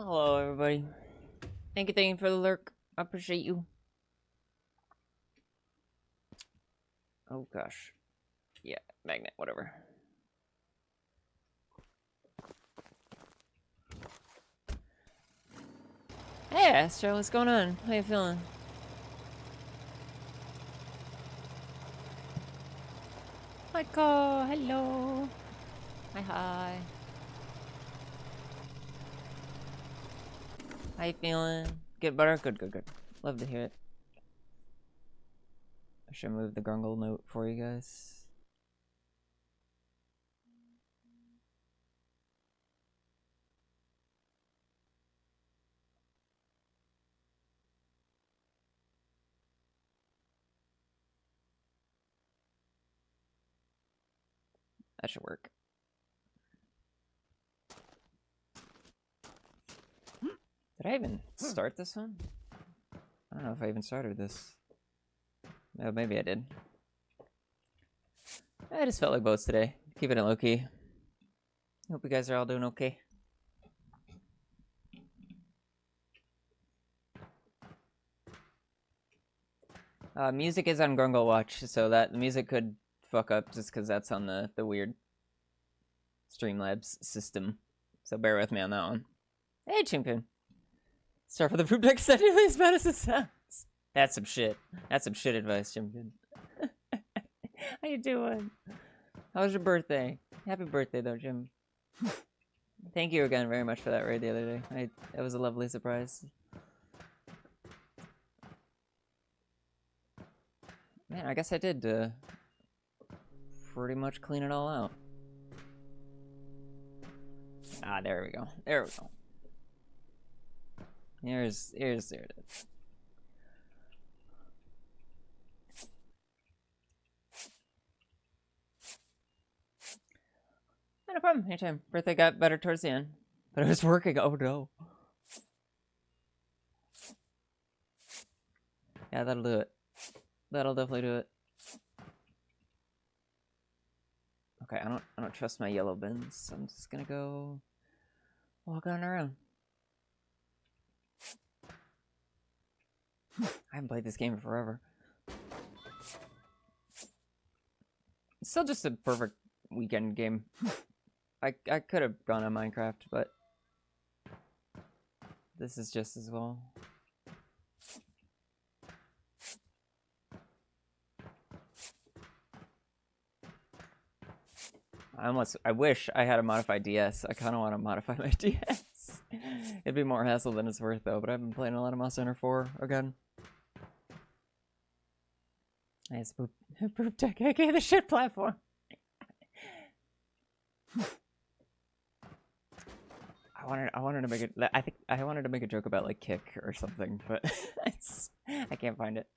Hello, everybody. Thank you for the lurk. I appreciate you. Oh, gosh. Yeah, magnet, whatever. Hey, Astro, what's going on? How you feeling? Michael, hello. Hi. How you feeling? Get better? Good. Love to hear it. I should move the grungle note for you guys. That should work. Did I even start this one? I don't know if I even started this. No, maybe I did. I just felt like boats today. Keeping it low-key. Hope you guys are all doing okay. Music is on Grungle Watch, so that the music could fuck up just because that's on the weird Streamlabs system. So bear with me on that one. Hey, Chimpkin. Start for the poop deck study as bad as it sounds. That's some shit. That's some shit advice, Chimpkin. How you doing? How was your birthday? Happy birthday, though, Jim. Thank you again very much for that raid the other day. It was a lovely surprise. Man, I guess I did pretty much clean it all out. Ah, there we go. There we go. There it is. No problem. Anytime. Birthday got better towards the end, but it was working. Oh no. Yeah, that'll do it. That'll definitely do it. Okay, I don't trust my yellow bins, so I'm just gonna go walk on around. I haven't played this game in forever. It's still just a perfect weekend game. I could have gone on Minecraft, but this is just as well. I wish I had a modified DS. I kind of want to modify my DS. It'd be more hassle than it's worth, though. But I've been playing a lot of Monster Hunter 4 again. Nice poop tech, aka the shit platform. I wanted to make it. I think I wanted to make a joke about like kick or something, but I can't find it.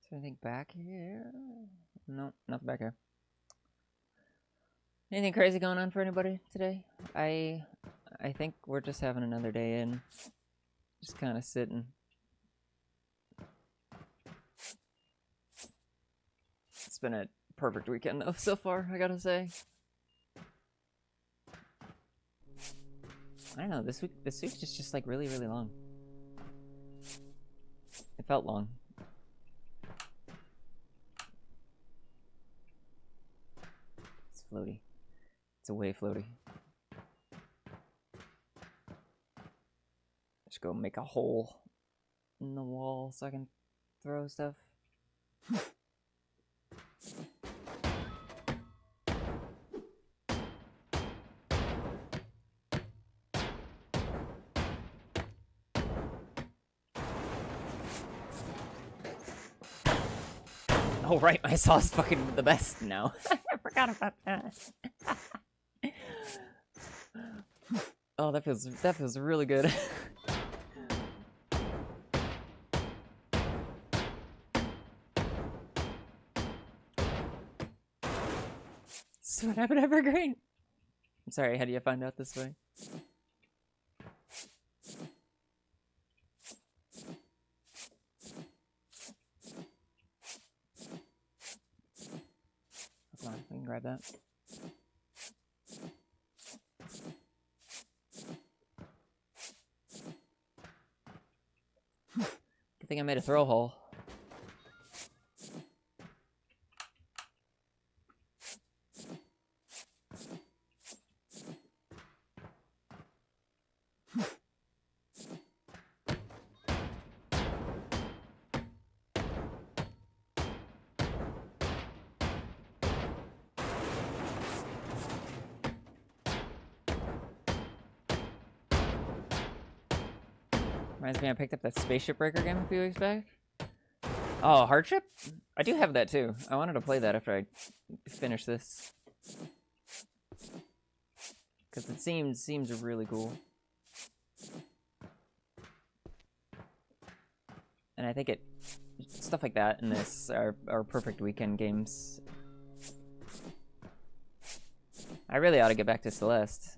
Is there anything back here? No, nothing back here. Anything crazy going on for anybody today? I think we're just having another day in. Just kind of sitting. It's been a perfect weekend though so far, I gotta say. I don't know, this week's just like really long. It felt long. It's floaty. It's way floaty. Just go make a hole in the wall so I can throw stuff. Oh right, my saw is fucking the best now. I forgot about that. Oh, that feels really good. Oops, what happened to Evergreen? I'm sorry, how do you find out this way? Hold on, we can grab that. Good thing I made a throw hole. Reminds me, I picked up that Spaceship Breaker game a few weeks back. Oh, Hardship? I do have that too. I wanted to play that after I finish this. Because it seems really cool. And I think stuff like that and this are perfect weekend games. I really ought to get back to Celeste.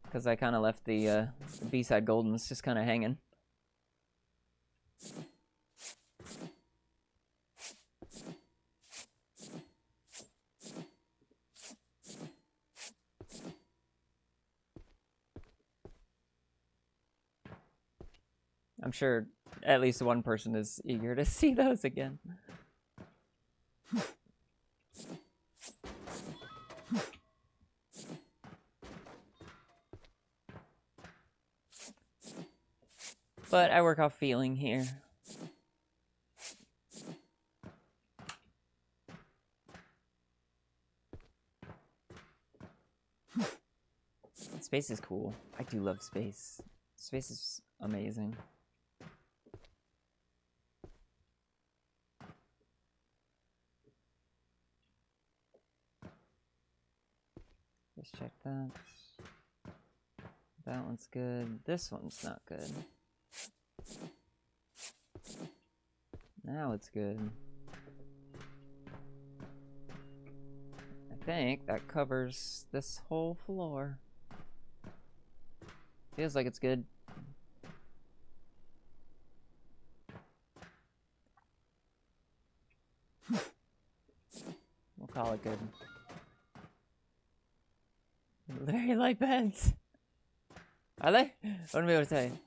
Because I kind of left the B-side Goldens just kind of hanging. I'm sure at least one person is eager to see those again. But I work off feeling here. Space is cool. I do love space. Space is amazing. Let's check that. That one's good. This one's not good. Now it's good. I think that covers this whole floor. Feels like it's good. We'll call it good. Very light beds. Are they? I wouldn't be able to tell you.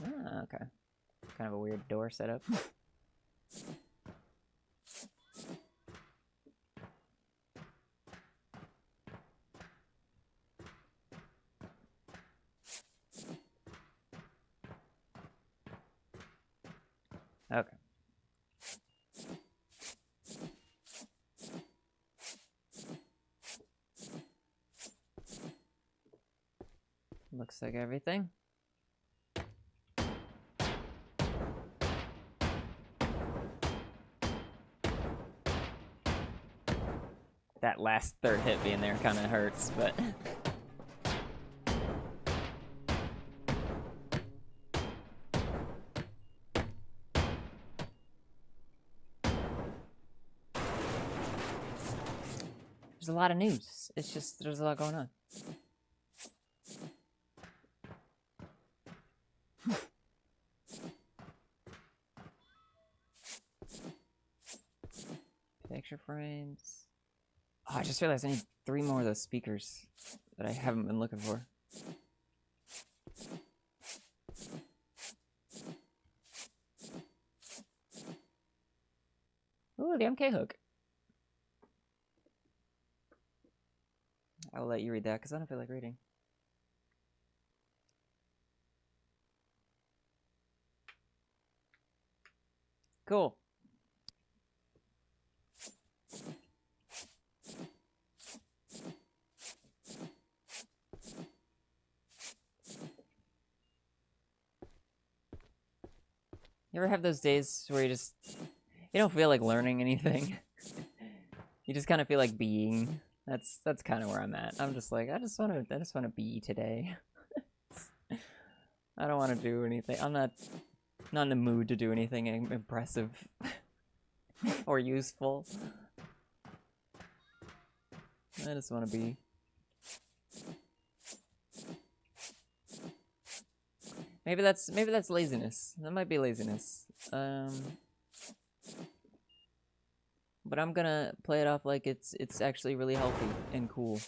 Ah, okay. Kind of a weird door setup. Okay. Looks like everything. That last third hit being there kind of hurts, but... There's a lot of news. It's just, there's a lot going on. Picture frames. Oh, I just realized I need 3 more of those speakers that I haven't been looking for. Ooh, the MK hook. I'll let you read that because I don't feel like reading. Cool. You ever have those days where you just You don't feel like learning anything. You just kind of feel like being. That's kind of where I'm at. I'm just like, I just want to be today. I don't want to do anything. I'm not in the mood to do anything impressive or useful. I just want to be. Maybe that's laziness. That might be laziness. But I'm gonna play it off like it's actually really healthy and cool.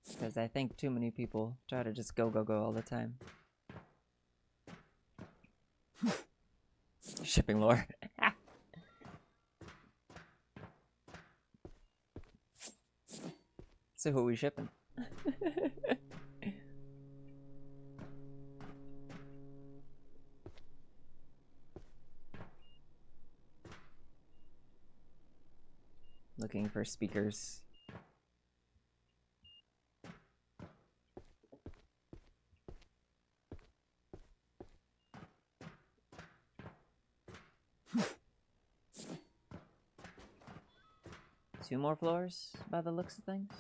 Because I think too many people try to just go all the time. Shipping lore. So who are we shipping? Looking for speakers. Two more floors by the looks of things.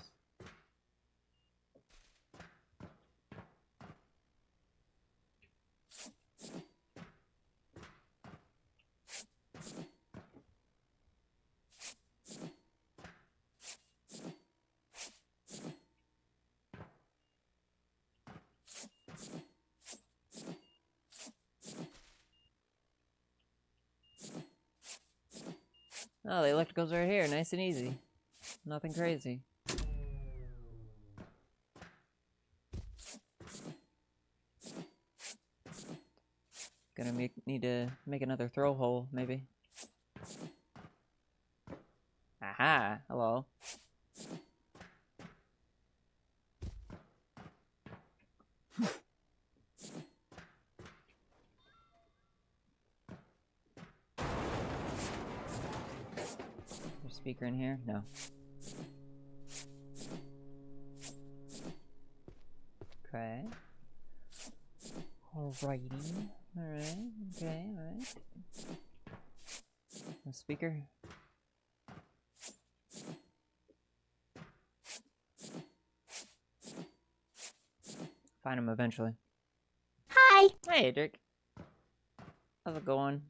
Oh, the electrical's right here, nice and easy. Nothing crazy. Gonna need to make another throw hole, maybe. Aha! Hello. There's a speaker in here? No. Okay. Alrighty. Alright. Okay, alright. No speaker. Find him eventually. Hi! Hey, Dirk. How's it going?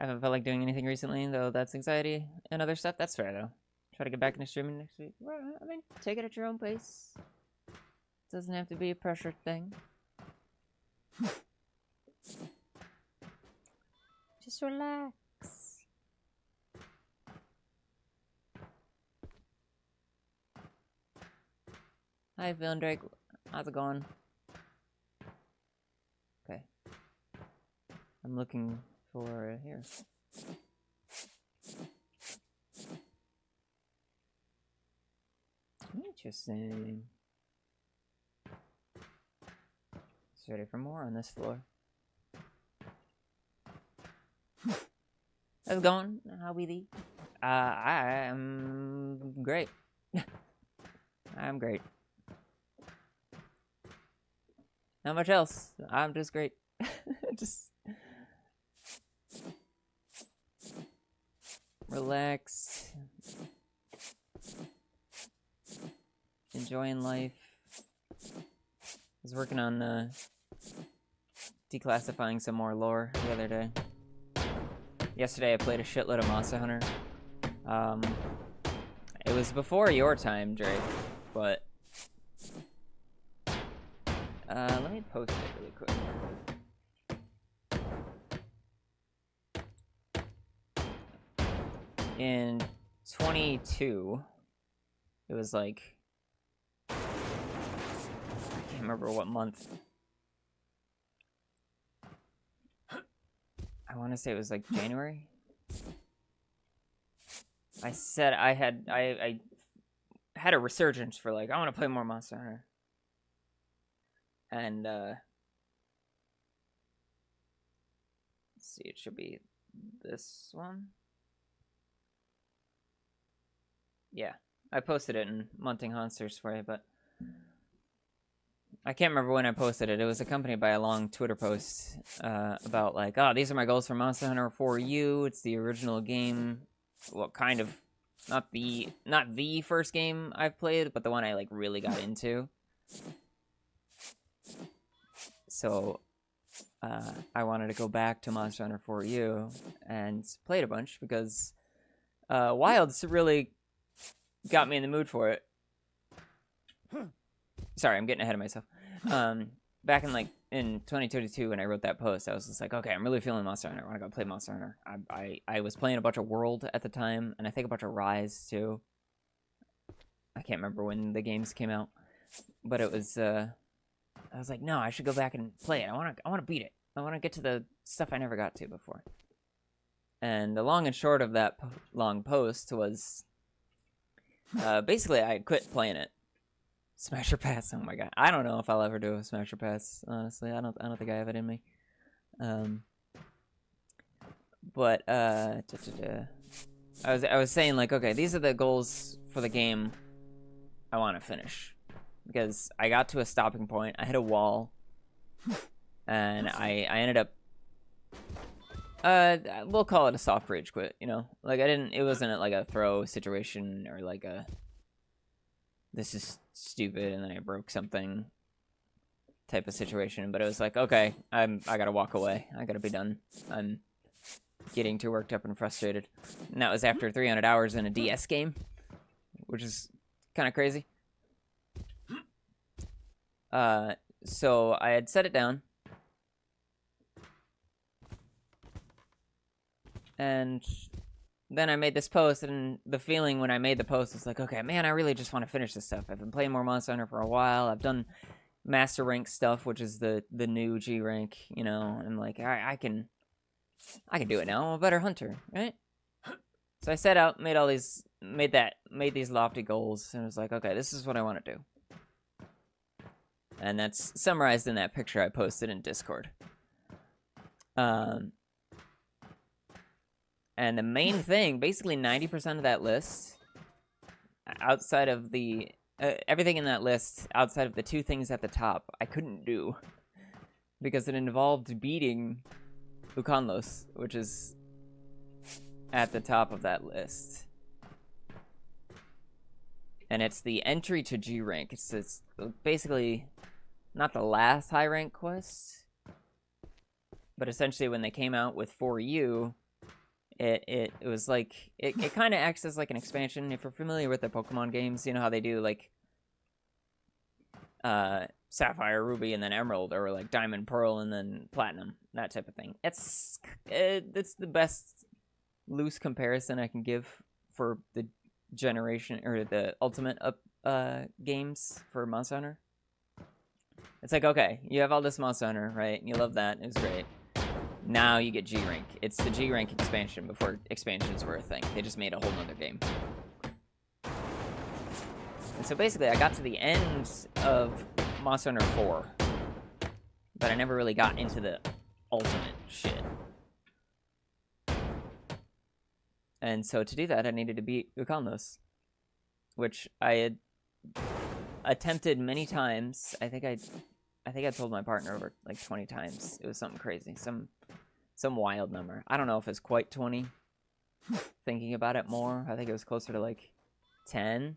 I haven't felt like doing anything recently, though that's anxiety and other stuff. That's fair, though. Try to get back into streaming next week. Well, I mean, take it at your own pace. Doesn't have to be a pressure thing. Just relax. How you feeling, Drake? How's it going? Okay. I'm looking for here. Interesting. It's ready for more on this floor. How's it going? How we thee? I am great. I'm great. Not much else. I'm just great. Just relaxed. Enjoying life. I was working on declassifying some more lore the other day. Yesterday I played a shitload of Monster Hunter. It was before your time, Drake, but let me post it really quick. In 22, it was like, I can't remember what month. I want to say it was like January. I said I had a resurgence for like, I want to play more Monster Hunter. And let's see, it should be this one. Yeah, I posted it in Munting Monsters for you, but I can't remember when I posted it. It was accompanied by a long Twitter post about like, oh, these are my goals for Monster Hunter 4U. It's the original game. Well, kind of not the first game I've played, but the one I like really got into. So I wanted to go back to Monster Hunter 4U and played a bunch because Wilds really got me in the mood for it. Sorry, I'm getting ahead of myself. Back in 2022 when I wrote that post, I was just like, okay, I'm really feeling Monster Hunter. I want to go play Monster Hunter. I was playing a bunch of World at the time, and I think a bunch of Rise too. I can't remember when the games came out, but it was. I was like, no, I should go back and play it. I want to beat it. I want to get to the stuff I never got to before. And the long and short of that long post was, basically, I quit playing it. Smasher Pass. Oh my god, I don't know if I'll ever do a Smasher Pass. Honestly, I don't think I have it in me. But I was saying like, okay, these are the goals for the game I want to finish, because I got to a stopping point. I hit a wall, and I ended up. We'll call it a soft rage quit. You know, like it wasn't like a throw situation or like a. This is stupid, and then I broke something type of situation. But it was like, okay, I gotta walk away. I gotta be done. I'm getting too worked up and frustrated. And that was after 300 hours in a DS game, which is kind of crazy. So I had set it down. And then I made this post, and the feeling when I made the post was like, okay, man, I really just want to finish this stuff. I've been playing more Monster Hunter for a while. I've done Master Rank stuff, which is the new G rank, you know. And like, I can do it now. I'm a better hunter, right? So I set out, made these lofty goals, and was like, okay, this is what I want to do. And that's summarized in that picture I posted in Discord. And the main thing, basically 90% of that list, outside of the everything in that list, outside of the two things at the top, I couldn't do because it involved beating Ukanlos, which is at the top of that list. And it's the entry to G rank. It's basically not the last high rank quest, but essentially when they came out with 4U, it was like it kind of acts as like an expansion. If you're familiar with the Pokemon games, you know how they do like Sapphire, Ruby, and then Emerald, or like Diamond, Pearl, and then Platinum, that type of thing. It's the best loose comparison I can give for the generation or the ultimate games for Monster Hunter. It's like, okay, you have all this Monster Hunter, right? You love that. It's great. Now you get G rank. It's the G rank expansion before expansions were a thing. They just made a whole nother game. And so basically, I got to the end of Monster Hunter 4, but I never really got into the ultimate shit. And so to do that, I needed to beat Ukanlos, which I had attempted many times. I think I told my partner over like 20 times. It was something crazy, some wild number. I don't know if it's quite 20. Thinking about it more, I think it was closer to like 10.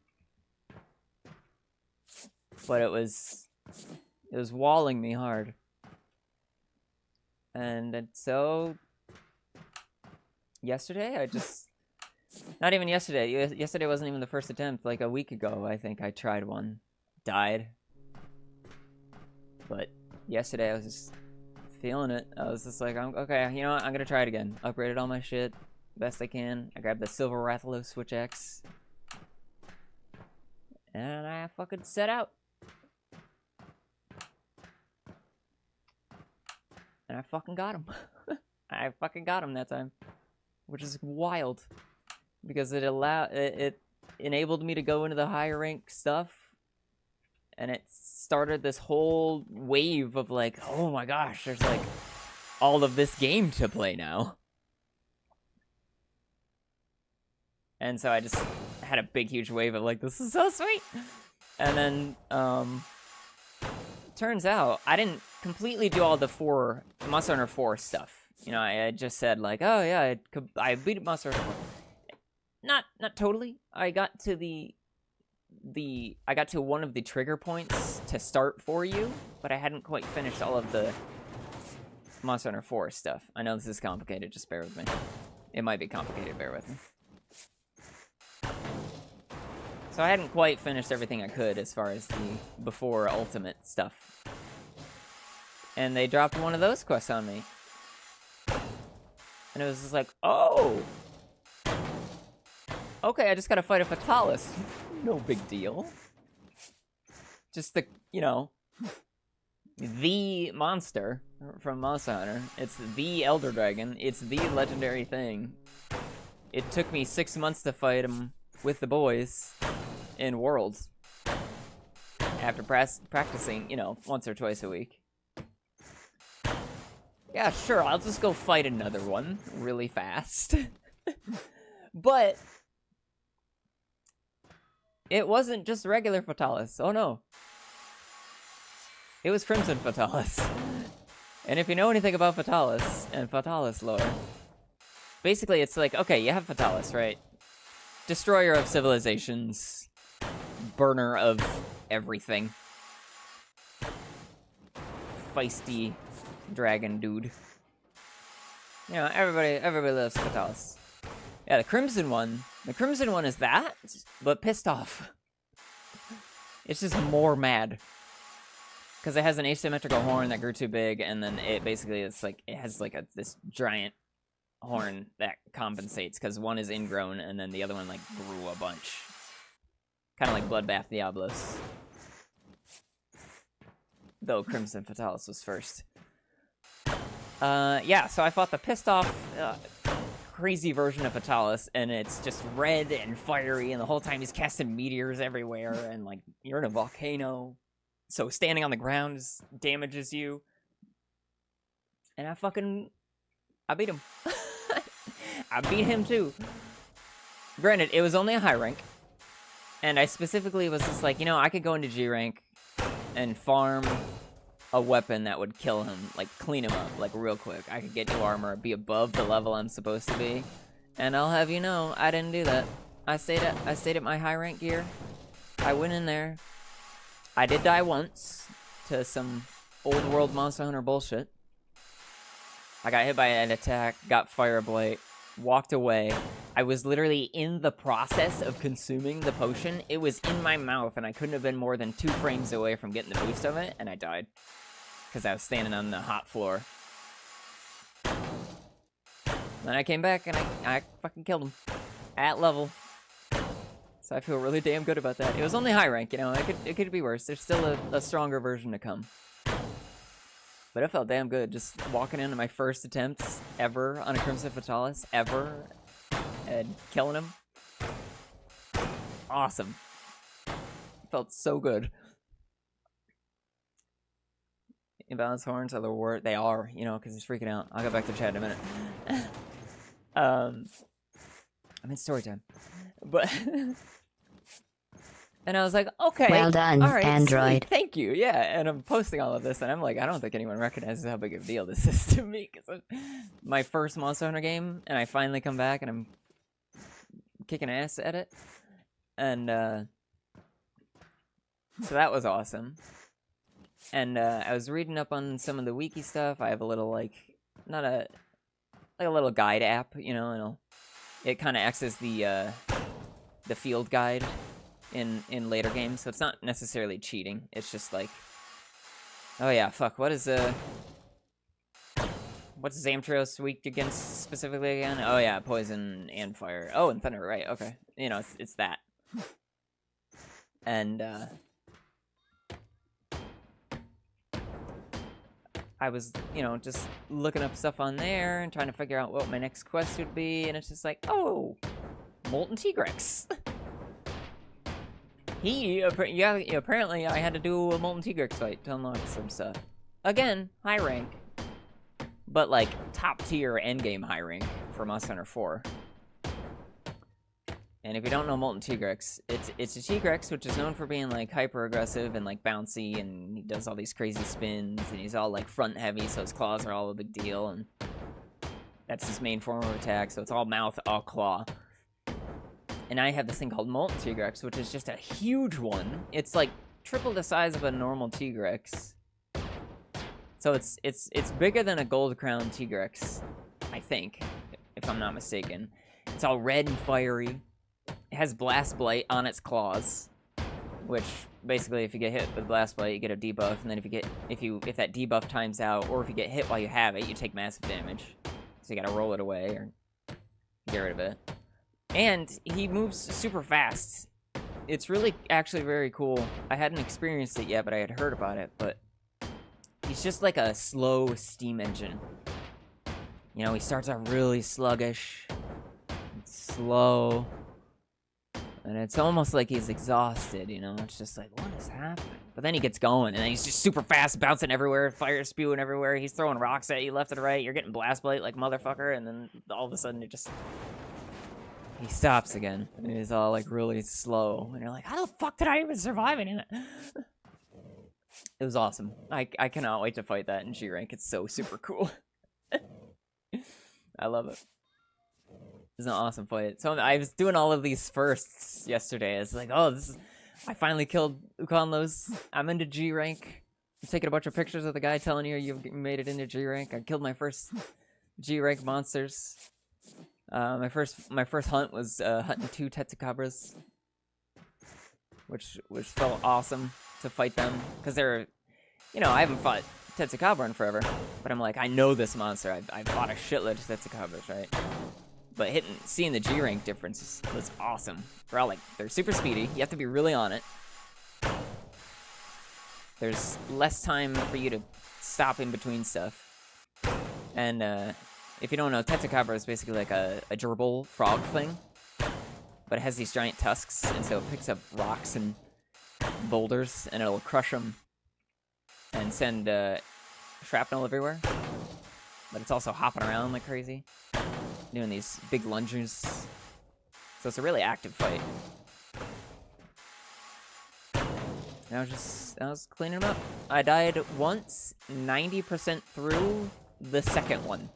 But it was walling me hard. And so yesterday, not even yesterday. Yesterday wasn't even the first attempt. Like a week ago, I think I tried one. Died. But yesterday I was just feeling it. I was just like, okay, you know what? I'm gonna try it again. Upgraded all my shit best I can. I grabbed the Silver Rathalos Switch X. And I fucking set out. And I fucking got him. I fucking got him that time. Which is wild. Because it enabled me to go into the higher rank stuff. And it started this whole wave of like, oh my gosh, there's like all of this game to play now. And so I just had a big, huge wave of like, this is so sweet. And then 2 turns out I didn't completely do all the Monster Hunter 4 stuff. You know, I just said like, oh yeah, I beat Monster Hunter 4. Not totally. I got to one of the trigger points to start for you, but I hadn't quite finished all of the Monster Hunter 4 stuff. I know this is complicated, just bear with me. It might be complicated, bear with me. So I hadn't quite finished everything I could as far as the before Ultimate stuff. And they dropped one of those quests on me. And it was just like, oh! Okay, I just gotta fight a Fatalis. No big deal. Just the, you know, the monster from Monster Hunter. It's the Elder Dragon. It's the legendary thing. It took me 6 months to fight him with the boys in Worlds. After practicing, you know, once or twice a week. Yeah, sure, I'll just go fight another one really fast. But it wasn't just regular Fatalis. Oh no. It was Crimson Fatalis. And if you know anything about Fatalis and Fatalis lore, basically it's like, okay, you have Fatalis, right? Destroyer of civilizations, burner of everything. Feisty dragon dude. You know, everybody loves Fatalis. Yeah, the Crimson one is that, but pissed off. It's just more mad. Because it has an asymmetrical horn that grew too big, and then it basically, it's like, it has like this giant horn that compensates, because one is ingrown, and then the other one like grew a bunch. Kind of like Bloodbath Diablos. Though Crimson Fatalis was first. Yeah, so I fought the pissed off, crazy version of Fatalis, and it's just red and fiery, and the whole time he's casting meteors everywhere, and like, you're in a volcano. So standing on the ground damages you. And I beat him. I beat him too. Granted, it was only a high rank. And I specifically was just like, you know, I could go into G rank and farm a weapon that would kill him, like clean him up, like real quick. I could get new armor, be above the level I'm supposed to be. And I'll have you know, I didn't do that. I stayed at my high rank gear. I went in there. I did die once to some old world Monster Hunter bullshit. I got hit by an attack, got Fire Blight, walked away. I was literally in the process of consuming the potion. It was in my mouth, and I couldn't have been more than 2 frames away from getting the boost of it, and I died. Because I was standing on the hot floor. Then I came back, and I fucking killed him. At level. So I feel really damn good about that. It was only high rank, you know, it could be worse. There's still a stronger version to come. But it felt damn good, just walking into my first attempts ever on a Crimson Fatalis, ever, and killing him. Awesome. Felt so good. Imbalanced horns are the word. They are, you know, because he's freaking out. I'll go back to chat in a minute. I'm in story time. But... And I was like, okay. Well done, all right, Android. Sweet, thank you. Yeah, and I'm posting all of this, and I'm like, I don't think anyone recognizes how big of a deal this is to me. Because my first Monster Hunter game, and I finally come back, and I'm kicking ass at it. And so that was awesome. And I was reading up on some of the wiki stuff. I have a little, like, a little guide app, you know, and it kind of acts as the field guide in later games, so it's not necessarily cheating. It's just like, oh yeah, fuck, what's Zamtrios weak against specifically again? Oh yeah, poison and fire. Oh, and thunder, right, okay. You know, it's that. And I was, you know, just looking up stuff on there and trying to figure out what my next quest would be, and it's just like, oh, Molten Tigrex. Apparently I had to do a Molten Tigrex fight to unlock some stuff. Again, high rank. But like, top tier endgame high rank for Monster Hunter 4. And if you don't know Molten Tigrex, it's a Tigrex which is known for being like hyper aggressive and like bouncy, and he does all these crazy spins, and he's all like front heavy, so his claws are all a big deal, and that's his main form of attack. So it's all mouth, all claw. And I have this thing called Molten Tigrex, which is just a huge one. It's like triple the size of a normal Tigrex. So it's bigger than a Gold Crown Tigrex, I think, if I'm not mistaken. It's all red and fiery. It has Blast Blight on its claws, which basically, if you get hit with Blast Blight, you get a debuff, and then if that debuff times out, or if you get hit while you have it, you take massive damage. So you gotta roll it away or get rid of it. And he moves super fast. It's really actually very cool. I hadn't experienced it yet, but I had heard about it. But he's just like a slow steam engine. You know, he starts out really sluggish, slow, and it's almost like he's exhausted, you know? It's just like, what is happening? But then he gets going, and then he's just super fast, bouncing everywhere, fire spewing everywhere. He's throwing rocks at you left and right. You're getting Blast Blight like motherfucker, and then all of a sudden he stops again, and he's all like really slow, and you're like, how the fuck did I even survive in it? It was awesome. I cannot wait to fight that in G-Rank. It's so super cool. I love it. It's an awesome fight. So I was doing all of these firsts yesterday. It's like, oh, I finally killed Ukonlos. I'm into G-Rank. I'm taking a bunch of pictures of the guy telling you you've made it into G-Rank. I killed my first G-Rank monsters. My first hunt was hunting 2 Tetsukabras, which felt awesome to fight them, because they're, you know, I haven't fought Tetsukabra in forever, but I'm like, I know this monster. I fought a shitload of Tetsukabras, right? But seeing the G-Rank difference was awesome. They're all like, they're super speedy. You have to be really on it. There's less time for you to stop in between stuff. And if you don't know, Tetsukabra is basically like a gerbil frog thing, but it has these giant tusks, and so it picks up rocks and boulders, and it'll crush them and send shrapnel everywhere. But it's also hopping around like crazy, doing these big lunges. So it's a really active fight. And I was cleaning them up. I died once, 90% through the second one.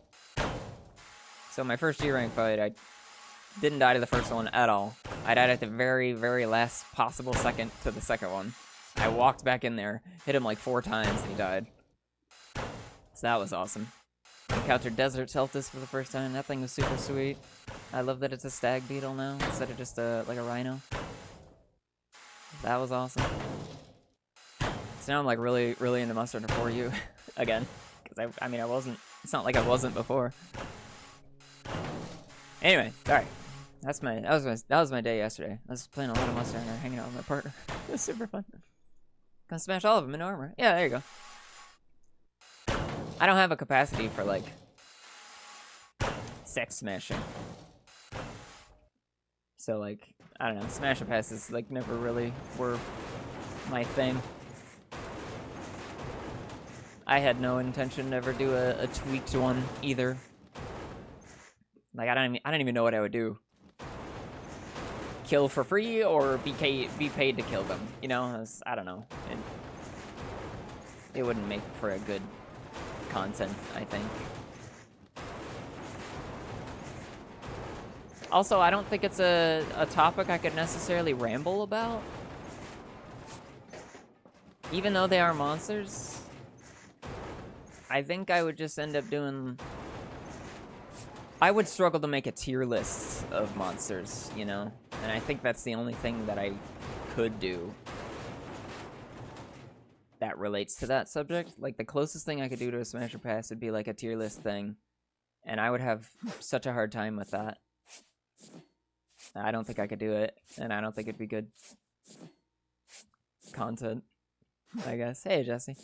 So my first G-Rank fight, I didn't die to the first one at all. I died at the very, very last possible second to the second one. I walked back in there, hit him like 4 times, and he died. So that was awesome. Encountered Desert Celtis for the first time. That thing was super sweet. I love that it's a stag beetle now, instead of just like a rhino. That was awesome. So now I'm like really, really into Mustard for you again. Because I mean, I wasn't, it's not like I wasn't before. Anyway, alright. That was my day yesterday. I was playing a lot of Mustard and hanging out with my partner. It was super fun. Gonna smash all of them in armor. Yeah, there you go. I don't have a capacity for like sex smashing. So like, I don't know, smash and passes like never really were my thing. I had no intention to ever do a tweaked one either. Like I don't even know what I would do. Kill for free or be paid to kill them, you know? I don't know. It wouldn't make for a good content, I think. Also, I don't think it's a topic I could necessarily ramble about. Even though they are monsters, I think I would just end up doing... I would struggle to make a tier list of monsters, you know? And I think that's the only thing that I could do that relates to that subject. Like, the closest thing I could do to a Smash or Pass would be like a tier list thing. And I would have such a hard time with that. I don't think I could do it, and I don't think it'd be good content, I guess. Hey, Jesse.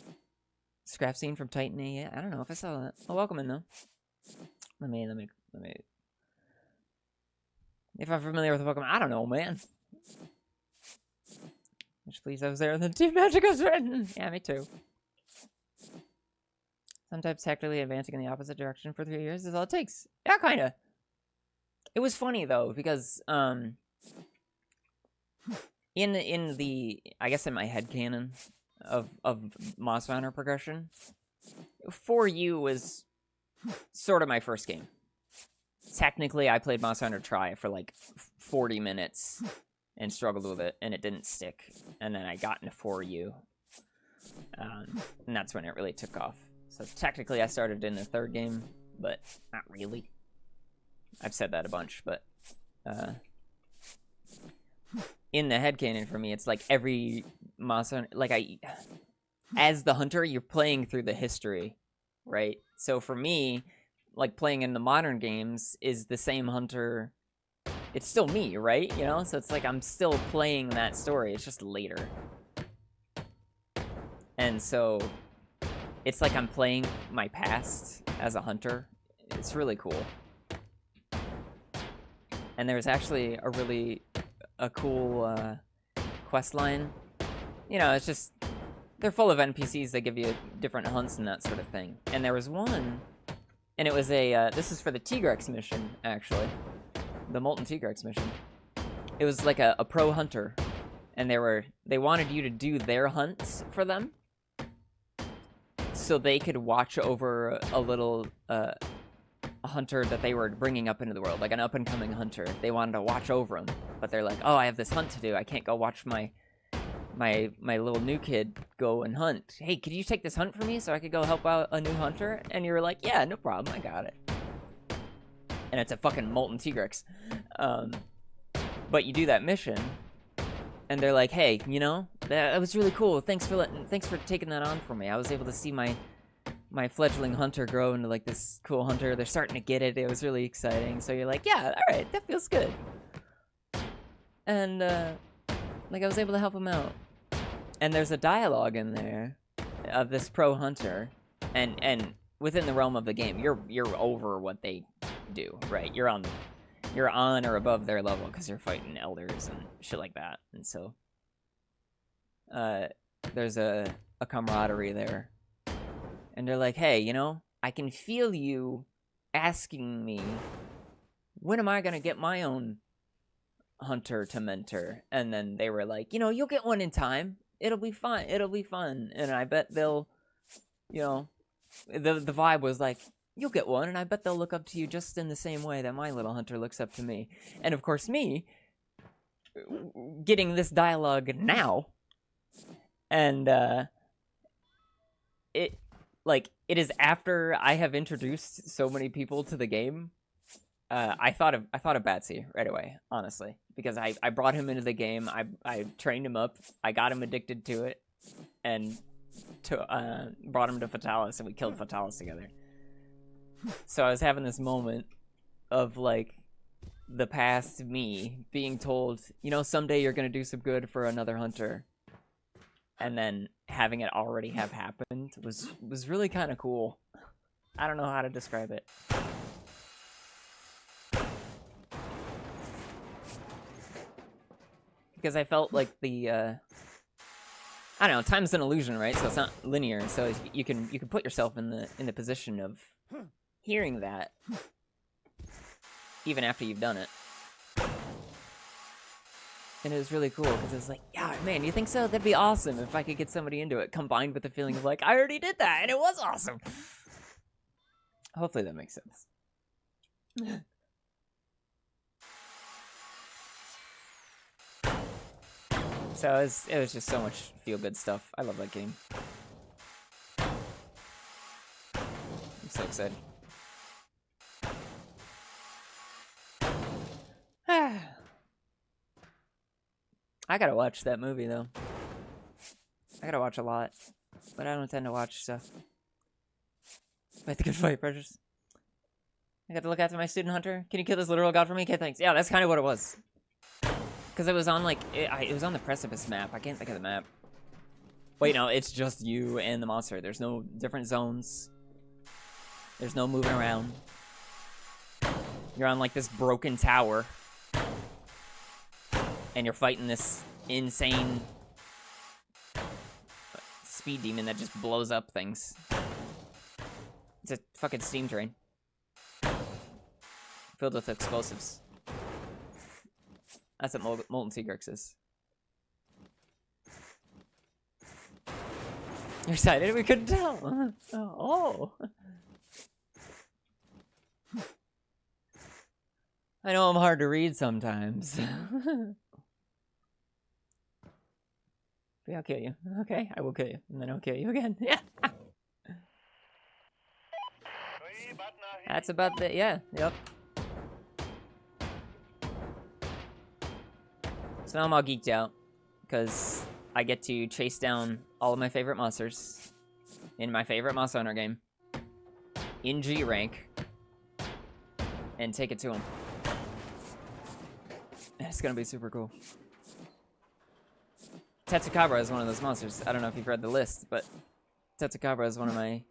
Scrap scene from Titan A. Yeah, I don't know if I saw that. Oh, welcome in, though. Let me... If I'm familiar with the Pokemon, I don't know, man. Which please, I was there, and then Team Magic was written. Yeah, me too. Sometimes tactically advancing in the opposite direction for 3 years is all it takes. Yeah, kinda. It was funny, though, because, in the I guess in my headcanon of Monster Hunter progression, 4U was sort of my first game. Technically, I played Monster Hunter Tri for like 40 minutes and struggled with it, and it didn't stick. And then I got into 4U, and that's when it really took off. So technically, I started in the third game, but not really. I've said that a bunch, but in the headcanon for me, it's like every Monster Hunter, like as the hunter, you're playing through the history, right? So for me, like playing in the modern games is the same hunter. It's still me, right? You know, so it's like I'm still playing that story. It's just later, and so it's like I'm playing my past as a hunter. It's really cool. And there's actually a cool quest line. You know, it's just they're full of NPCs that give you different hunts and that sort of thing. And there was one, and it was a this is for the Tigrex mission, actually, the Molten Tigrex mission. It was like a pro hunter, and they wanted you to do their hunts for them, so they could watch over a little a hunter that they were bringing up into the world, like an up-and-coming hunter. They wanted to watch over him, but they're like, oh, I have this hunt to do. I can't go watch my little new kid go and hunt. Hey, could you take this hunt for me so I could go help out a new hunter? And you were like, yeah, no problem, I got it. And it's a fucking Molten Tigrex. But you do that mission, and they're like, hey, you know, that was really cool. Thanks for taking that on for me. I was able to see my fledgling hunter grow into like this cool hunter. They're starting to get it. It was really exciting. So you're like, yeah, all right, that feels good. And like I was able to help him out. And there's a dialogue in there of this pro hunter, and within the realm of the game, you're over what they do, right? You're on or above their level because you're fighting elders and shit like that. And so there's a camaraderie there. And they're like, hey, you know, I can feel you asking me, when am I going to get my own hunter to mentor? And then they were like, you know, you'll get one in time. It'll be fine. It'll be fun. And I bet they'll, you know, the vibe was like, you'll get one, and I bet they'll look up to you just in the same way that my little hunter looks up to me. And of course, me getting this dialogue now, and it is after I have introduced so many people to the game. I thought of Batsy right away, honestly, because I brought him into the game. I trained him up. I got him addicted to it, and brought him to Fatalis, and we killed Fatalis together. So I was having this moment of like the past me being told, you know, someday you're gonna do some good for another hunter, and then having it already have happened was really kind of cool. I don't know how to describe it. Because I felt like the I don't know, time's an illusion, right? So it's not linear. So you can put yourself in the position of hearing that even after you've done it. And it was really cool because it was like, yeah, man, you think so? That'd be awesome if I could get somebody into it, combined with the feeling of like, I already did that and it was awesome. Hopefully that makes sense. So it was just so much feel-good stuff. I love that game. I'm so excited. I gotta watch that movie, though. I gotta watch a lot. But I don't tend to watch stuff. Fight the good fight, precious. I got to look after my student hunter. Can you kill this literal god for me? Okay, thanks. Yeah, that's kind of what it was. Because it was on, like, it was on the precipice map. I can't think of the map. Wait, no, it's just you and the monster. There's no different zones. There's no moving around. You're on, like, this broken tower. And you're fighting this insane speed demon that just blows up things. It's a fucking steam train. Filled with explosives. That's what Molten Tigrex is. You're excited? We couldn't tell. Oh. I know I'm hard to read sometimes. I'll kill you. Okay, I will kill you. And then I'll kill you again. Yeah. That's about the, yeah, yep. So now I'm all geeked out, because I get to chase down all of my favorite monsters in my favorite Monster Hunter game in G rank and take it to them. It's gonna be super cool. Tetsukabra is one of those monsters. I don't know if you've read the list, but Tetsukabra is one of my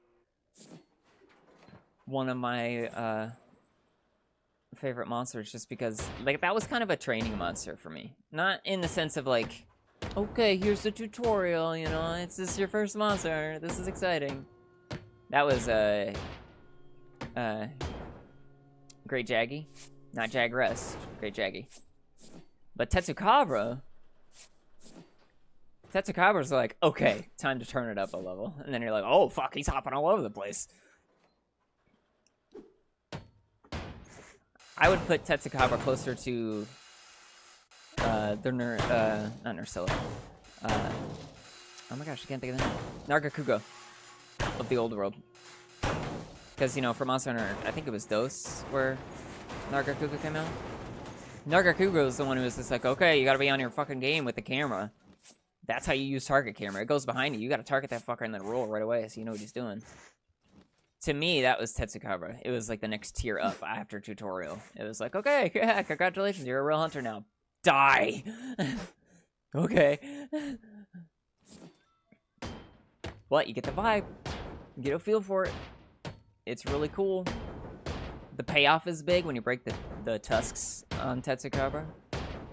favorite monsters, just because like that was kind of a training monster for me. Not in the sense of like, okay, here's the tutorial, you know, it's just your first monster, this is exciting. That was Great Jaggy, not Jagress, Great Jaggy. But Tetsukabra's like, okay, time to turn it up a level. And then you're like, oh, fuck, he's hopping all over the place. I would put Tetsukabra closer to not Nursilla. Oh my gosh, I can't think of the name. Nargacuga of the old world. Because, you know, for Monster Hunter, I think it was DOS where Nargacuga came out. Nargacuga was the one who was just like, okay, you gotta be on your fucking game with the camera. That's how you use target camera. It goes behind you. You gotta target that fucker and then roll right away so you know what he's doing. To me, that was Tetsukabra. It was like the next tier up after tutorial. It was like, okay, yeah, congratulations, you're a real hunter now. Die! Okay. But you get the vibe. You get a feel for it. It's really cool. The payoff is big when you break the tusks on Tetsukabra.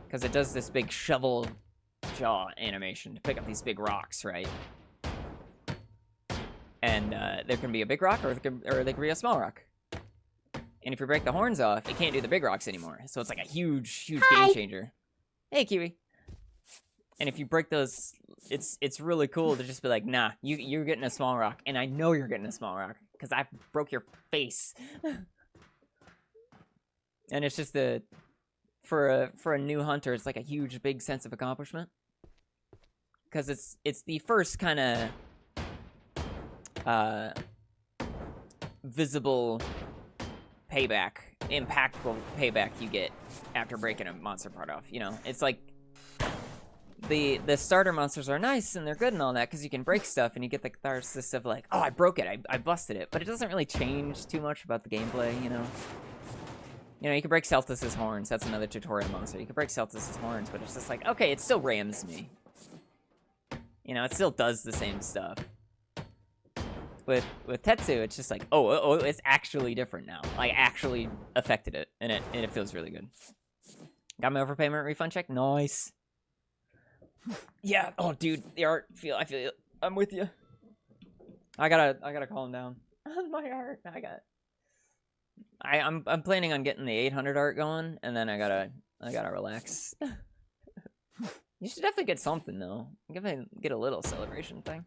Because it does this big shovel jaw animation to pick up these big rocks, right? And there can be a big rock or there can be a small rock. And if you break the horns off, it can't do the big rocks anymore. So it's like a huge game changer. Hey, Kiwi. And if you break those, it's really cool to just be like, nah, you're getting a small rock. And I know you're getting a small rock because I broke your face. And it's just for a new hunter, it's like a huge, big sense of accomplishment. Because it's the first kind of visible payback, impactful payback you get after breaking a monster part off. You know, it's like the starter monsters are nice and they're good and all that because you can break stuff and you get the catharsis of like, oh, I broke it, I busted it, but it doesn't really change too much about the gameplay, you know. You know, you can break Celtus's horns. That's another tutorial monster. You can break Celtus's horns, but it's just like, okay, it still rams me. You know, it still does the same stuff. With Tetsu, it's just like, oh, it's actually different now. I actually affected it, and it feels really good. Got my overpayment refund check? Nice. Yeah. Oh, dude, the art I feel it. I'm with you. I gotta calm down. My art. I'm planning on getting the 800 art going, and then I gotta relax. You should definitely get something though. Get a little celebration thing.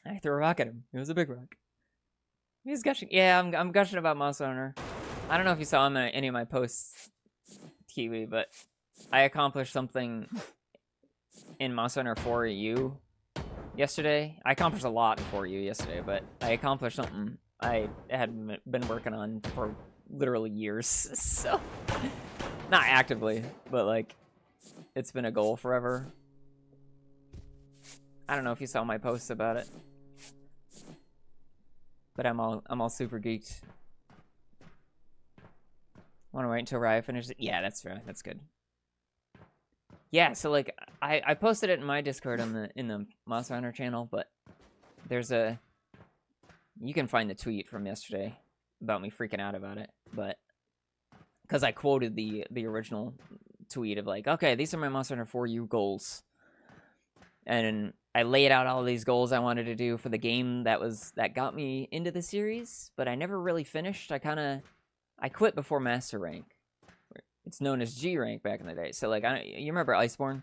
I threw a rock at him. It was a big rock. He's gushing. Yeah, I'm gushing about Monster Hunter. I don't know if you saw him in any of my posts, Kiwi, but I accomplished something in Monster Hunter 4U yesterday. I accomplished a lot in 4U yesterday, but I accomplished something I had been working on for literally years. So, not actively, but like, it's been a goal forever. I don't know if you saw my posts about it, but I'm all super geeked. Want to wait until Raya finishes it? Yeah, that's right. That's good. Yeah, so like I posted it in my Discord in the Monster Hunter channel, but there's you can find the tweet from yesterday about me freaking out about it, but because I quoted the original tweet of like, okay, these are my Monster Hunter 4U goals, and I laid out all of these goals I wanted to do for the game that got me into the series, but I never really finished. I quit before Master Rank. It's known as G rank back in the day. So like, you remember Iceborne?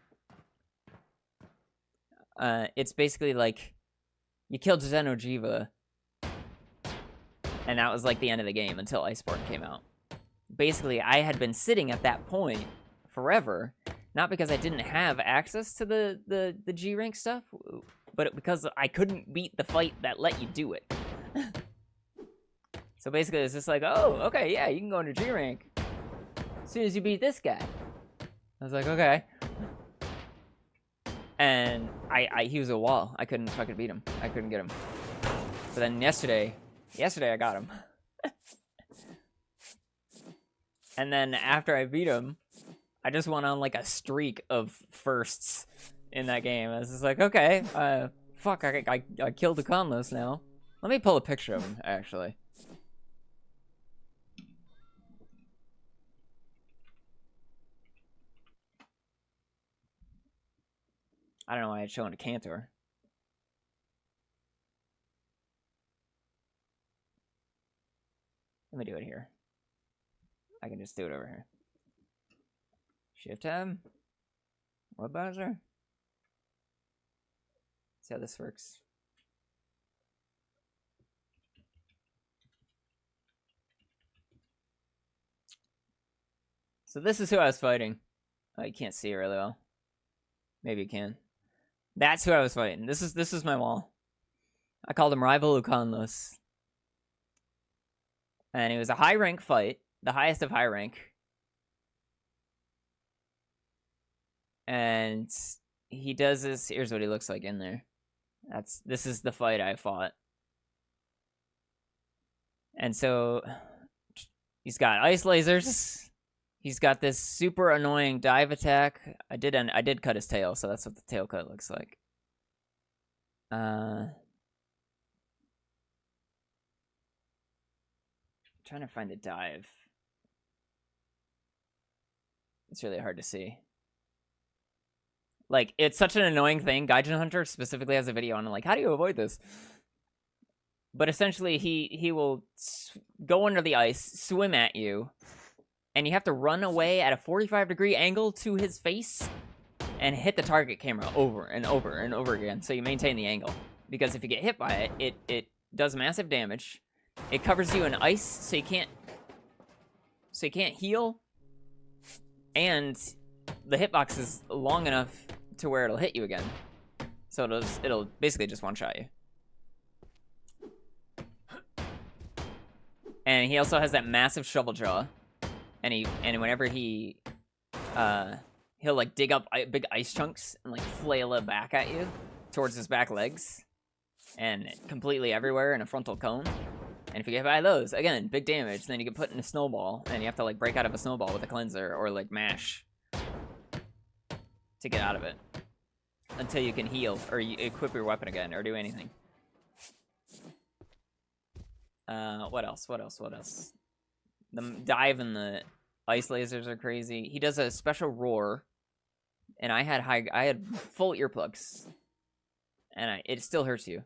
it's basically like you killed Xeno'jiiva, and that was like the end of the game until Iceborne came out. Basically, I had been sitting at that point forever, not because I didn't have access to the G rank stuff, but because I couldn't beat the fight that let you do it. So basically, it's just like, oh, okay, yeah, you can go into G rank as soon as you beat this guy. I was like, okay. And he was a wall. I couldn't fucking beat him. I couldn't get him. But then yesterday I got him. And then after I beat him, I just went on like a streak of firsts in that game. I was just like, okay, fuck, I killed the Conlos now. Let me pull a picture of him, actually. I don't know why it's showing a Cantor. Let me do it here. I can just do it over here. Shift tab. Web browser. See how this works. So this is who I was fighting. Oh, you can't see it really well. Maybe you can. That's who I was fighting. This is my wall. I called him Rival Uconlos. And it was a high rank fight. The highest of high rank. And he does this. Here's what he looks like in there. This is the fight I fought. And so he's got ice lasers. He's got this super annoying dive attack. I did cut his tail, so that's what the tail cut looks like. Trying to find the dive. It's really hard to see. Like, it's such an annoying thing. Gaijin Hunter specifically has a video on, like, how do you avoid this? But essentially, he will go under the ice, swim at you, and you have to run away at a 45-degree angle to his face and hit the target camera over and over and over again, so you maintain the angle. Because if you get hit by it, it does massive damage. It covers you in ice, so you can't heal. And the hitbox is long enough to where it'll hit you again. So it'll basically just one-shot you. And he also has that massive shovel jaw. And whenever he'll like dig up big ice chunks and like flail it back at you towards his back legs. And completely everywhere in a frontal cone. And if you get by those, again, big damage. Then you get put in a snowball, and you have to like break out of a snowball with a cleanser or like mash to get out of it until you can heal or you equip your weapon again or do anything. What else? The dive and the ice lasers are crazy. He does a special roar, and I had full earplugs, and it still hurts you.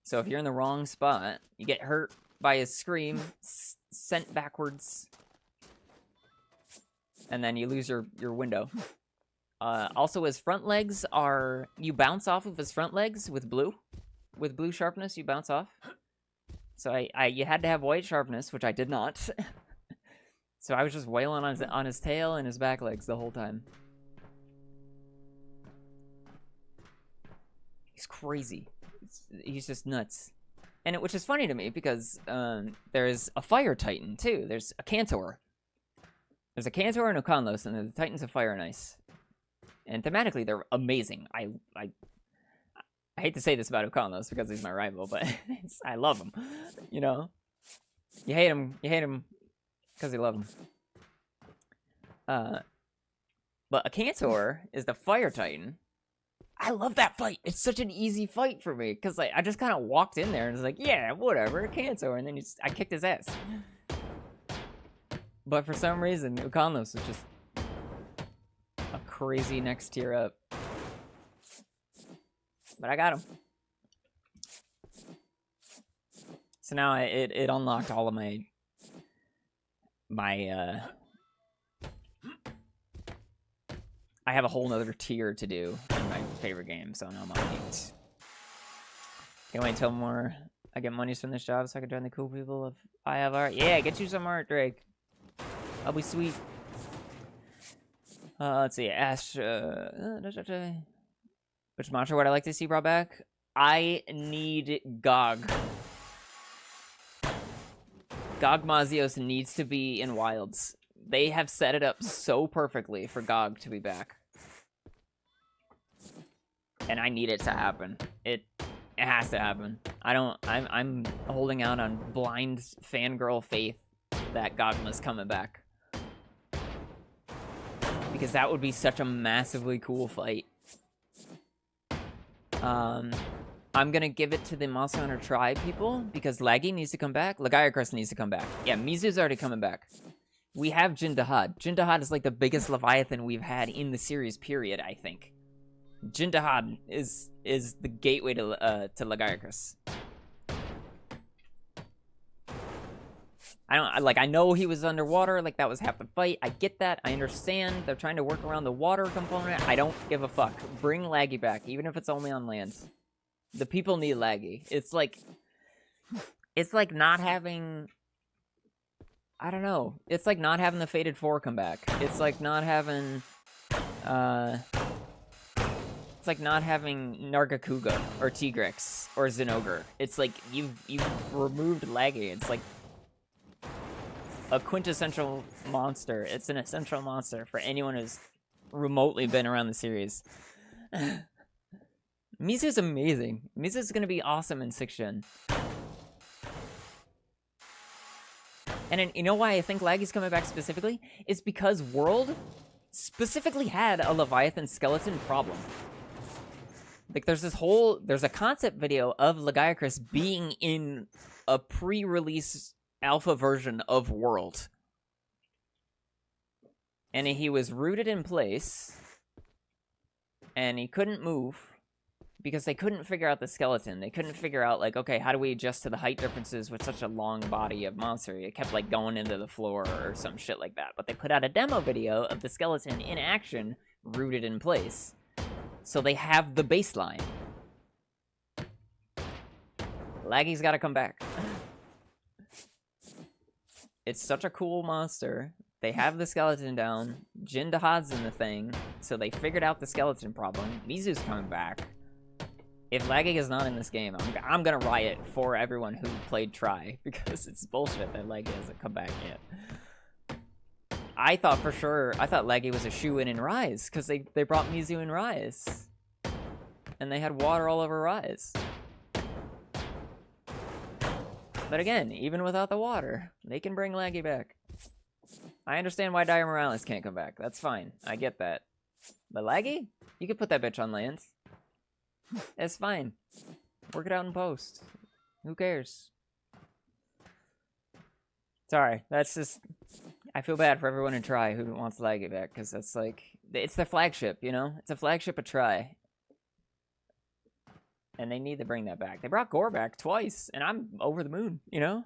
So if you're in the wrong spot, you get hurt by his scream, sent backwards, and then you lose your window. Also, his front legs are... You bounce off of his front legs with blue. With blue sharpness, you bounce off. So you had to have white sharpness, which I did not. So I was just wailing on his tail and his back legs the whole time. He's crazy. He's just nuts. And which is funny to me because there's a fire titan too. There's a Cantor. There's a Cantor and a Conlos, and the Titans of Fire and Ice. And thematically, they're amazing. I hate to say this about Uconlos because he's my rival, but I love him. You know, you hate him because you love him. But a Cantor is the Fire Titan. I love that fight. It's such an easy fight for me because like I just kind of walked in there and was like, yeah, whatever, Cantor, and then I kicked his ass. But for some reason, Uconlos is just a crazy next tier up. But I got him. So now it unlocked all of my I have a whole nother tier to do in my favorite game, so now I'm on 8. Can't wait until I get monies from this job so I can join the cool people of I have art. Yeah, get you some art, Drake. That'll be sweet. Let's see. Ash. Which monster would I like to see brought back? I need Gog. Gog Mazios needs to be in Wilds. They have set it up so perfectly for Gog to be back. And I need it to happen. It has to happen. I'm holding out on blind fangirl faith that Gogma's coming back. Because that would be such a massively cool fight. I'm gonna give it to the Monster Hunter Tribe people because Laggy needs to come back. Lagiacrus needs to come back. Yeah, Mizu's already coming back. We have Jindahad. Jindahad is like the biggest Leviathan we've had in the series, period, I think. Jindahad is the gateway to Lagiacrus. I know he was underwater, like that was half the fight. I get that, I understand. They're trying to work around the water component. I don't give a fuck. Bring Laggy back, even if it's only on land. The people need Laggy. It's like not having, I don't know. It's like not having the Fated 4 come back. It's like not having, it's like not having Nargacuga or Tigrex or Zinogre. It's like you've removed Laggy. It's like a quintessential monster. It's an essential monster for anyone who's remotely been around the series. Mizu's amazing. Mizu's gonna be awesome in 6th gen. And you know why I think Laggy's coming back specifically? It's because World specifically had a Leviathan skeleton problem. Like, there's a concept video of Lagiacrus being in a pre-release alpha version of World. And he was rooted in place, and he couldn't move, because they couldn't figure out the skeleton. They couldn't figure out, like, okay, how do we adjust to the height differences with such a long body of monster? It kept, like, going into the floor or some shit like that. But they put out a demo video of the skeleton in action, rooted in place. So they have the baseline. Laggy's gotta come back. It's such a cool monster. They have the skeleton down. Jindahad's in the thing. So they figured out the skeleton problem. Mizu's coming back. If Laggy is not in this game, I'm gonna riot for everyone who played Try, because it's bullshit that Laggy hasn't come back yet. I thought Laggy was a shoo-in in Rise, because they brought Mizu in Rise. And they had water all over Rise. But again, even without the water, they can bring Laggy back. I understand why Dire Morales can't come back. That's fine. I get that. But Laggy? You can put that bitch on land. It's fine. Work it out in post. Who cares? Sorry, that's just... I feel bad for everyone in Try who wants Laggy back, because that's like... It's their flagship, you know? It's a flagship of Try. And they need to bring that back. They brought Gore back twice, and I'm over the moon, you know?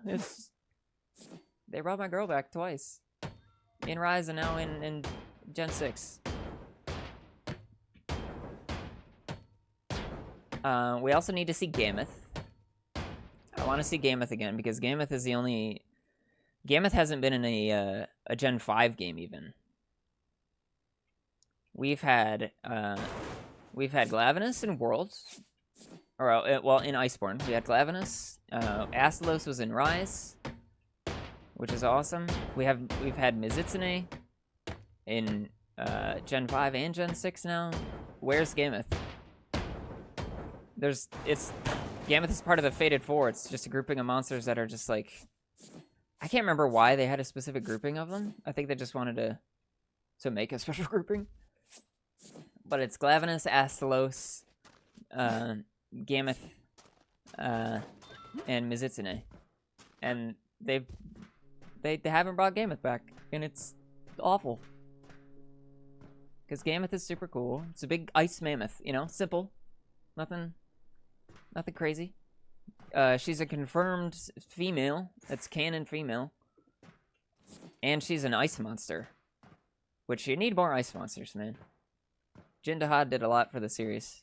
They brought my girl back twice. In Rise and now in Gen 6. We also need to see Gammoth. I want to see Gammoth again, because Gammoth is the only... Gammoth hasn't been in a Gen 5 game, even. We've had Glavenus in Worlds. Or, well, in Iceborne. We had Glavenus. Astalos was in Rise, which is awesome. We've had Mizitsune in Gen 5 and Gen 6 now. Where's Gammoth? Gammoth is part of the Fated 4. It's just a grouping of monsters that are just like... I can't remember why they had a specific grouping of them. I think they just wanted to make a special grouping. But it's Glavenus, Astalos, Gammoth, and Mizitsune. And they haven't brought Gammoth back, and it's awful. Because Gammoth is super cool. It's a big ice mammoth, you know? Simple. Nothing crazy. She's a confirmed female. That's canon female. And she's an ice monster. Which, you need more ice monsters, man. Jindahad did a lot for the series.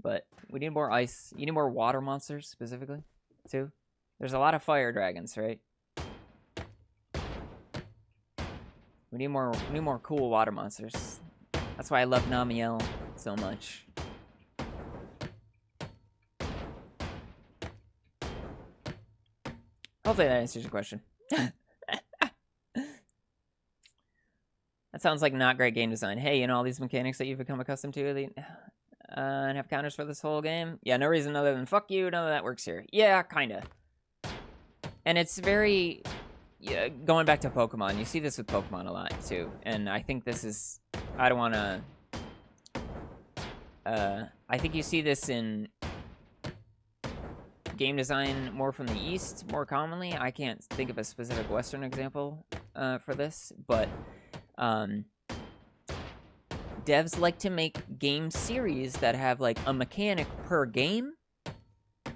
But we need more ice. You need more water monsters, specifically, too. There's a lot of fire dragons, right? We need more cool water monsters. That's why I love Namiel so much. Hopefully that answers your question. That sounds like not great game design. Hey, you know all these mechanics that you've become accustomed to and have counters for this whole game? Yeah, no reason other than fuck you, none of that works here. Yeah, kinda. And it's very... Yeah, going back to Pokemon, you see this with Pokemon a lot, too. And I think this is... I don't want to... I think you see this in game design more from the East, more commonly. I can't think of a specific Western example for this, but... devs like to make game series that have, like, a mechanic per game,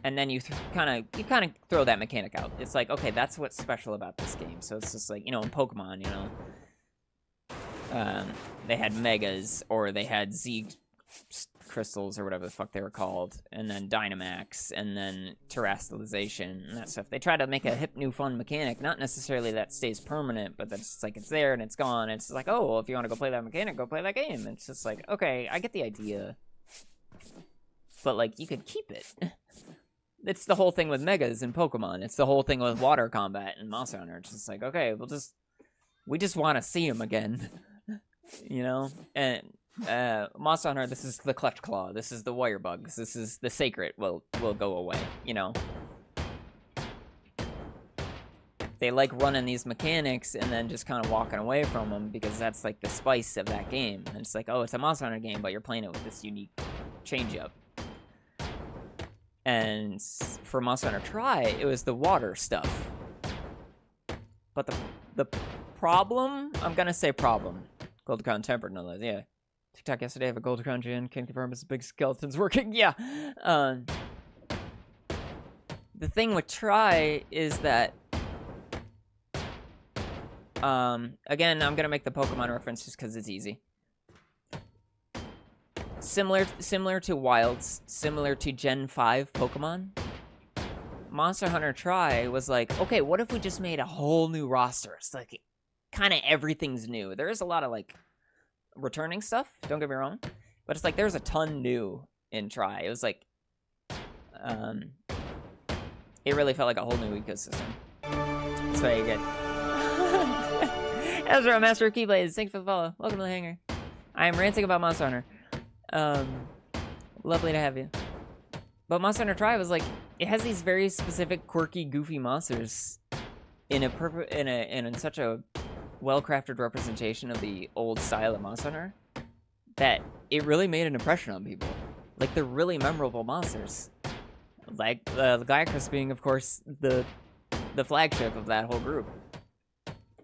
and then you kind of throw that mechanic out. It's like, okay, that's what's special about this game. So it's just like, you know, in Pokemon, you know, they had Megas, or they had Z crystals, or whatever the fuck they were called, and then Dynamax, and then Terastallization, and that stuff. They try to make a hip, new, fun mechanic, not necessarily that stays permanent, but that's just like, it's there, and it's gone. It's like, oh, well, if you want to go play that mechanic, go play that game. It's just like, okay, I get the idea. But, like, you could keep it. It's the whole thing with Megas in Pokemon. It's the whole thing with water combat in Monster Hunter. It's just like, okay, we just want to see them again. You know? And Monster Hunter, this is the Cleft Claw. This is the Wire Bugs. This is the Sacred will go away, you know? They like running these mechanics and then just kind of walking away from them because that's like the spice of that game. And it's like, oh, it's a Monster Hunter game, but you're playing it with this unique change-up. And for Monster Hunter Tri, it was the water stuff. But the problem, I'm gonna say problem. Gold Crown Tempered, no less, yeah. TikTok yesterday, I have a Gold Crown Gen, can confirm it's a big skeleton's working, yeah. The thing with Tri is that, again, I'm gonna make the Pokemon reference just because it's easy. Similar to Wilds, similar to Gen 5 Pokemon, Monster Hunter Tri was like, okay, what if we just made a whole new roster? It's like, kind of everything's new. There is a lot of, like, returning stuff, don't get me wrong, but it's like, there's a ton new in Tri. It was like, it really felt like a whole new ecosystem. That's what you get. Ezra, Master of Keyblades, thanks for the follow. Welcome to the hangar. I am ranting about Monster Hunter. Lovely to have you. But Monster Hunter Tri was like, it has these very specific, quirky, goofy monsters in such a well-crafted representation of the old style of Monster Hunter that it really made an impression on people. Like, they're really memorable monsters. Like, the Gyarados being, of course, the flagship of that whole group.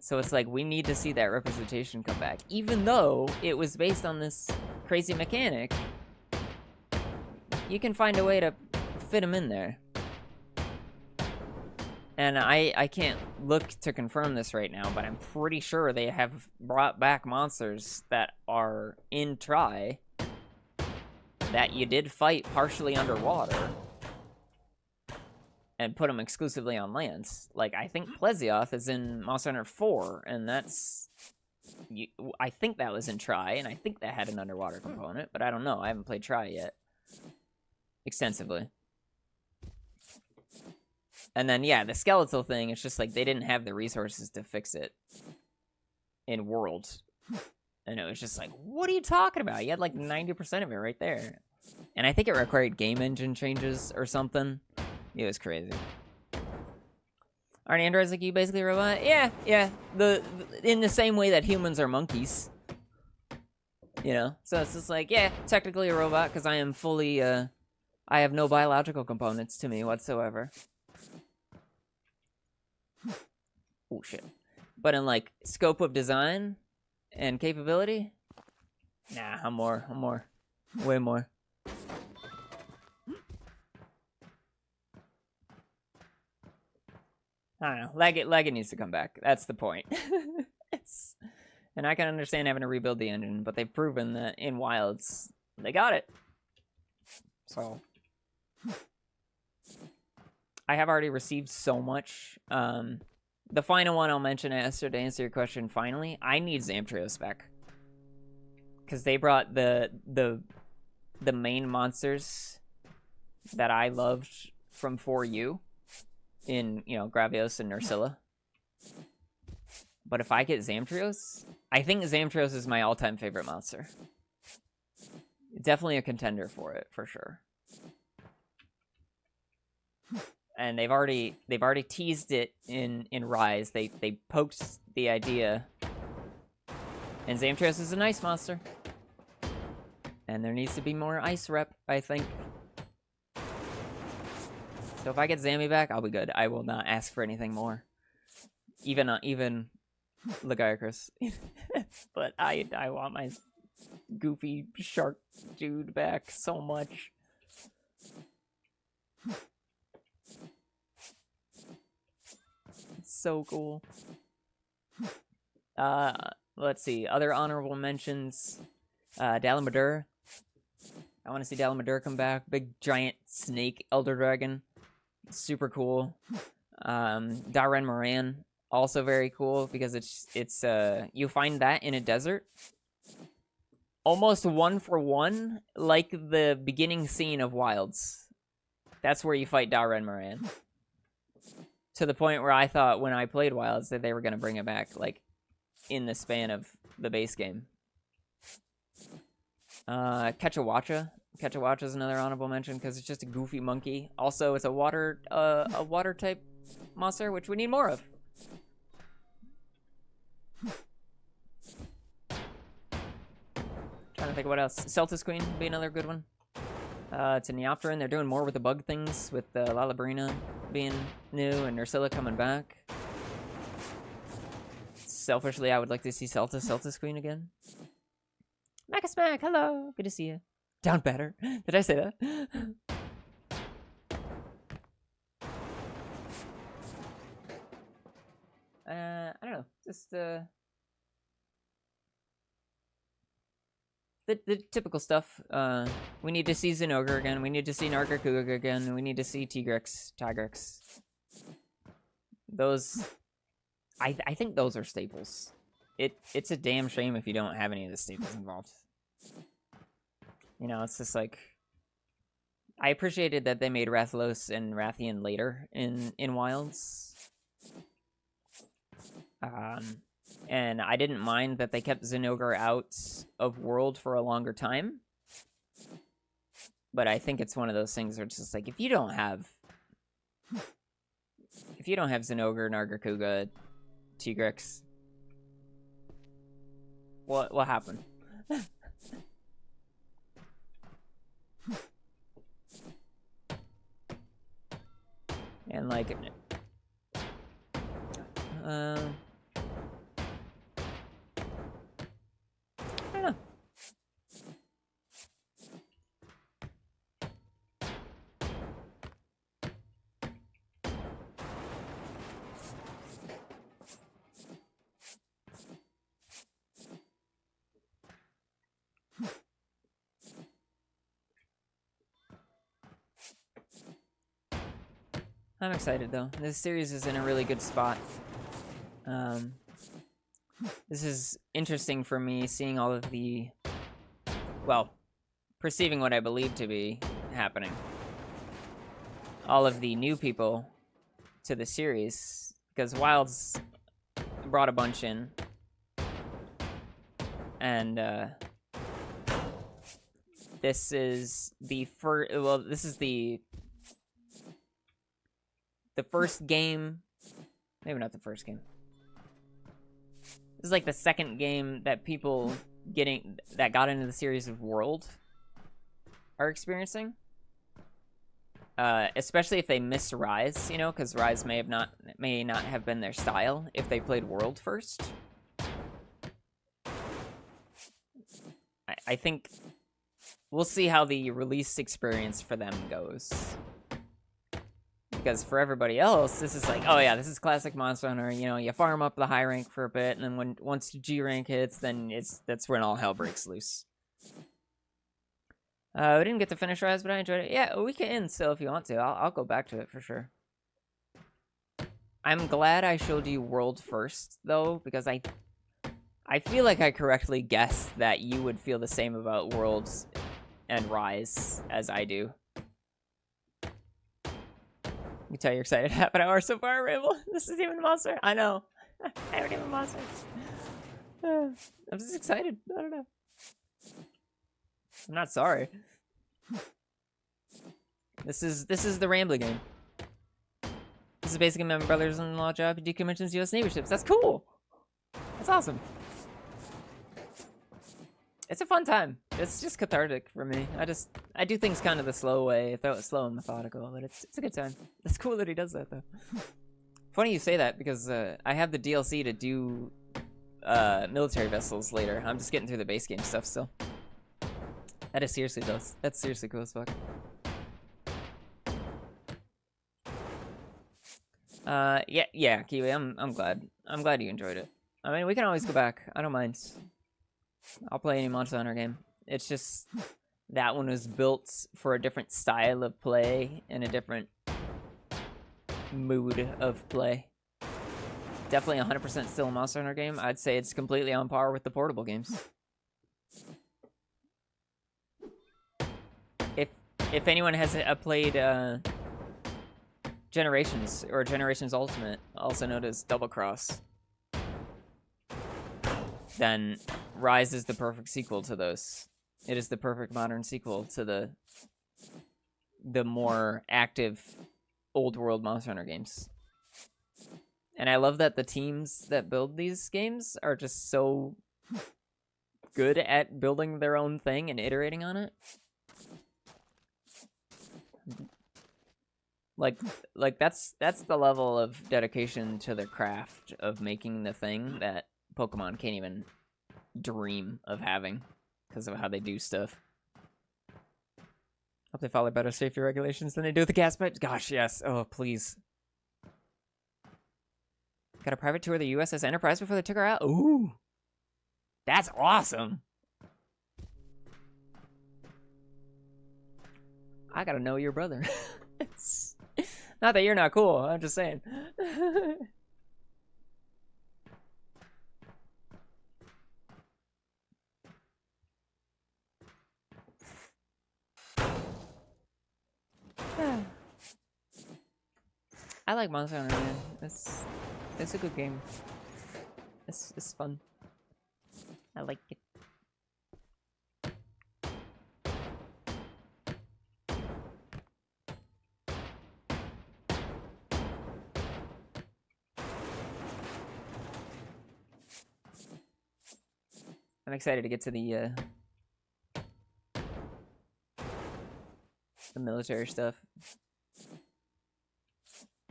So it's like, we need to see that representation come back. Even though it was based on this crazy mechanic, you can find a way to fit them in there. And I can't look to confirm this right now, but I'm pretty sure they have brought back monsters that are in Tri that you did fight partially underwater and put them exclusively on land. Like, I think Plesioth is in Monster Hunter 4, and that's... I think that was in Tri, and I think that had an underwater component, but I don't know. I haven't played Tri yet. Extensively. And then, yeah, the skeletal thing, it's just like they didn't have the resources to fix it in World. And it was just like, what are you talking about? You had like 90% of it right there. And I think it required game engine changes or something. It was crazy. Aren't androids like you basically a robot? Yeah. In the same way that humans are monkeys. You know? So it's just like, yeah, technically a robot, because I am fully, I have no biological components to me whatsoever. Oh, shit. But in, like, scope of design and capability? Nah, I'm more. Way more. I don't know. Leggett needs to come back. That's the point. And I can understand having to rebuild the engine, but they've proven that in Wilds, they got it. So, I have already received so much. The final one I'll mention, Esther, to answer your question finally, I need Zamtrios back. Because they brought the main monsters that I loved from 4U in, you know, Gravios and Nursilla. But if I get Zamtrios, I think Zamtrios is my all-time favorite monster. Definitely a contender for it, for sure. And they've already teased it in Rise. They poked the idea. And Zamtrios is an ice monster. And there needs to be more ice rep, I think. So if I get Zammy back, I'll be good. I will not ask for anything more. Even Lagiacrus. But I want my goofy shark dude back so much. It's so cool. Let's see. Other honorable mentions. Dalamadur. I want to see Dalamadur come back. Big giant snake elder dragon. Super cool. Darren Moran. Also very cool because it's you find that in a desert. Almost 1-for-1, like the beginning scene of Wilds. That's where you fight Darren Moran. To the point where I thought when I played Wilds that they were going to bring it back, like, in the span of the base game. Kechawacha. Kechawacha is another honorable mention because it's just a goofy monkey. Also, it's a water type monster, which we need more of. Trying to think of what else. Celtis Queen would be another good one. It's a Neopteran. They're doing more with the bug things, with Lalabrina being new and Nursilla coming back. Selfishly, I would like to see Celtis Queen again. Macasmack, hello. Good to see you. Down better. Did I say that? I don't know. Just the typical stuff. We need to see Zinogre again. We need to see Nargacuga again. We need to see Tigrex. Those, I think those are staples. It's a damn shame if you don't have any of the staples involved. You know, it's just like, I appreciated that they made Rathalos and Rathian later in Wilds. And I didn't mind that they kept Zinogre out of World for a longer time. But I think it's one of those things where it's just like, if you don't have Zinogre, Nargacuga, Tigrex, what happened? And like, I don't know. I'm excited though. This series is in a really good spot. This is interesting for me, seeing all of the, well, perceiving what I believe to be happening. All of the new people to the series, because Wilds brought a bunch in. And, this is the first, well, this is the first game, maybe not the first game. This is like the second game that people that got into the series of World are experiencing. Especially if they miss Rise, you know, because Rise may not have been their style if they played World first. I think we'll see how the release experience for them goes. Because for everybody else, this is like, oh yeah, this is classic Monster Hunter. You know, you farm up the high rank for a bit, and then once G rank hits, then that's when all hell breaks loose. We didn't get to finish Rise, but I enjoyed it. Yeah, we can end still if you want to. I'll go back to it for sure. I'm glad I showed you World first, though, because I feel like I correctly guessed that you would feel the same about Worlds and Rise as I do. You can tell you're excited. Half an hour so far, Ramble. This is even a monster. I know. I haven't even a monster. I'm just excited. I don't know. I'm not sorry. This is the Rambler game. This is basically my brothers-in-law job. Decommissions U.S. Navy ships. That's cool. That's awesome. It's a fun time. It's just cathartic for me. I do things kind of the slow way, slow and methodical, but it's a good time. It's cool that he does that though. Funny you say that because I have the DLC to do military vessels later. I'm just getting through the base game stuff still. That is seriously does. That's seriously cool as fuck. Yeah, Kiwi. I'm glad. I'm glad you enjoyed it. I mean, we can always go back. I don't mind. I'll play any Monster Hunter game. It's just that one was built for a different style of play and a different mood of play. Definitely 100% still a Monster Hunter game. I'd say it's completely on par with the portable games. If anyone has played Generations or Generations Ultimate, also known as Double Cross, then Rise is the perfect sequel to those. It is the perfect modern sequel to the more active old world Monster Hunter games. And I love that the teams that build these games are just so good at building their own thing and iterating on it. Like that's the level of dedication to the craft of making the thing that Pokemon can't even dream of having because of how they do stuff. Hope they follow better safety regulations than they do with the gas pipes. Gosh, yes. Oh, please. Got a private tour of the USS Enterprise before they took her out? Ooh. That's awesome. I gotta know your brother. Not that you're not cool, I'm just saying. I like Monster Hunter, man. It's a good game. It's fun. I like it. I'm excited to get to the military stuff.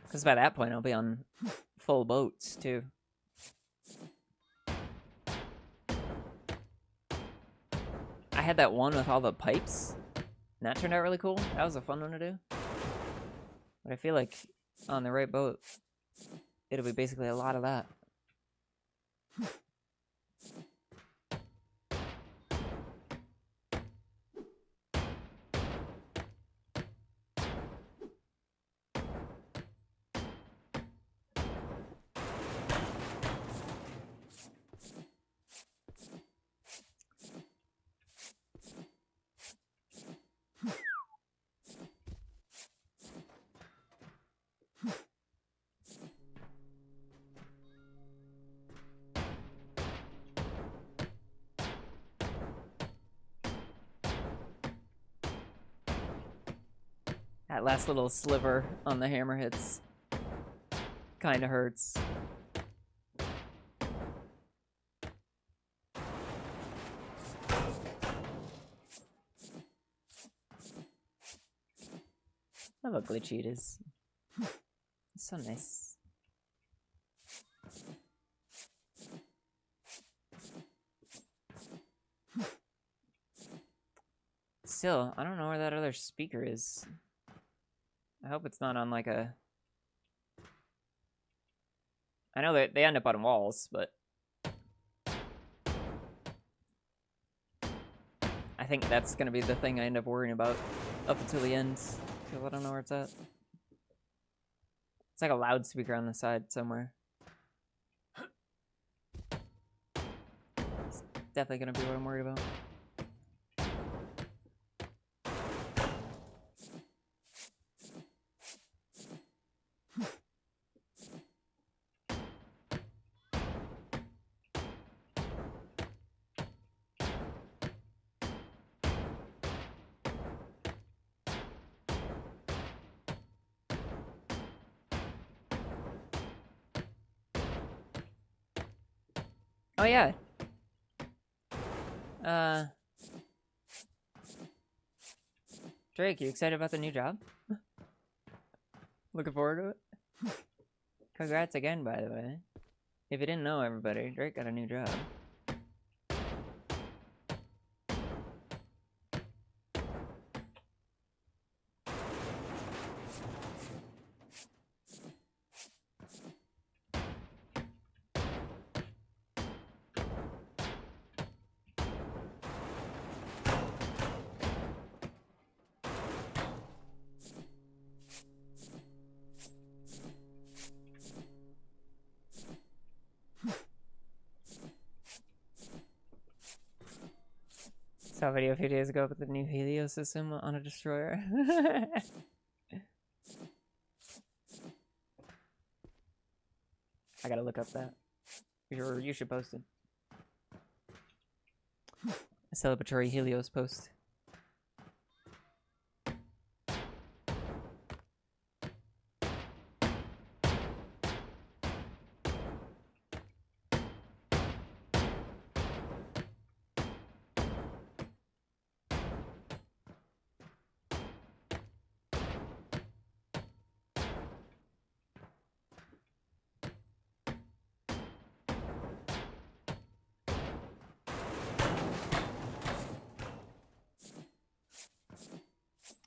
Because by that point, I'll be on full boats, too. I had that one with all the pipes. And that turned out really cool. That was a fun one to do. But I feel like on the right boat, it'll be basically a lot of that. That last little sliver on the hammerheads kind of hurts. I love how glitchy it is. It's so nice. Still, I don't know where that other speaker is. I hope it's not on like a... I know that they end up on walls, but... I think that's gonna be the thing I end up worrying about up until the end, because I don't know where it's at. It's like a loudspeaker on the side somewhere. It's definitely gonna be what I'm worried about. Oh yeah. Drake, you excited about the new job? Looking forward to it? Congrats again, by the way. If you didn't know, everybody, Drake got a new job. Saw a video a few days ago about the new Helios system on a destroyer. I gotta look up that. You should post it. A celebratory Helios post.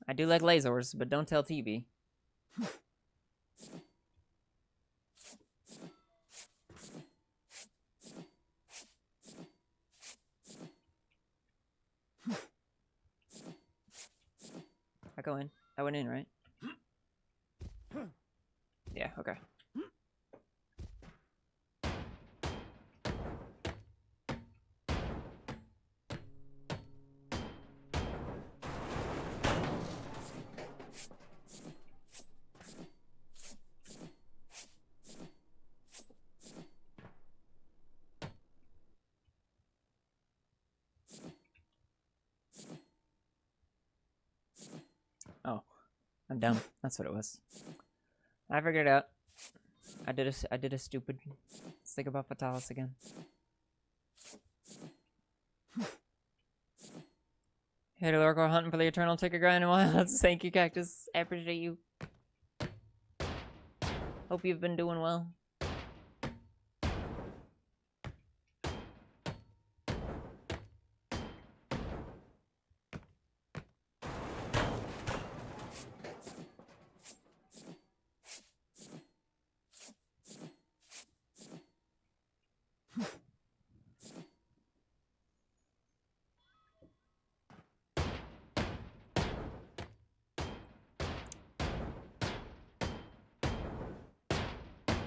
I do like lasers, but don't tell TV. I go in. I went in, right? Yeah, okay. Oh, I'm dumb. That's what it was. I figured it out. I did a stupid. Let's think about Fatalis again. Hey, Lorco, hunting for the eternal ticker grind in wilds. Thank you, Cactus. I appreciate you. Hope you've been doing well.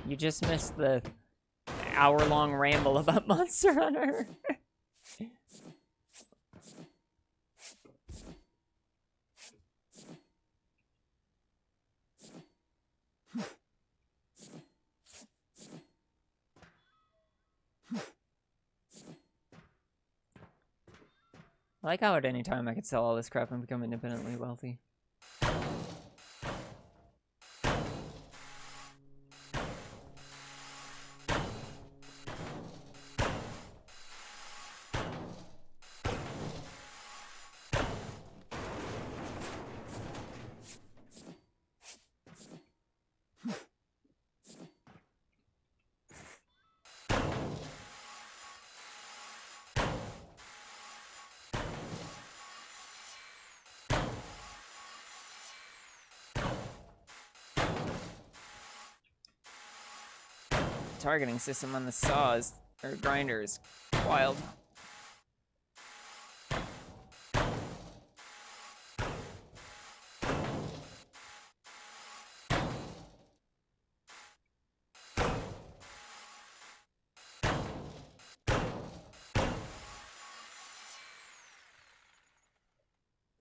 You just missed the hour-long ramble about Monster Hunter. I like how at any time I could sell all this crap and become independently wealthy. targeting system on the saws or grinder is wild.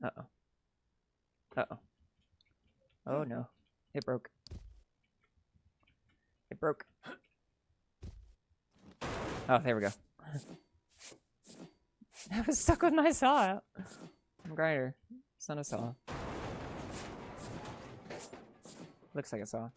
Uh-oh. Uh-oh. Oh no. It broke. It broke. Oh, there we go. I was stuck with my saw. Grinder. It's not a saw. Looks like a saw.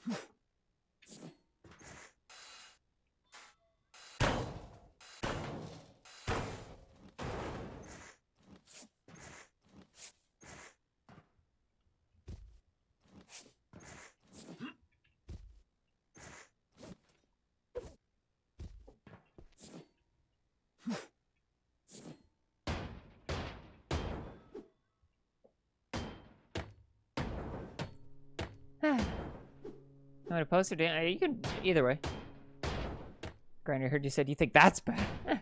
I'm gonna post it. You can either way. Grinder, heard you said you think that's bad.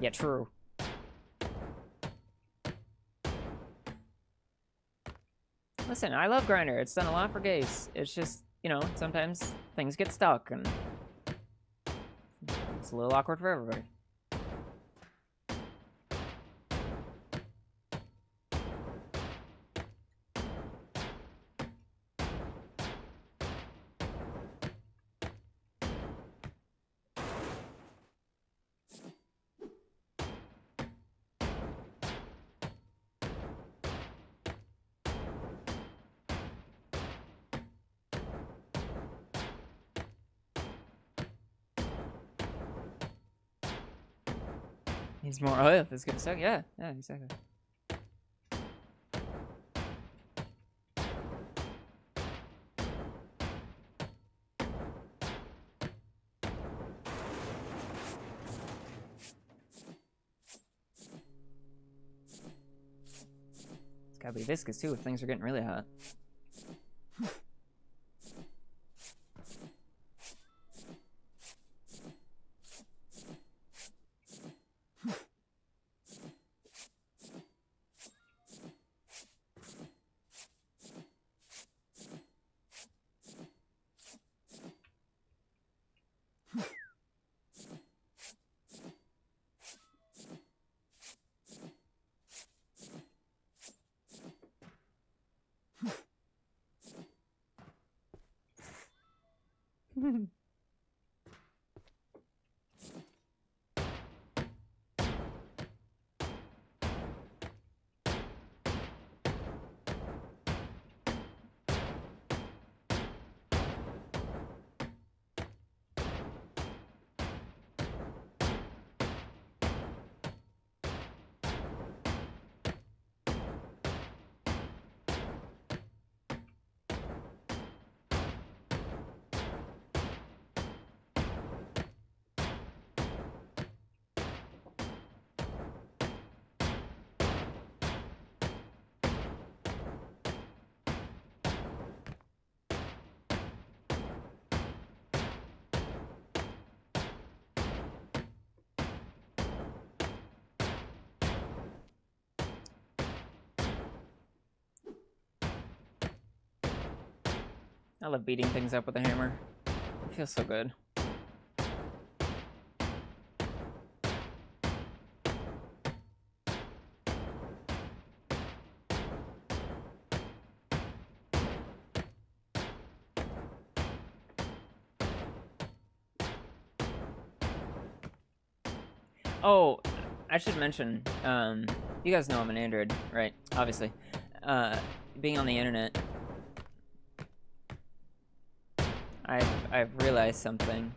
Yeah, true. Listen, I love Grinder. It's done a lot for gays. It's just, you know, sometimes things get stuck and it's a little awkward for everybody. Needs more oil if it's gonna suck. Yeah, yeah, exactly. It's gotta be viscous too if things are getting really hot. I love beating things up with a hammer. It feels so good. Oh, I should mention, you guys know I'm an Android, right? Obviously. Being on the internet, I've realized something,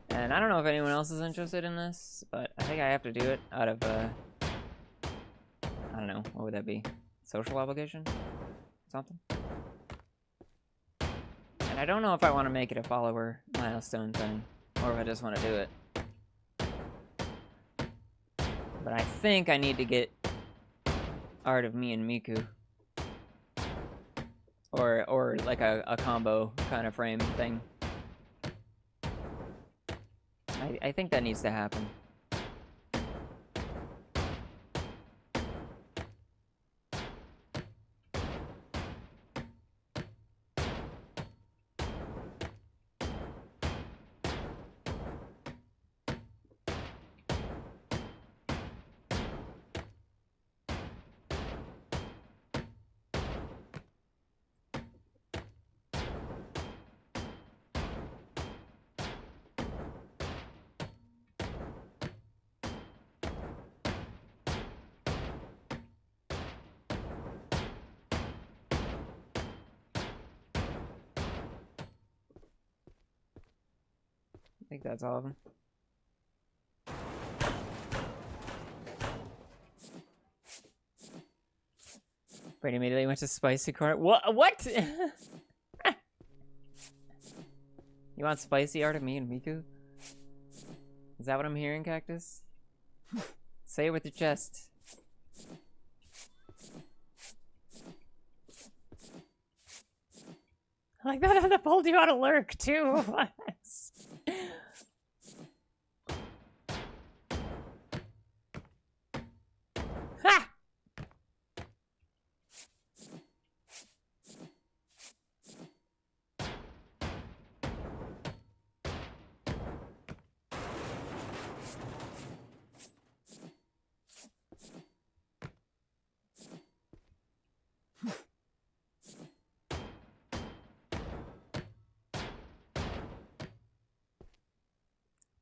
and I don't know if anyone else is interested in this, but I think I have to do it out of I don't know, what would that be? Social obligation? Something? And I don't know if I want to make it a follower milestone thing, or if I just want to do it. But I think I need to get art of me and Miku. or like a combo kind of frame thing. I think that needs to happen. I think that's all of them. Brady immediately went to spicy corner. What? You want spicy art of me and Miku? Is that what I'm hearing, Cactus? Say it with your chest. I like that I pulled you out of lurk too. Ha!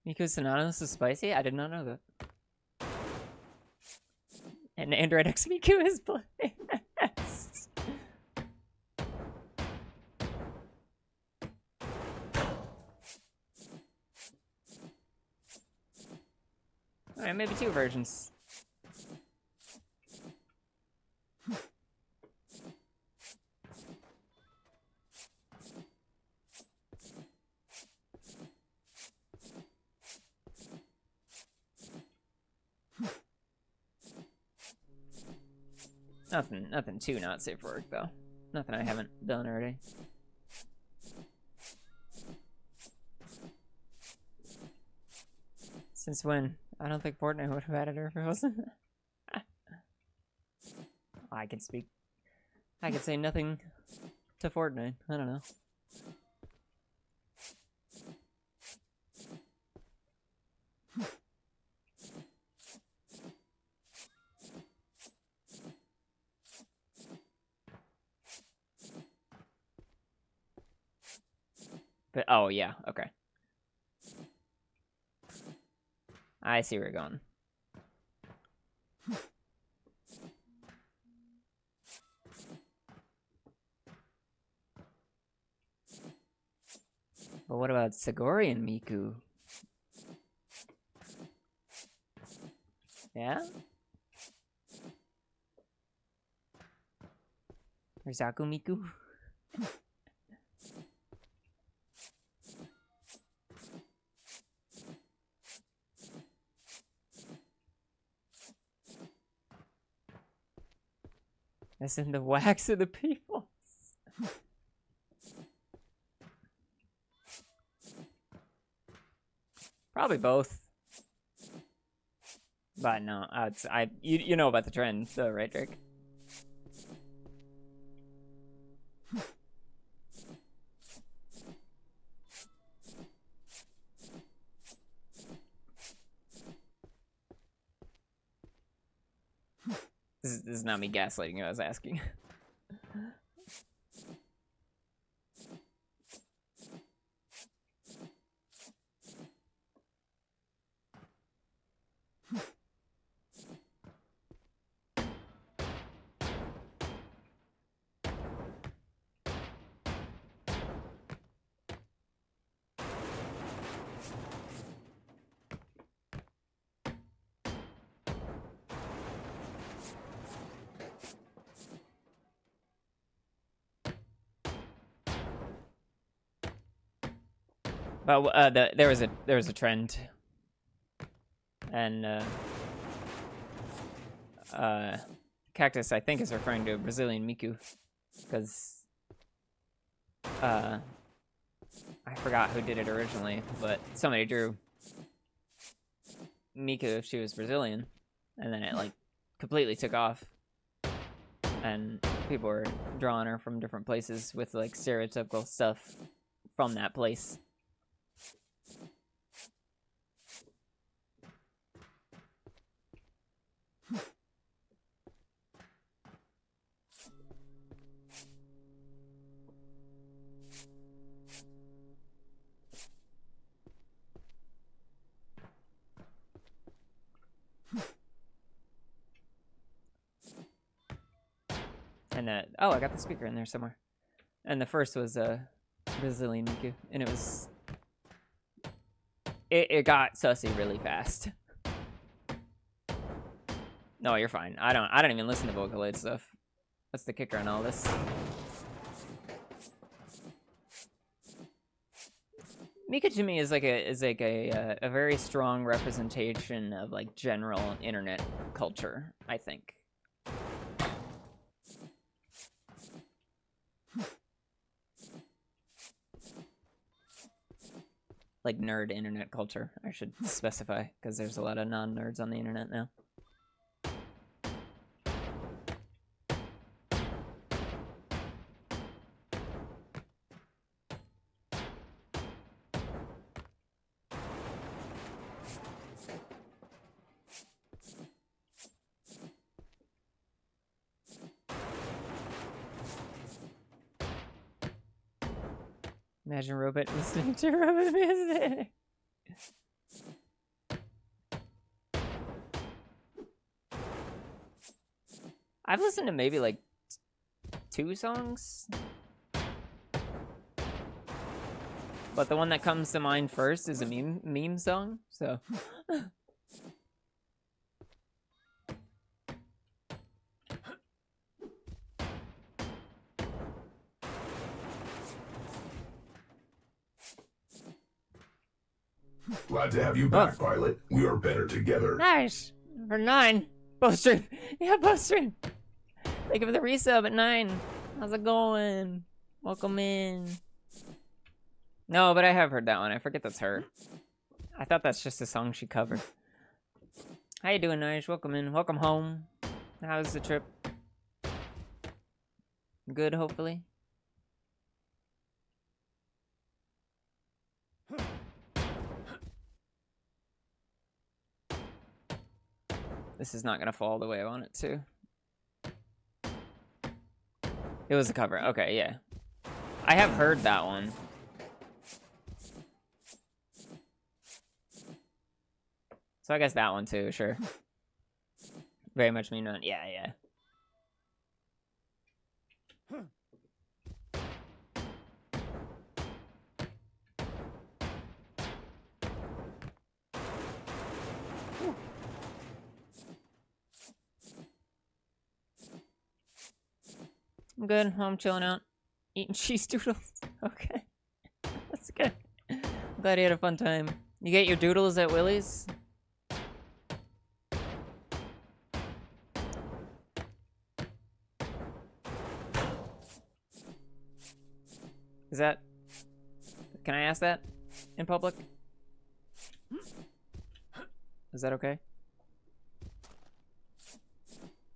Miku's synonymous with spicy? I did not know that. And Android X Miku is blessed. Alright, maybe 2 versions. Nothing too not safe for work though. Nothing I haven't done already. Since when? I don't think Fortnite would have added her if it wasn't. I can speak. I can say nothing to Fortnite. I don't know. But oh yeah, okay. I see where you're going. But what about Sagori and Miku? Yeah? Or Zaku Miku? As in the wax of the people. Probably both. But no, you know about the trend though, right, Drake? This is not me gaslighting you, I was asking. But there was a trend, and Cactus I think is referring to a Brazilian Miku, because I forgot who did it originally, but somebody drew Miku if she was Brazilian, and then it like completely took off, and people were drawing her from different places with like stereotypical stuff from that place. And oh, I got the speaker in there somewhere. And the first was Brazilian Miku, and it was it got sussy really fast. No, you're fine. I don't even listen to Vocaloid stuff. That's the kicker on all this. Miku to me is like a very strong representation of like general internet culture, I think. Like nerd internet culture, I should specify, because there's a lot of non-nerds on the internet now. Imagine Robot listening to Robot music. I've listened to maybe like 2 songs, but the one that comes to mind first is a meme song. So. Glad to have you back, Pilot. We are better together. Nice. For 9. Both stream. Yeah, both stream. Thank you for the resub at 9. How's it going? Welcome in. No, but I have heard that one. I forget that's her. I thought that's just a song she covered. How you doing, Nice? Welcome in. Welcome home. How's the trip? Good, hopefully. This is not gonna fall the way I want it to. It was a cover. Okay, yeah. I have heard that one. So I guess that one too, sure. Very much me not. Yeah, yeah. I'm good. I'm chilling out. Eating cheese doodles. Okay. That's good. I'm glad you had a fun time. You get your doodles at Willie's? Is that... Can I ask that in public? Is that okay?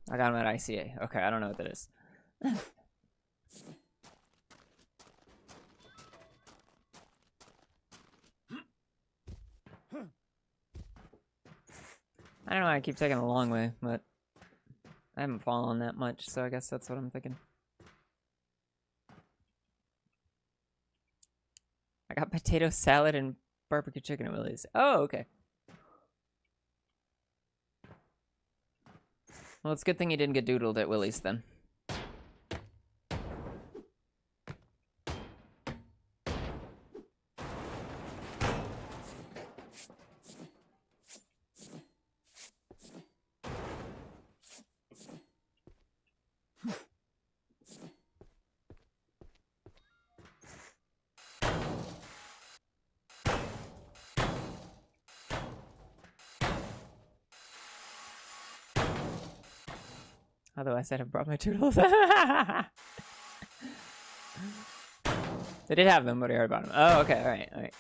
I got them at ICA. Okay, I don't know what that is. I don't know why I keep taking the long way, but I haven't fallen that much, so I guess that's what I'm thinking. I got potato salad and barbecue chicken at Willie's. Oh, okay. Well, it's a good thing you didn't get doodled at Willie's then. Otherwise, I'd have brought my doodles. They did have them, but I heard about them. Oh, okay, alright, alright.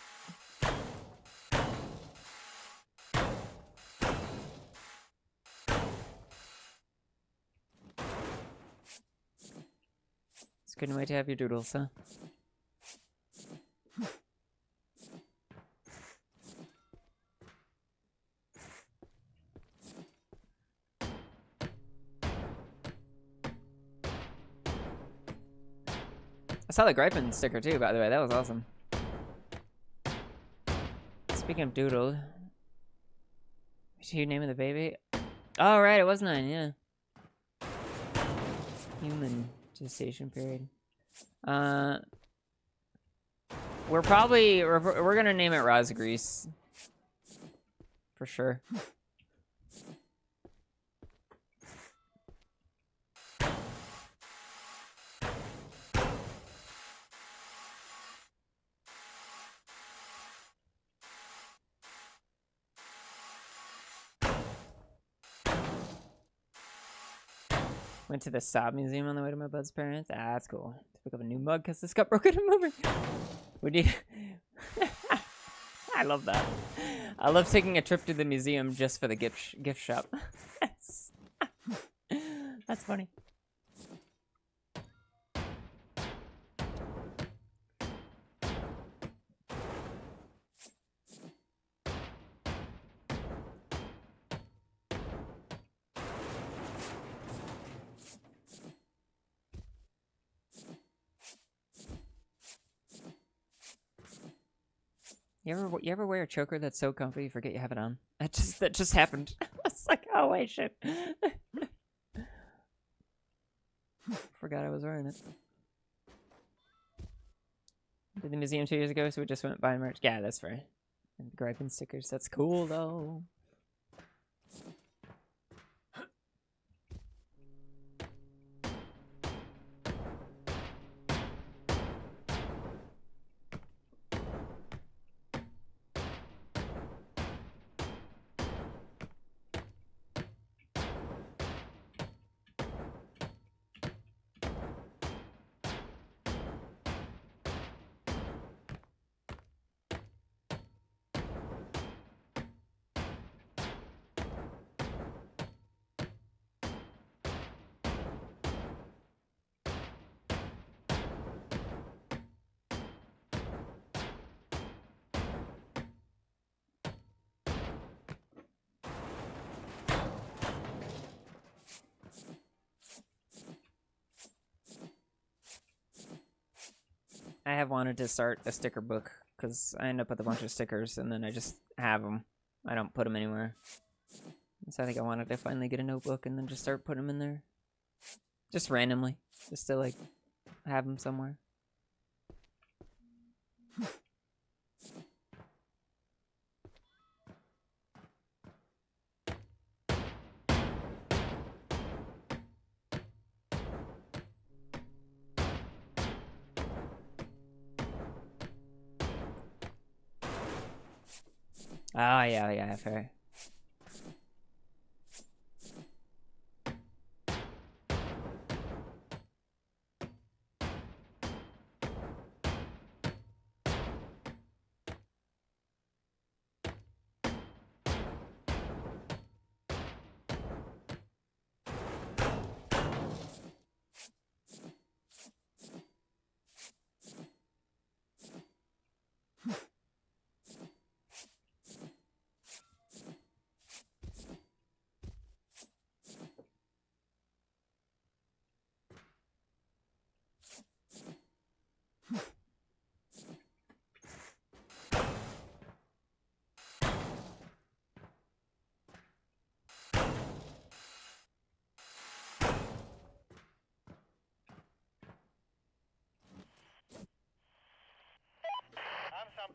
It's a good way to have your doodles, huh? I saw the Gripin sticker too, by the way. That was awesome. Speaking of doodle, what's your name of the baby? Oh, right, it was 9, yeah. Human gestation period. We're gonna name it Rosgrease. For sure. Went to the Saab Museum on the way to my bud's parents. Ah, that's cool. To pick up a new mug because this got broken in moving. Would you? I love that. I love taking a trip to the museum just for the gift shop. That's funny. You ever wear a choker that's so comfy you forget you have it on? That just happened. It's like, oh wait, shit. Forgot I was wearing it. Did the museum 2 years ago, so we just went buying merch. Yeah, that's fair. And Gripin stickers. That's cool though. I have wanted to start a sticker book because I end up with a bunch of stickers and then I just have them. I don't put them anywhere. So I think I wanted to finally get a notebook and then just start putting them in there. Just randomly. Just to like have them somewhere. Oh, yeah, fair.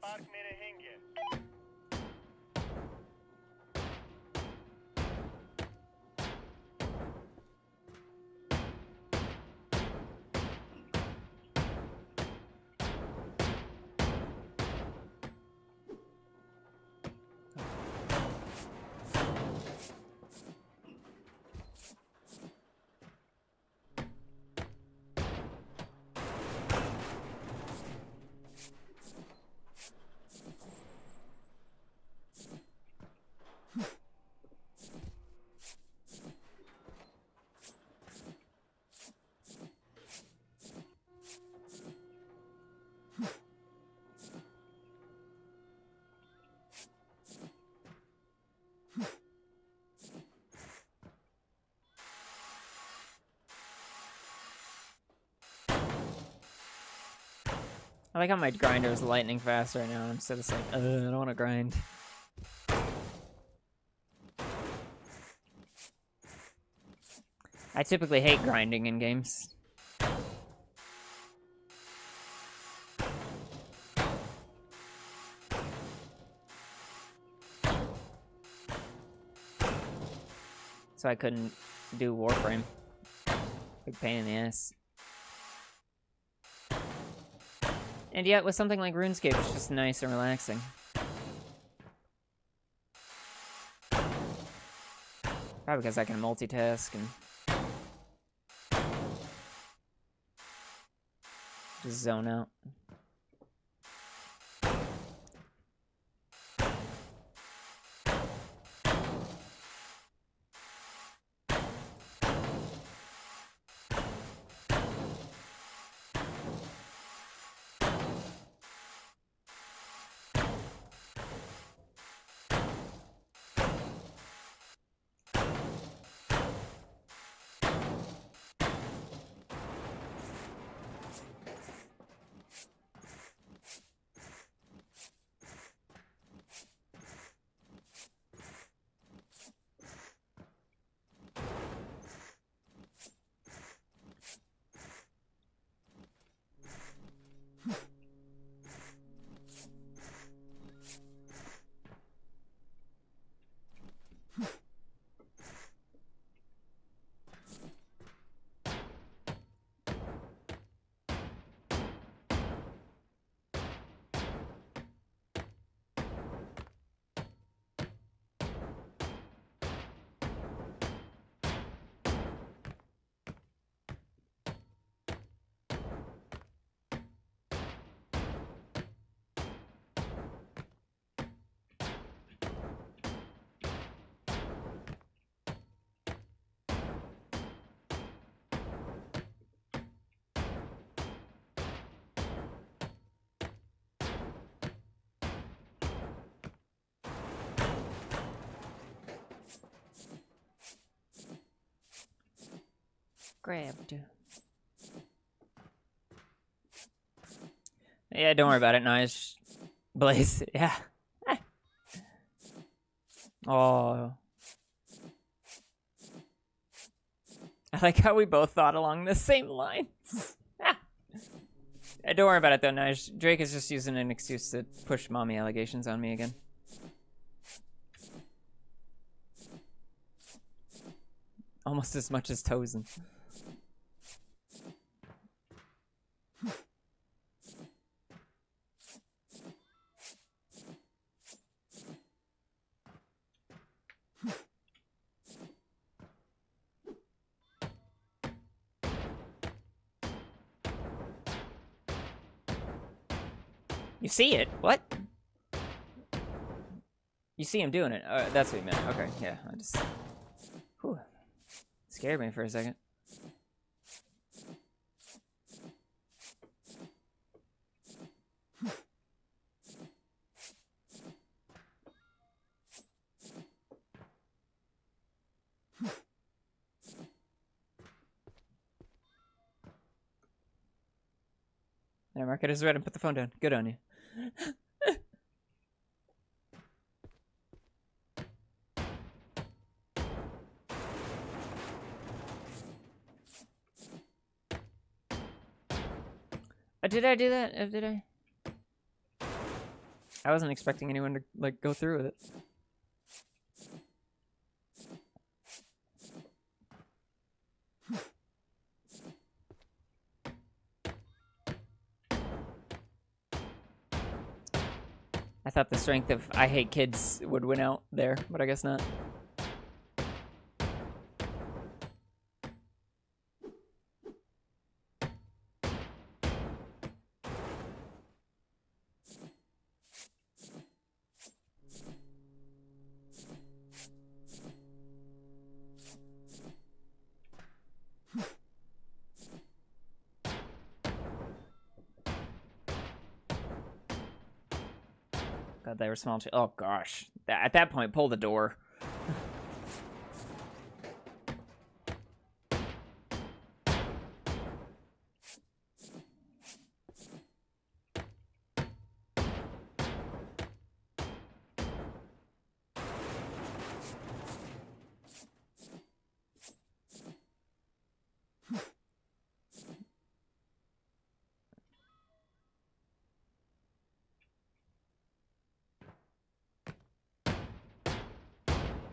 Park nere hängen. I like how my grinder is lightning fast right now. I'm still just like, I don't want to grind. I typically hate grinding in games. So I couldn't do Warframe. Big pain in the ass. And yet, with something like RuneScape, it's just nice and relaxing. Probably because I can multitask and just zone out. Grabbed. Yeah, don't worry about it, Nige. Blaze, yeah. Oh. I like how we both thought along the same lines. Don't worry about it though, Nige. Drake is just using an excuse to push mommy allegations on me again. Almost as much as Tozen. You see it? What? You see him doing it. That's what he meant. Okay, yeah. I just... Whew. Scared me for a second. Yeah, mark it as red and put the phone down. Good on you. Did I do that? Did I? I wasn't expecting anyone to, like, go through with it. I thought the strength of I hate kids would win out there, but I guess not. God, they were small too. Oh gosh. At that point, pull the door.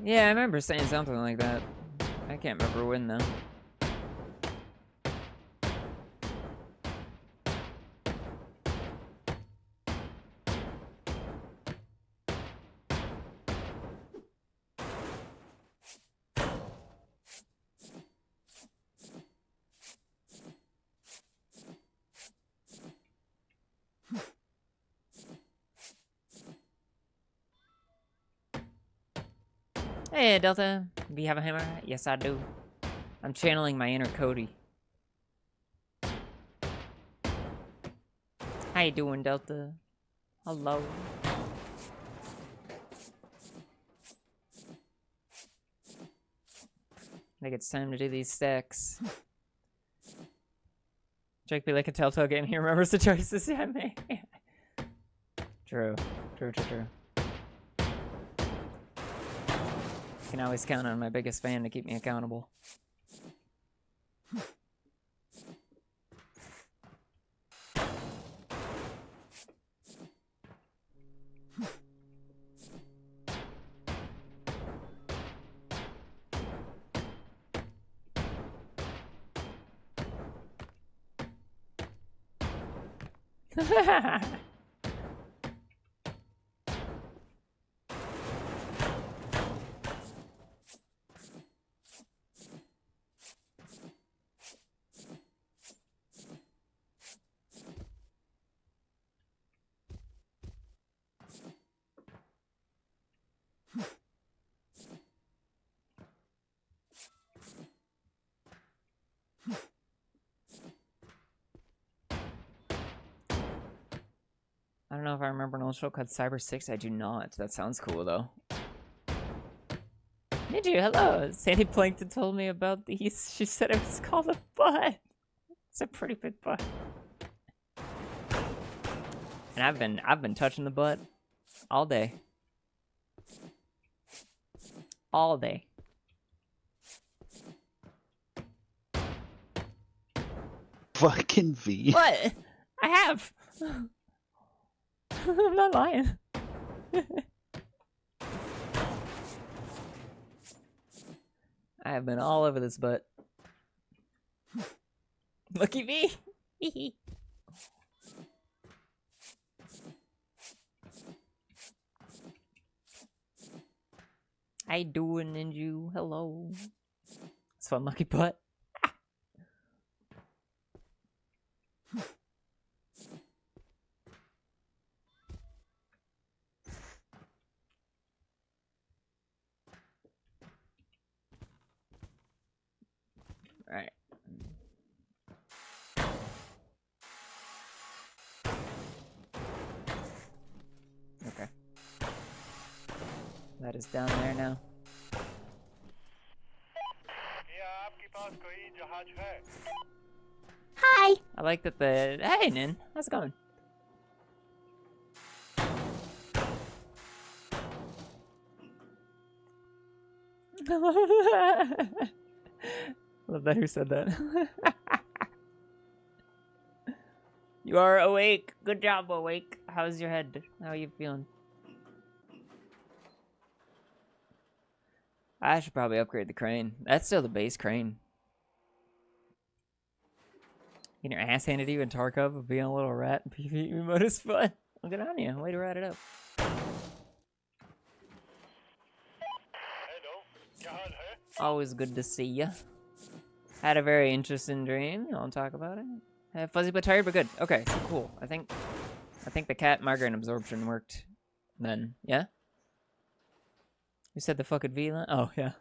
Yeah, I remember saying something like that. I can't remember when though. Hey, Delta. Do you have a hammer? Yes, I do. I'm channeling my inner Cody. How you doing, Delta? Hello. I think it's time to do these stacks. Drake be like a Telltale game. He remembers the choices he had made. True. True. Can always count on my biggest fan to keep me accountable. I don't know if I remember an old show called Cyber 6. I do not. That sounds cool, though. Ninja, hello. Sandy Plankton told me about these. She said it was called a butt. It's a pretty big butt. And I've been touching the butt all day. All day. Fucking V. What? I have. I'm not lying. I have been all over this butt. Look at me. How you doing, Ninju? Hello. It's fun, lucky butt. Alright. Okay. That is down there now. Hi! I like that the... Hey, Nin. How's it going? Love that who said that. You are awake. Good job, awake. How's your head? How are you feeling? I should probably upgrade the crane. That's still the base crane. Getting your ass handed to you in Tarkov of being a little rat and PvE mode is fun. Well, good on you. Way to rat it up. Always good to see ya. Had a very interesting dream. You want to talk about it? Fuzzy but tired, but good. Okay, so cool. I think the cat migraine absorption worked then. Yeah? You said the fucking V line? Oh, yeah.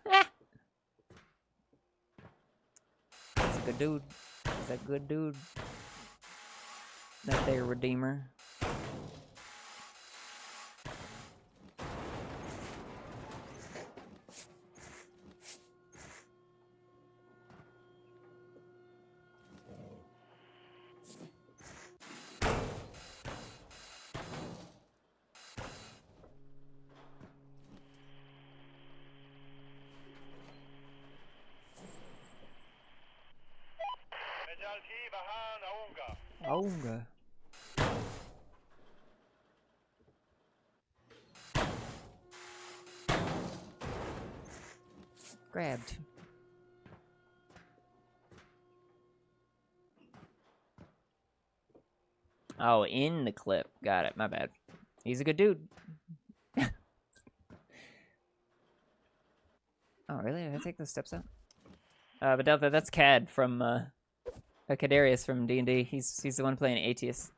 That's a good dude. That's a good dude. That there Redeemer. Aunga. Grabbed. Oh, in the clip. Got it. My bad. He's a good dude. Oh, really? Did I take those steps out? But that's Cad from, Cadarius from D&D. He's the one playing Aetius.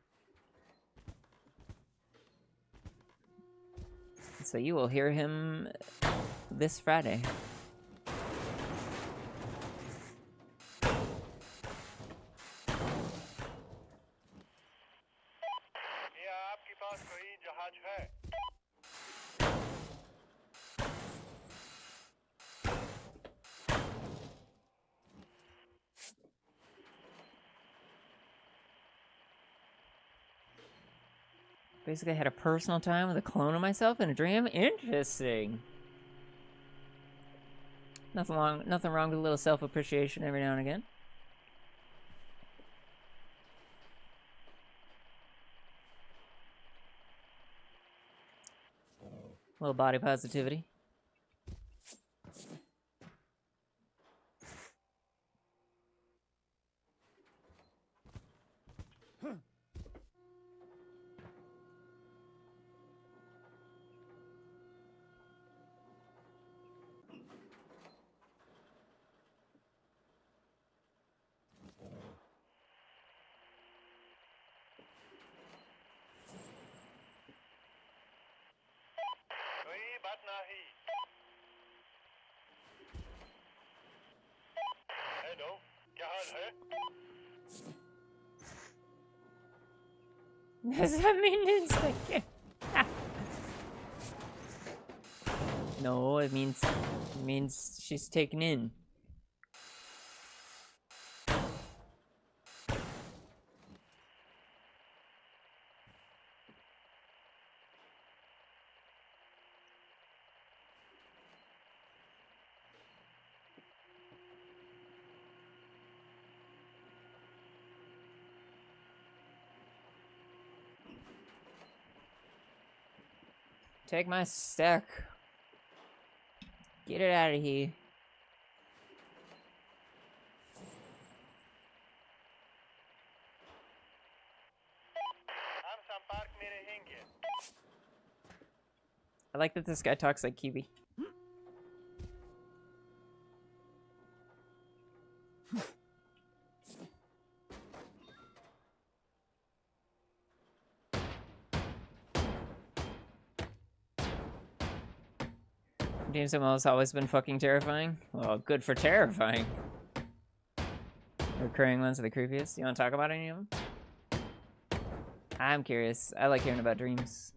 So you will hear him this Friday. Basically, I had a personal time with a clone of myself in a dream. Interesting. Nothing wrong with a little self-appreciation every now and again. A little body positivity. Does that mean it's like... No, it means she's taken in. Take my stack. Get it out of here. I like that this guy talks like Kiwi. James ML has always been fucking terrifying. Well, good for terrifying. Recurring ones are the creepiest. You want to talk about any of them? I'm curious. I like hearing about dreams.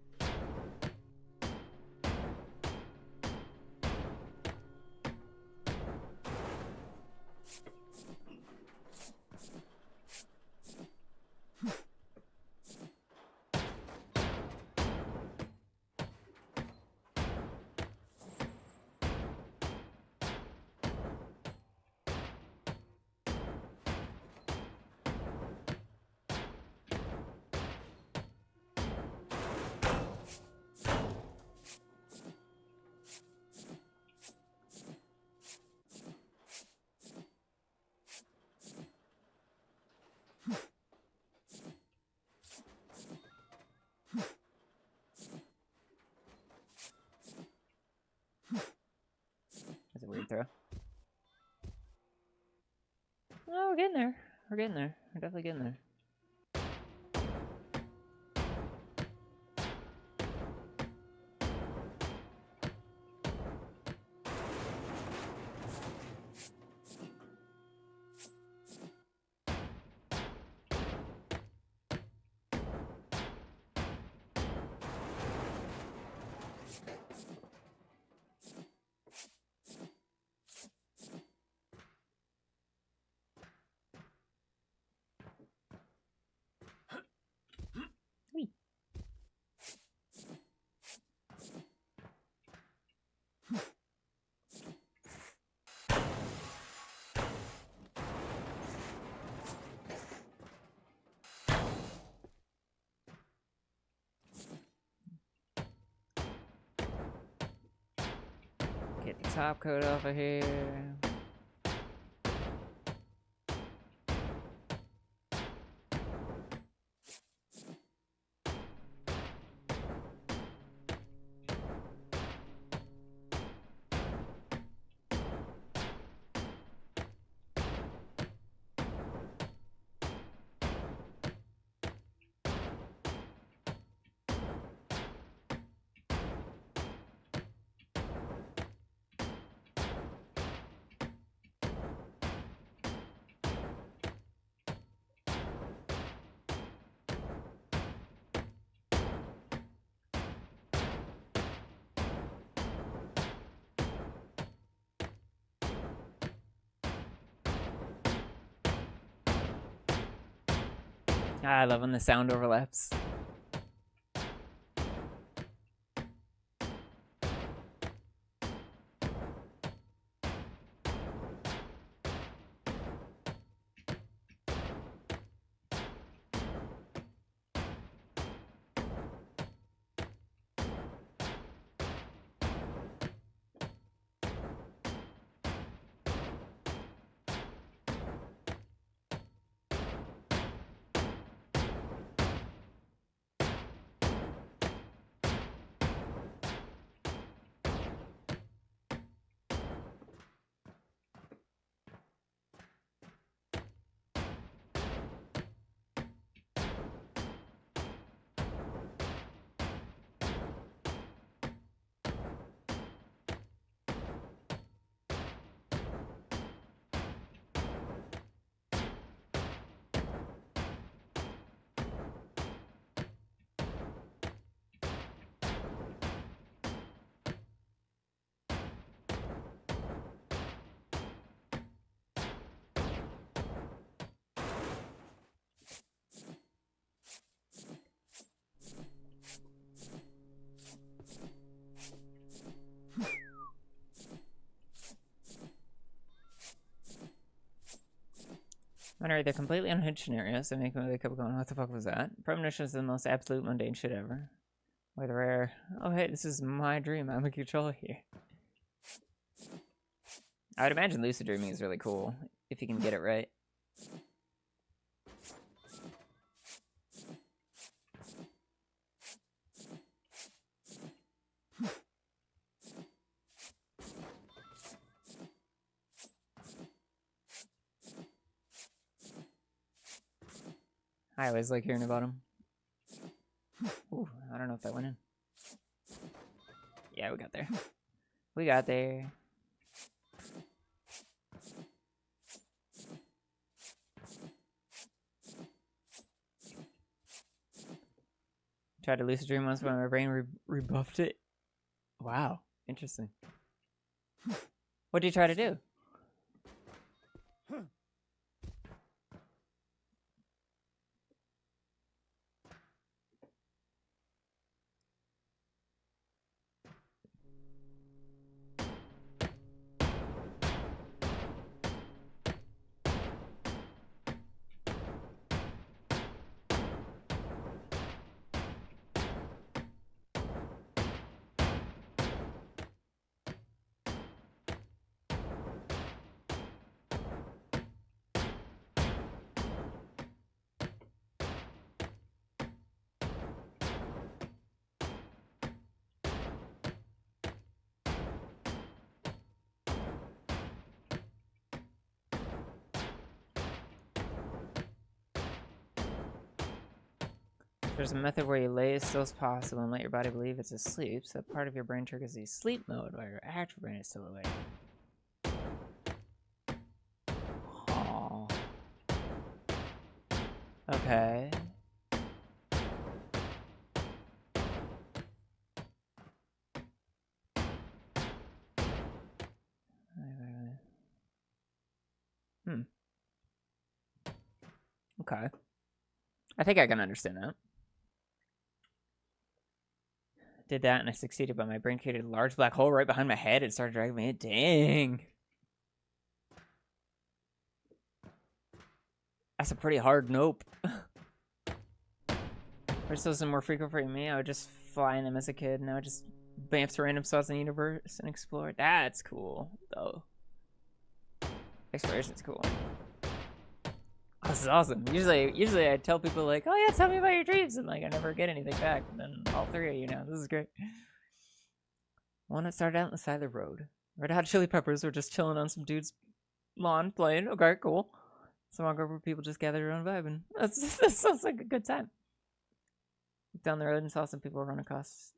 That's a weird throw. Oh, we're getting there. We're getting there. We're definitely getting there. Get the top coat off of here. Ah, I love when the sound overlaps. When are either completely unhinged scenarios that make me wake up going, what the fuck was that? Premonition is the most absolute mundane shit ever. With a rare, oh hey, this is my dream, I'm in control here. I would imagine lucid dreaming is really cool, if you can get it right. I always like hearing about them. Ooh, I don't know if that went in. Yeah, we got there. We got there. Tried to lucid dream once, but my brain rebuffed it. Wow, interesting. What did you try to do? There's a method where you lay as still as possible and let your body believe it's asleep, so that part of your brain triggers the sleep mode while your actual brain is still awake. Oh. Okay. Okay. I think I can understand that. Did that and I succeeded, but my brain created a large black hole right behind my head and started dragging me in. Dang. That's a pretty hard nope. Crystals are more frequent for me. I would just fly in them as a kid. Now I just Bamf to random spots in the universe and explore. That's cool, though. Exploration's cool. Oh, this is awesome. Usually I tell people like, oh yeah, tell me about your dreams, and like I never get anything back. And then all three of you now. This is great. One that started out on the side of the road. Red Hot Chili Peppers were just chilling on some dude's lawn playing. Okay, cool. Small group of people just gathered around vibing. That sounds like a good time. Down the road and saw some people run across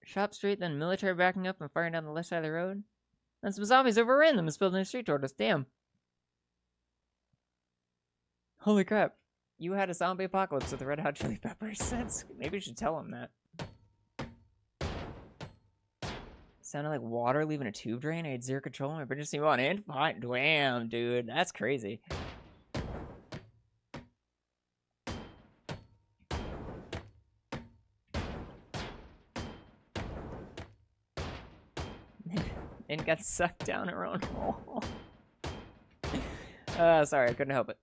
Shop Street, then military backing up and firing down the left side of the road. Then some zombies overran them and spilled in the street toward us. Damn. Holy crap. You had a zombie apocalypse with the Red Hot Chili Peppers. Maybe you should tell them that. Sounded like water leaving a tube drain. I had zero control. My brain just seemed on in. Damn, dude. That's crazy. And got sucked down her own hole. Sorry, I couldn't help it.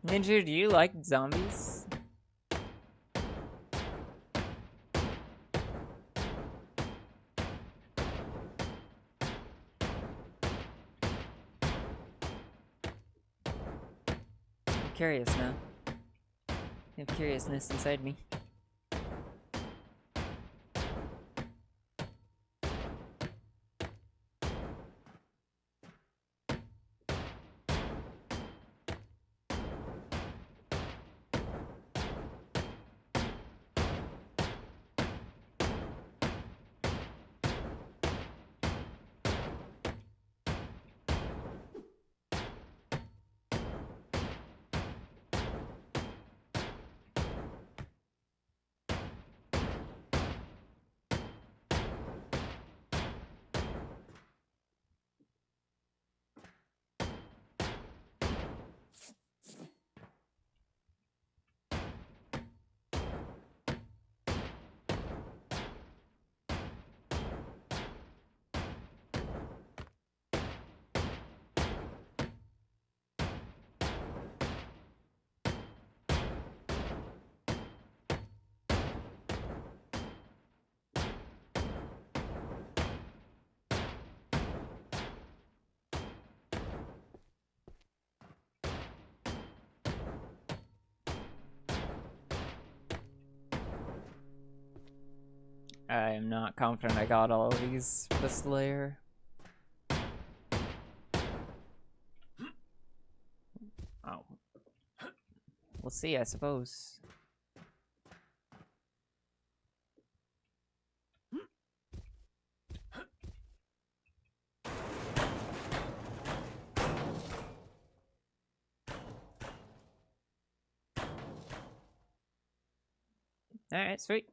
Ninja, do you like zombies? I'm curious now. I have curiousness inside me. I am not confident I got all of these for this layer. Oh. We'll see, I suppose. Alright, sweet.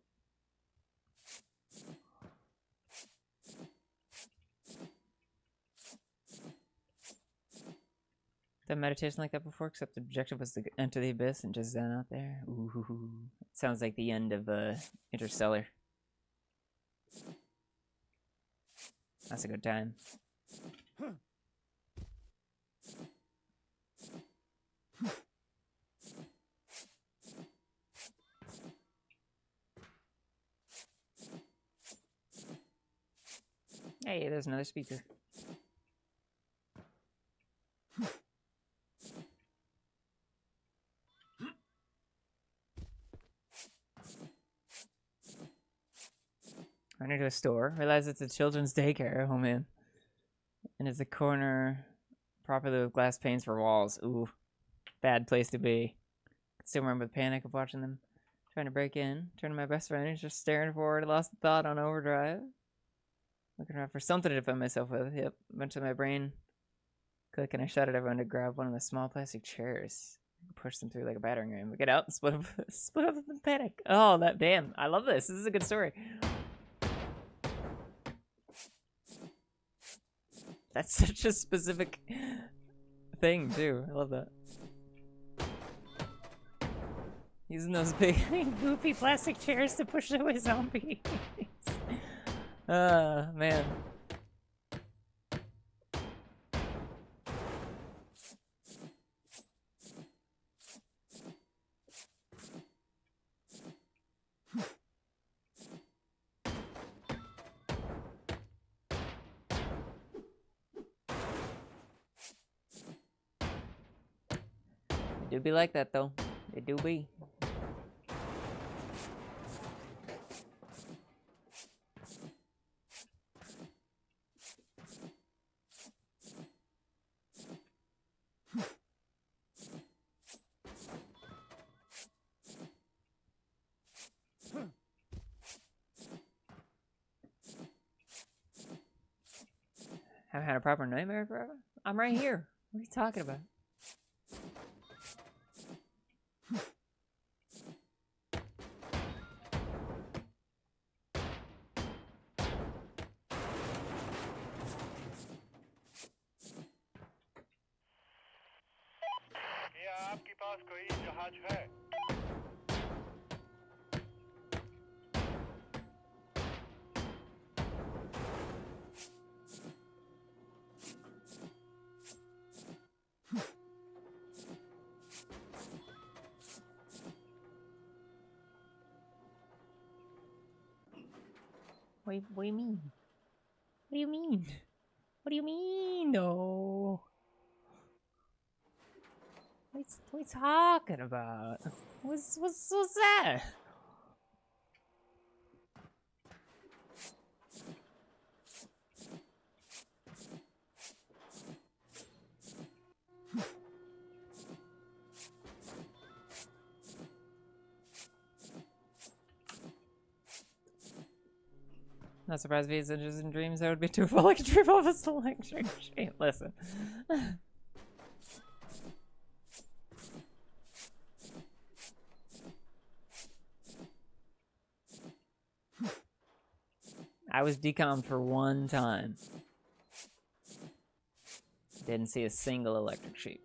Done meditation like that before, except the objective was to enter the abyss and just zen out there. Ooh, it sounds like the end of Interstellar. That's a good time. Hey, there's another speaker. Run into a store, realize it's a children's daycare. Oh man. And it's a corner properly with glass panes for walls. Ooh, bad place to be. Still remember the panic of watching them trying to break in. Turning to my best friend who's just staring forward. Lost the thought on overdrive. Looking around for something to defend myself with. Yep. Eventually my brain clicked and I shouted at everyone to grab one of the small plastic chairs. Push them through like a battering ram. We get out and split up the panic. Oh, that damn. I love this. This is a good story. That's such a specific thing too. I love that. Using those big goofy plastic chairs to push away zombies. Man. They do be like that though. They do be. Haven't had a proper nightmare forever? I'm right here. What are you talking about? क्या आपके पास कोई जहाज है? What do you mean? What do you mean? What do you mean? No. What are you talking about? What's that? Not surprised if he's interested in dreams. That would be too full like a trip off a selection. Listen. I was decommed for one time. Didn't see a single electric sheep.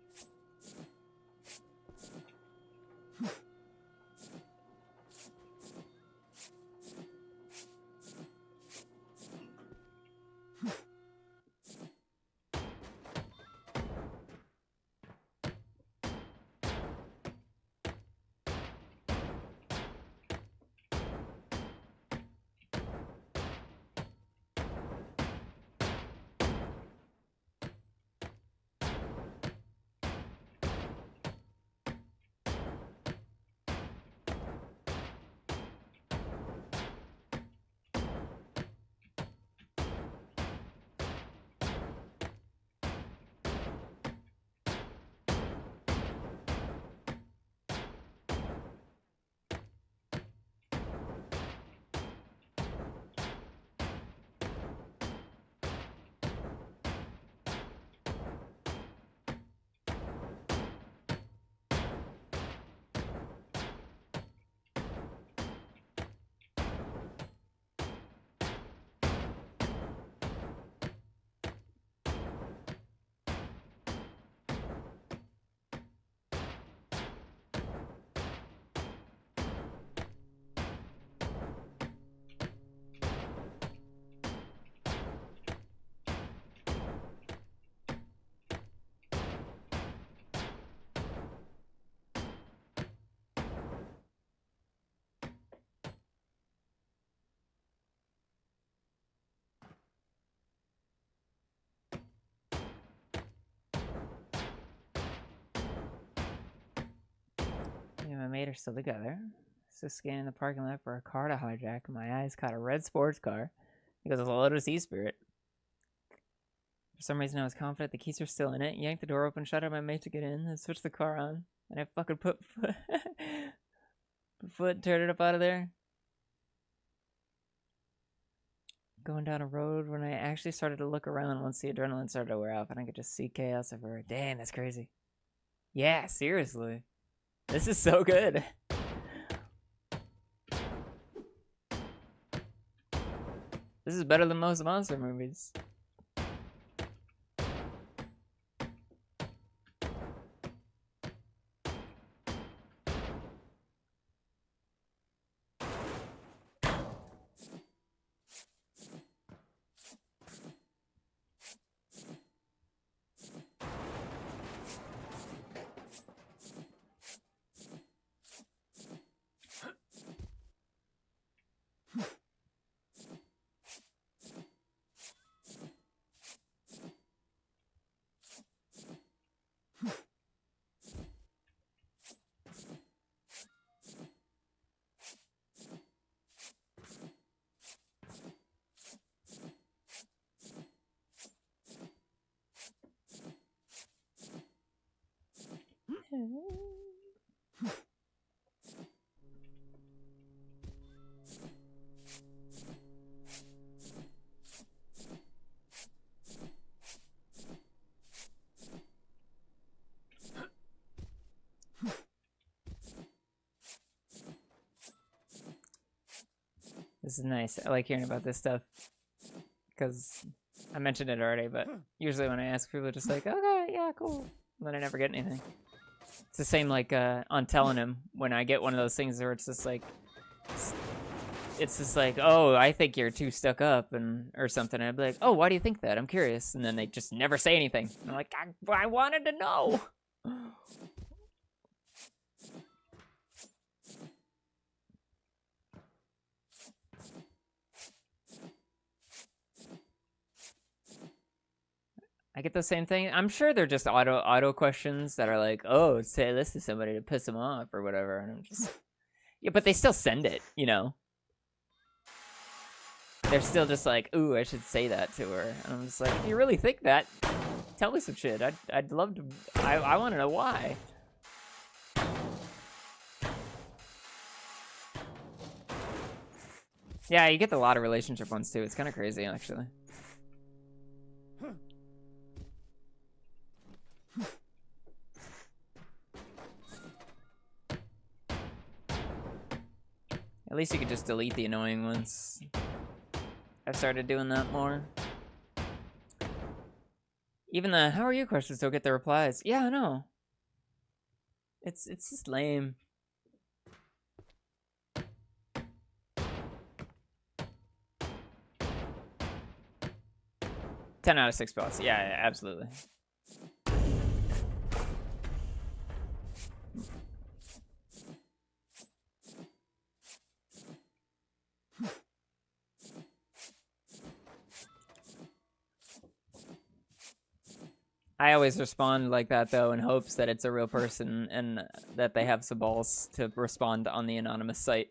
Me and my mate are still together. So scanning the parking lot for a car to hijack, and my eyes caught a red sports car. It was a Lotus E-Spirit. For some reason, I was confident the keys were still in it. Yanked the door open, shut out my mate to get in, and switched the car on. And I fucking put foot, turning up out of there. Going down a road when I actually started to look around once the adrenaline started to wear off and I could just see chaos everywhere. Dang, that's crazy. Yeah, seriously. This is so good. This is better than most monster movies. This is nice. I like hearing about this stuff because I mentioned it already, but usually when I ask people, they're just like, okay, yeah, cool. And then I never get anything. It's the same like on Telling Him when I get one of those things where it's just like, oh, I think you're too stuck up and or something. And I'd be like, oh, why do you think that? I'm curious. And then they just never say anything. And I'm like, I wanted to know. I get the same thing. I'm sure they're just auto questions that are like, oh, say this to somebody to piss them off or whatever. And I'm just, yeah, but they still send it, you know? They're still just like, ooh, I should say that to her. And I'm just like, if you really think that, tell me some shit. I'd love to, I want to know why. Yeah, you get a lot of relationship ones too. It's kind of crazy, actually. At least you could just delete the annoying ones. I've started doing that more. Even the "How are you?" questions don't get the replies. Yeah, I know. It's just lame. Ten out of 6 spots. Yeah, absolutely. I always respond like that, though, in hopes that it's a real person and that they have some balls to respond on the anonymous site.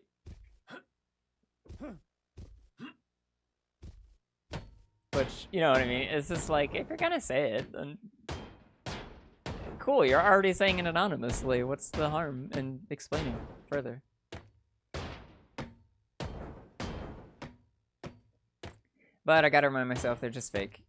Which, you know what I mean? It's just like, if you're gonna say it, then cool, you're already saying it anonymously. What's the harm in explaining further? But I gotta remind myself they're just fake.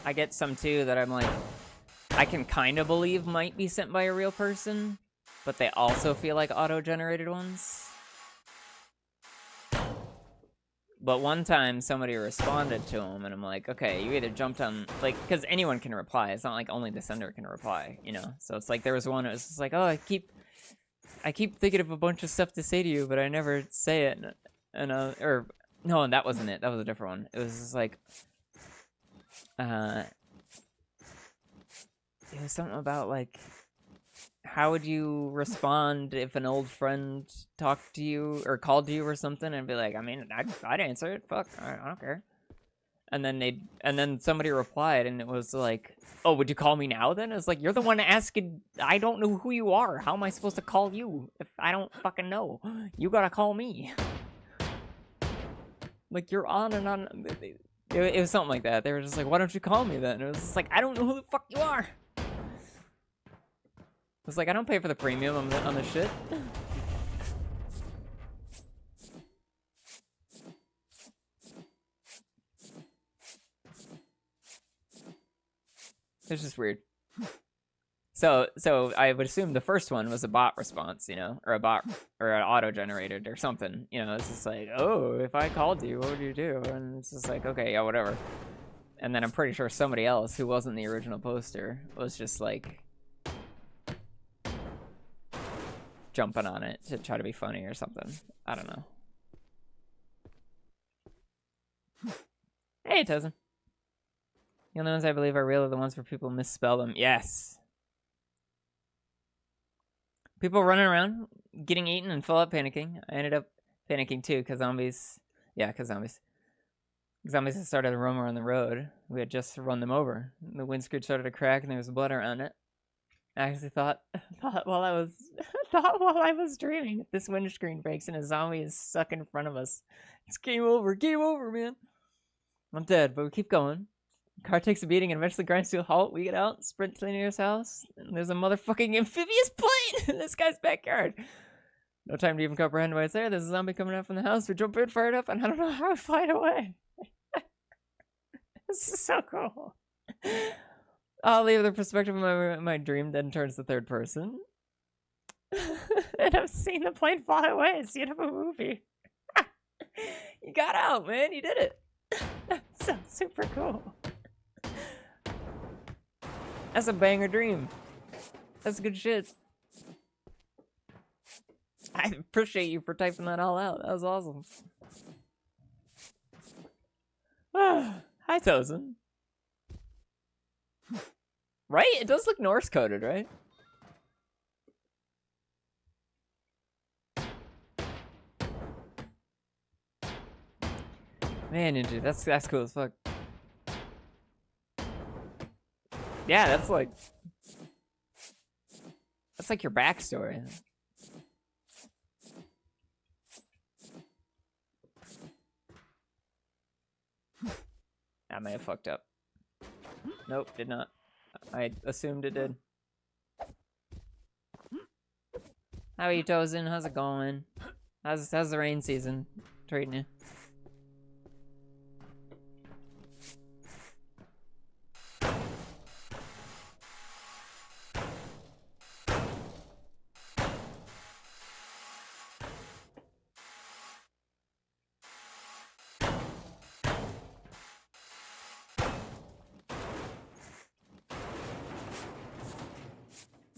I get some too that I'm like, I can kind of believe might be sent by a real person, but they also feel like auto-generated ones. But one time somebody responded to him and I'm like, okay, you either jumped on, like, because anyone can reply. It's not like only the sender can reply, you know? So it's like there was one, it was just like, oh, I keep thinking of a bunch of stuff to say to you, but I never say it. And or no, that wasn't it. That was a different one. It was just like, it was something about like, how would you respond if an old friend talked to you or called you or something and be like, I mean, I'd answer it. Fuck, I don't care. And then somebody replied and it was like, oh, would you call me now then? It's like, you're the one asking. I don't know who you are. How am I supposed to call you if I don't fucking know? You gotta call me. Like, you're on and on. It was something like that. They were just like, why don't you call me then? And it was just like, I don't know who the fuck you are. It was like, I don't pay for the premium on this shit. It's just weird. So I would assume the first one was a bot response, you know, or a bot or an auto-generated or something. You know, it's just like, oh, if I called you, what would you do? And it's just like, okay, yeah, whatever. And then I'm pretty sure somebody else who wasn't the original poster was just like jumping on it to try to be funny or something. I don't know. Hey, Tozen. The only ones I believe are real are the ones where people misspell them. Yes. People running around, getting eaten, and full up panicking. I ended up panicking too, because zombies. Yeah, because zombies. Zombies had started to roam around the road. We had just run them over. The windscreen started to crack, and there was blood around it. I actually thought while I was dreaming, this windscreen breaks and a zombie is stuck in front of us. It's game over, man. I'm dead, but we keep going. The car takes a beating and eventually grinds to a halt. We get out, sprint to the nearest house, and there's a motherfucking amphibious plane in this guy's backyard. No time to even comprehend why it's there. There's a zombie coming out from the house. We jump in, fire it up, and I don't know how we fly it away. This is so cool. I'll leave the perspective of my dream then turns to third person. And I've seen the plane fly away. It's the end of a movie. You got out, man. You did it. That's so super cool. That's a banger dream. That's good shit. I appreciate you for typing that all out. That was awesome. Hi, Tozen. Right? It does look Norse coded, right? Man, Ninja, that's cool as fuck. Yeah, that's like your backstory. I may have fucked up. Nope, did not. I assumed it did. How are you, Tozen? How's it going? How's the rain season treating you?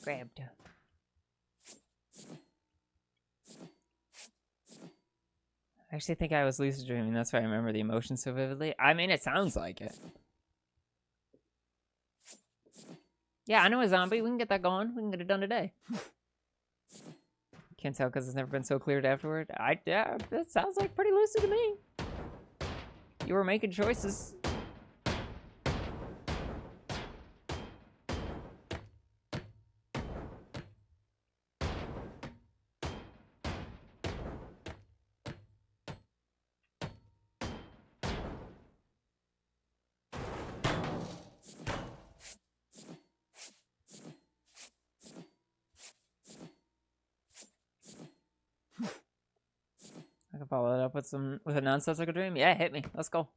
Grabbed. I actually think I was lucid dreaming. That's why I remember the emotion so vividly. I mean, it sounds like it. Yeah, I know a zombie. We can get that going. We can get it done today. Can't tell because it's never been so cleared afterward. Yeah, that sounds like pretty lucid to me. You were making choices. I can follow it up with a nonsensical dream. Yeah, hit me. Let's go.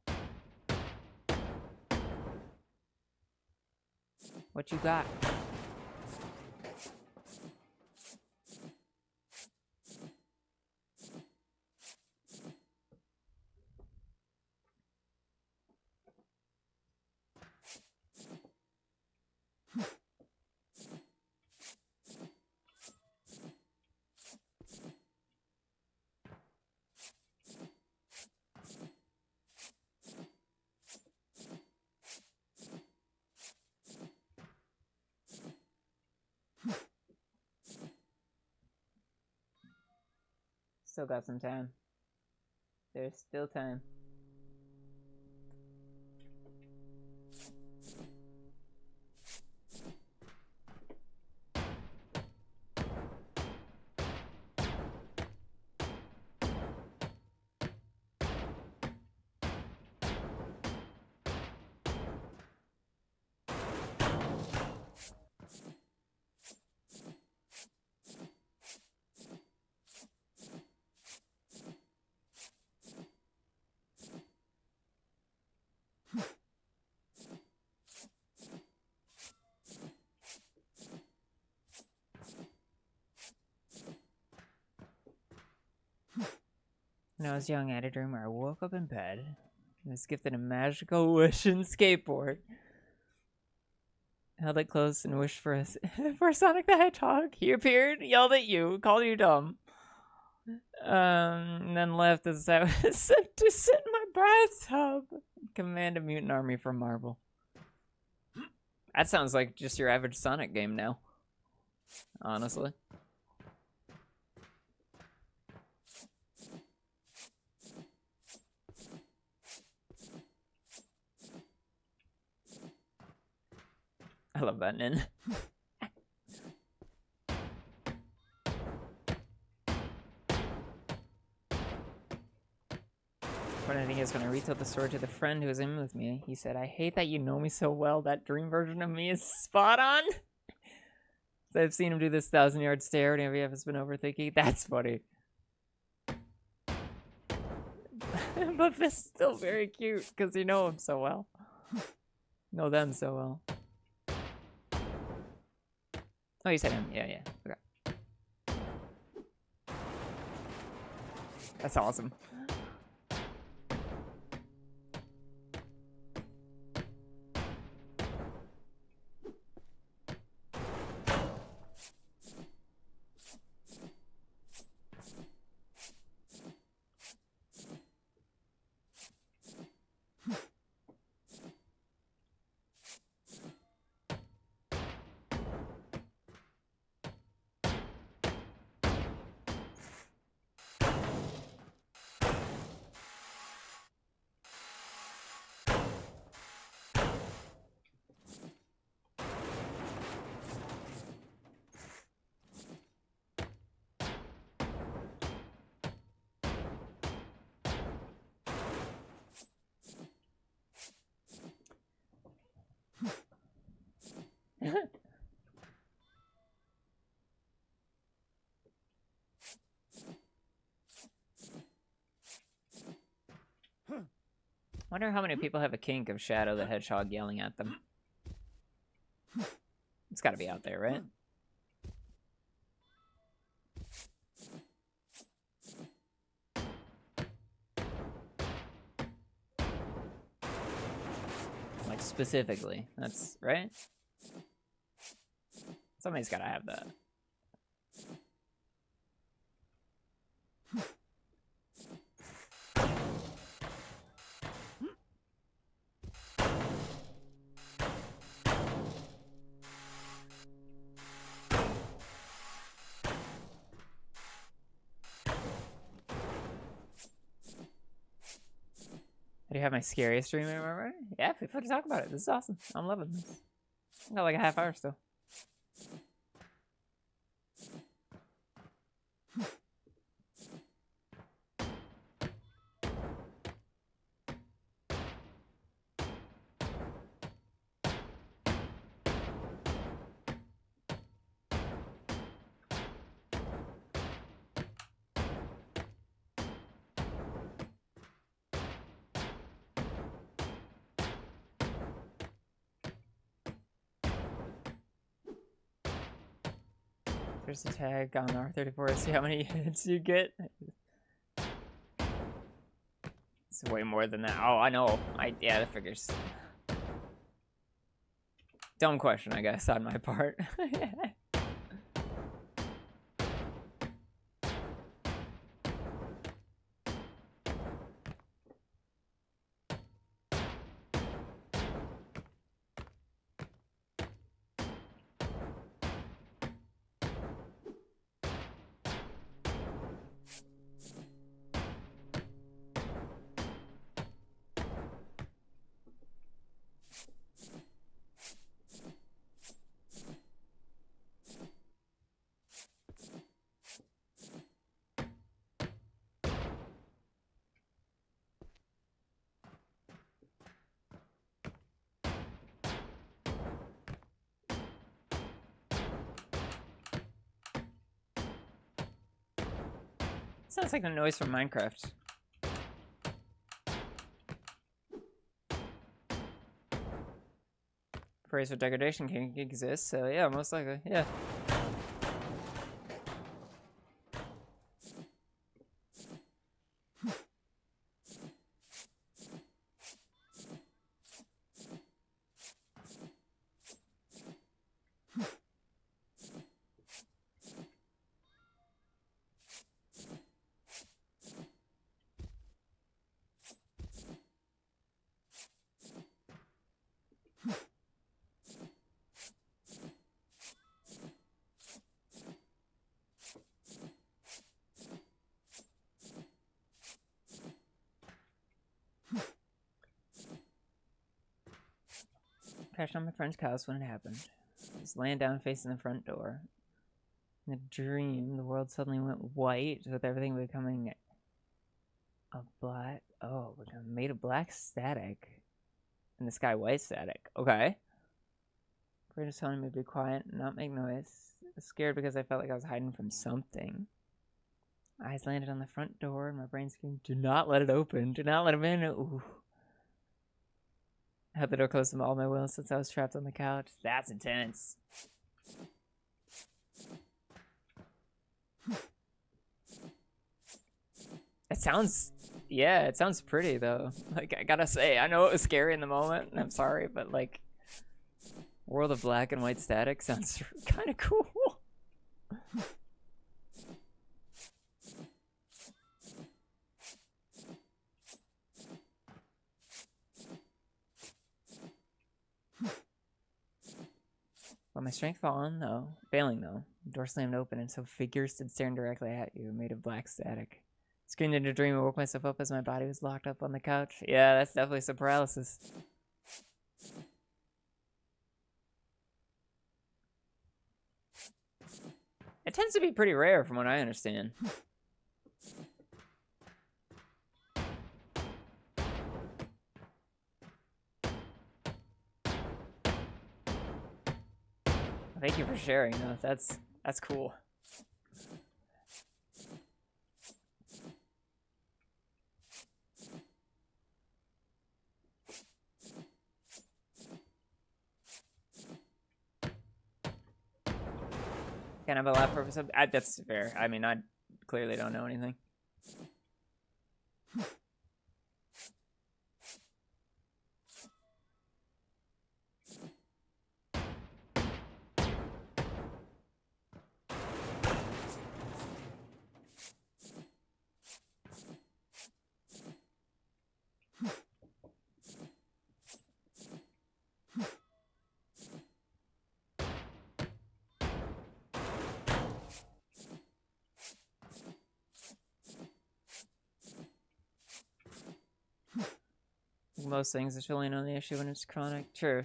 What you got? Still got some time. There's still time. When I was young, I had a dream where I woke up in bed and was gifted a magical wishing skateboard. Held it close and wished for for Sonic the Hedgehog. He appeared, yelled at you, called you dumb, and then left as I was sent to sit in my bathtub. Command a mutant army from Marvel. That sounds like just your average Sonic game now. Honestly. I love that Nin. Funny thing is, when I retold the story to the friend who was in with me, he said, "I hate that you know me so well. That dream version of me is spot on." So I've seen him do this 1,000-yard stare whenever he has been overthinking. That's funny. But this is still very cute because you know him so well. Know them so well. Oh, you said him. Yeah, yeah. Okay. That's awesome. Wonder how many people have a kink of Shadow the Hedgehog yelling at them. It's gotta be out there, right? Like, specifically. That's right? Somebody's gotta have that. Do you have my scariest dream ever? Yeah, feel free to talk about it. This is awesome. I'm loving this. I got like a half hour still. There's a tag on R34 to see how many hits you get. It's way more than that. Oh, I know. Yeah, that figures. Dumb question, I guess, on my part. Sounds like the noise from Minecraft. Phrase for degradation can exist, so yeah, most likely, yeah. Crashed on my friend's house when it happened. I was laying down facing the front door. In a dream, the world suddenly went white, with everything becoming a black. Oh, made of black static. And the sky white static. Okay. Brain was telling me to be quiet and not make noise. I was scared because I felt like I was hiding from something. Eyes landed on the front door, and my brain screamed, "Do not let it open. Do not let him in." Ooh. I had the door closed to all my will since I was trapped on the couch. That's intense. It sounds, yeah, it sounds pretty though. Like, I gotta say, I know it was scary in the moment, and I'm sorry, but like, World of Black and White Static sounds kind of cool. Well, my strength failing though. The door slammed open and so figures stood staring directly at you, made of black static. Screamed into a dream and woke myself up as my body was locked up on the couch. Yeah, that's definitely some paralysis. It tends to be pretty rare from what I understand. Thank you for sharing. No, that's cool. Can I have a lab purpose? That's fair. I mean, I clearly don't know anything. Most things, it's really not the issue when it's chronic. True.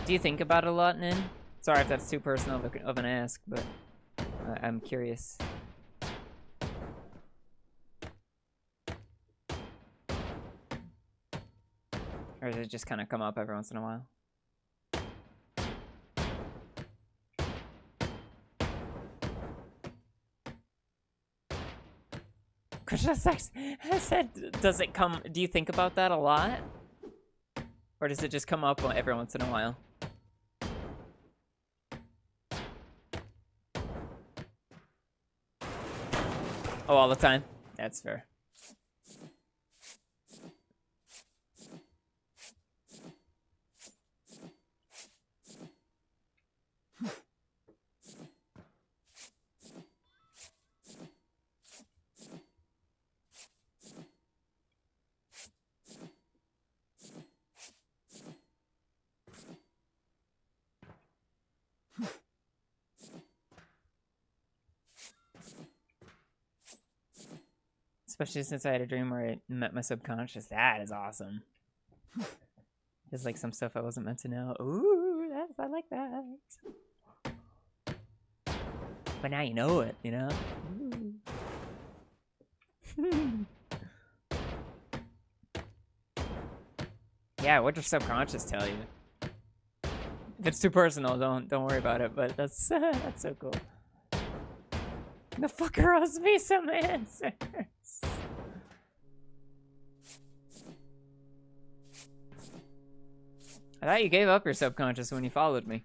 Do you think about it a lot, Nin? Sorry if that's too personal of an ask, but I'm curious. Or does it just kind of come up every once in a while? Krishna Sex said, does it come, do you think about that a lot? Or does it just come up every once in a while? Oh, all the time? That's fair. Especially since I had a dream where I met my subconscious. That is awesome. There's like some stuff I wasn't meant to know. Ooh, I like that. But now you know it, you know? Yeah, what does subconscious tell you? If it's too personal, don't worry about it. But that's that's so cool. The fucker owes me some answers. I thought you gave up your subconscious when you followed me.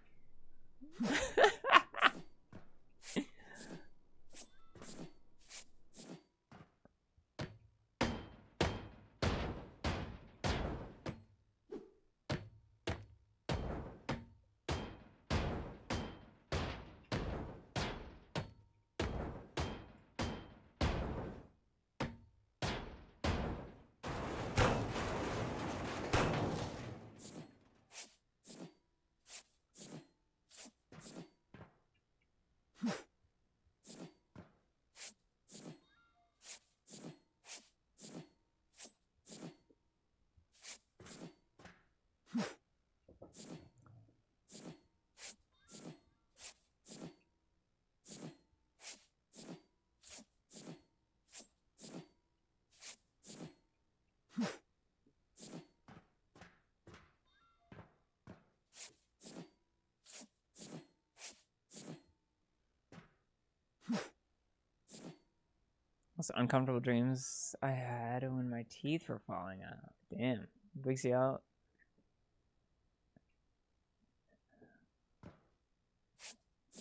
Most uncomfortable dreams I had when my teeth were falling out. Damn. Wigs you out.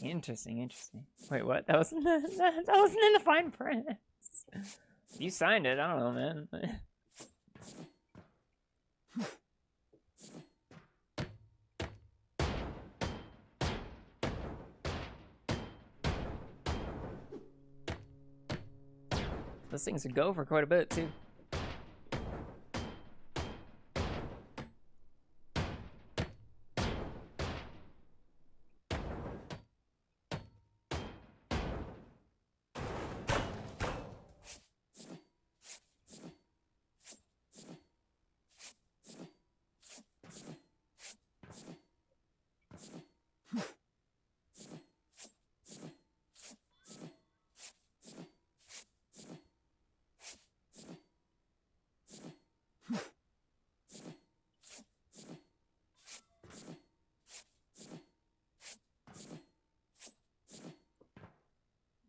Interesting. Wait, what? That wasn't that wasn't in the fine print. You signed it. I don't know, man. Those things would go for quite a bit too.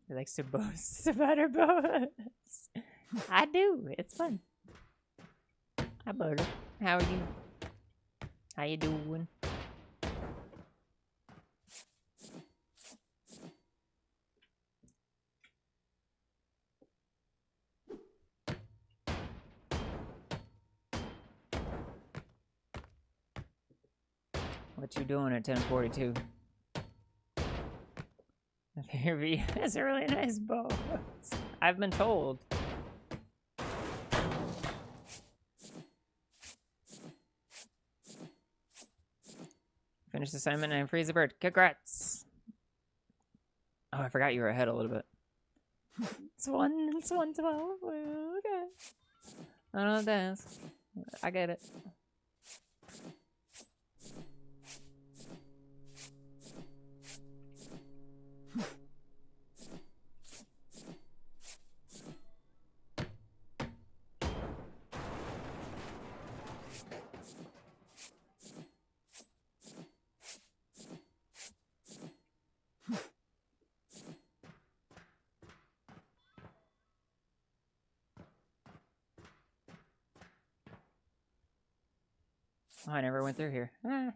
He likes to boast about her boats. I do. It's fun. Hi, buddy. How are you? How you doing? What you doing at 10:42? Theory has a really nice boat. I've been told. Finished assignment and freeze a bird. Congrats. Oh, I forgot you were ahead a little bit. It's 1:12. Okay. I don't dance. I get it. Oh, I never went through here. Ah.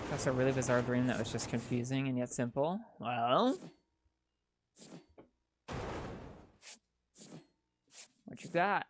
That's a really bizarre dream that was just confusing and yet simple. Well, what you got?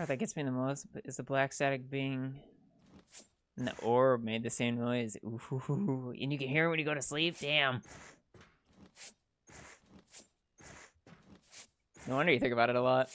part that gets me the most is the black static being and the orb made the same noise. Ooh, and you can hear it when you go to sleep? Damn. No wonder you think about it a lot.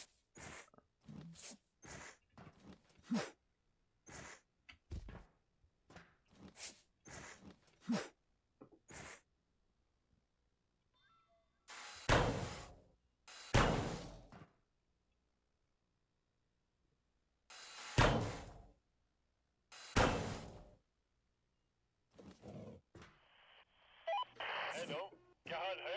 Hello क्या हाल है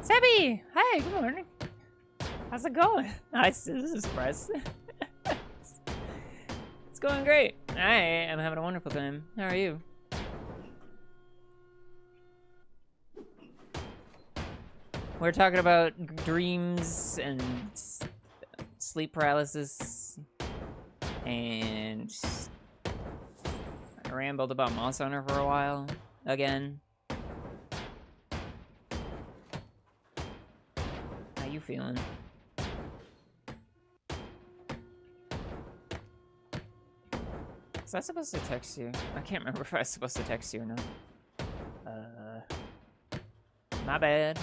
Sebby! Hi, good morning. How's it going? Nice, this is Press. It's going great. I am having a wonderful time. How are you? We're talking about dreams and sleep paralysis, and I rambled about Monster Hunter for a while again. How you feeling? Was I supposed to text you? I can't remember if I was supposed to text you or not. My bad.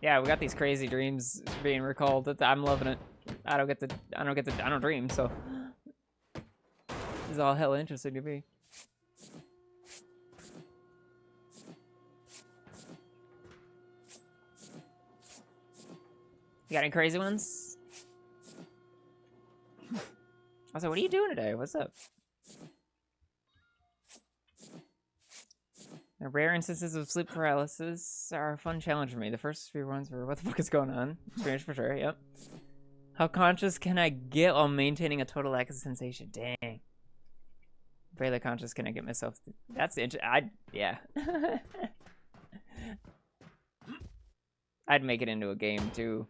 Yeah, we got these crazy dreams being recalled. I'm loving it. I don't dream, so this is all hella interesting to me. You got any crazy ones? Also, what are you doing today? What's up? The rare instances of sleep paralysis are a fun challenge for me. The first few ones were, what the fuck is going on? Experience for sure, yep. How conscious can I get while maintaining a total lack of sensation? Dang. Barely conscious can I get myself... That's interesting. Yeah. I'd make it into a game, too.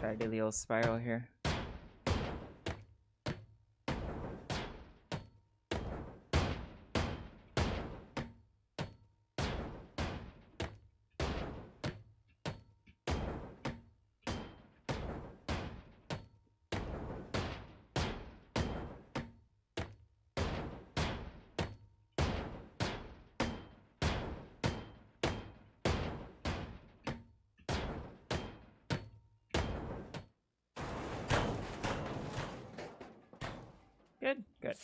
Try to do the old spiral here. Good, good.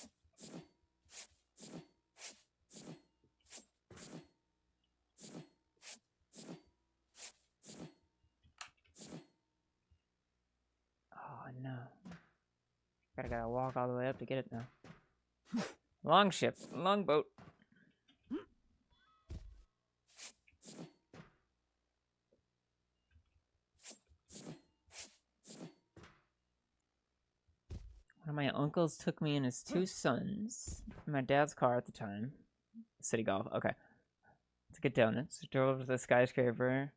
Oh no. Gotta walk all the way up to get it now. Longship, longboat. One of my uncles took me and his two sons in my dad's car at the time. City Golf, okay. To get donuts. Drove to the skyscraper,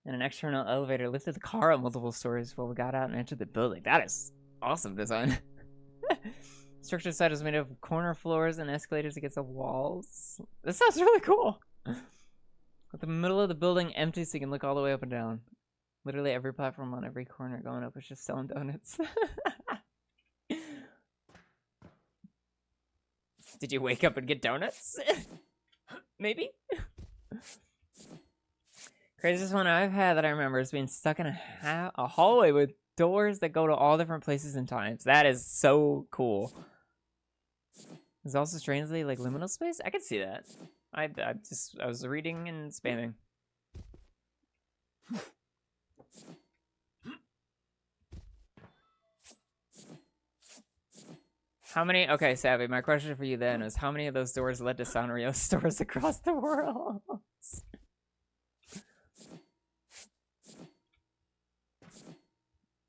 and an external elevator lifted the car up multiple stories while we got out and entered the building. That is awesome design. Structure side is made of corner floors and escalators against the walls. This sounds really cool. With the middle of the building empty so you can look all the way up and down. Literally every platform on every corner going up is just selling donuts. Did you wake up and get donuts? Maybe? Craziest one I've had that I remember is being stuck in a hallway with doors that go to all different places and times. That is so cool. There's also strangely like liminal space. I could see that. I was reading and spamming. How many? Okay, Savvy. My question for you then is, how many of those doors led to Sanrio stores across the world?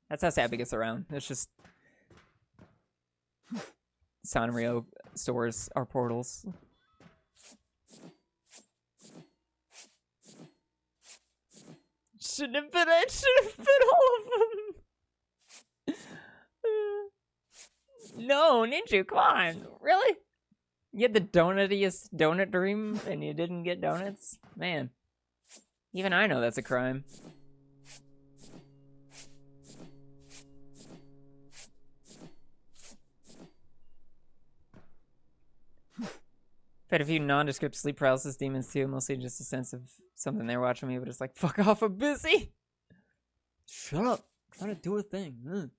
That's how Savvy gets around. It's just Sanrio stores are portals. Shouldn't have been. It should have been all of them. No, Ninja, come on. Really? You had the donutiest donut dream and you didn't get donuts? Man. Even I know that's a crime. I've had a few nondescript sleep paralysis demons too, mostly just a sense of something they're watching me, but it's like, fuck off, I'm busy! Shut up! I'm trying to do a thing.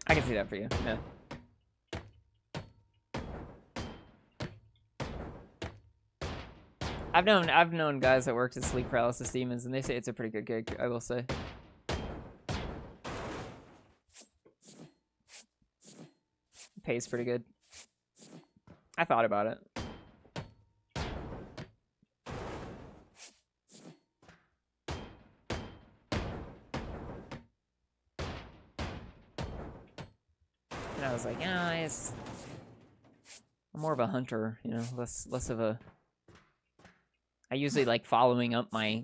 I can see that for you, yeah. I've known guys that worked at sleep paralysis demons, and they say it's a pretty good gig, I will say. Pays pretty good. I thought about it. And I was like, yeah, I'm more of a hunter, you know, less of a. I usually like following up my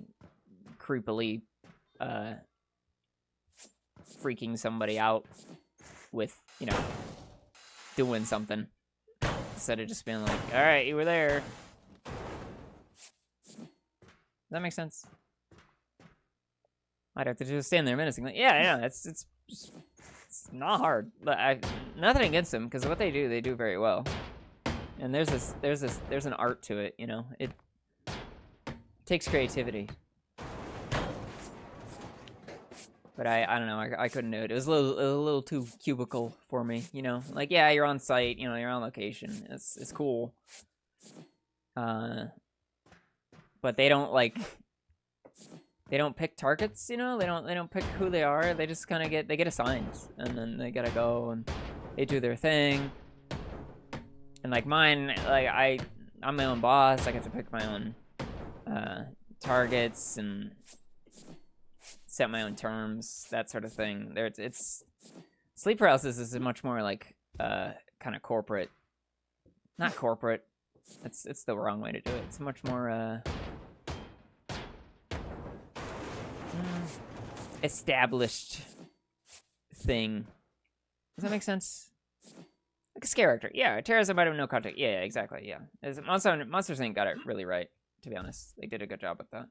creepily freaking somebody out with, you know, doing something instead of just being like, all right, you were there. Does that make sense? I'd have to just stand there menacing. Like, yeah, it's not hard. Nothing against them, because what they do very well. And there's an art to it, you know. It takes creativity. But I don't know, I couldn't do it. It was a little too cubicle for me, you know? Like, yeah, you're on site, you know, you're on location. It's cool. But they don't, like, they don't pick targets, you know? They don't pick who they are. They just kind of get assigned. And then they gotta go and they do their thing. And, like, mine, like, I'm my own boss. I get to pick my own targets and set my own terms, that sort of thing. It's sleep paralysis is much more like kind of corporate, not corporate. It's the wrong way to do it. It's much more established thing. Does that make sense? Like a scare actor. Yeah, terrorism out of no context. Yeah, exactly. Yeah, Monsters Inc. got it really right. To be honest, they did a good job with that.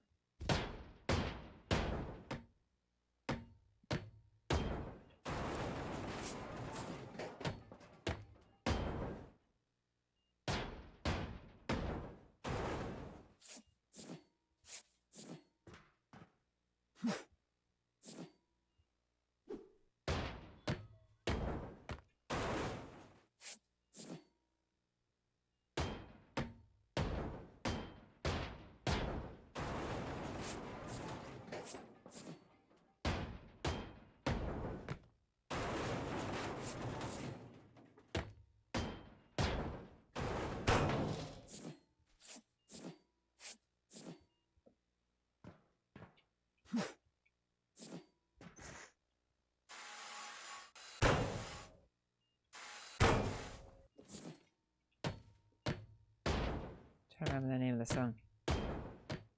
I don't remember the name of the song.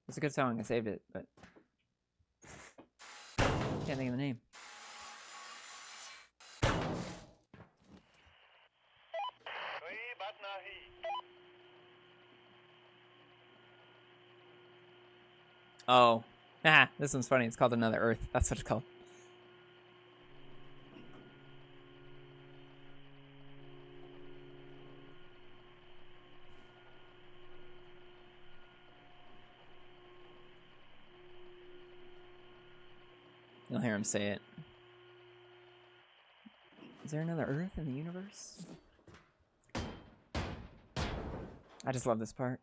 It's a good song. I saved it, but can't think of the name. Oh, this one's funny. It's called Another Earth. That's what it's called. You'll hear him say it. Is there another Earth in the universe? I just love this part.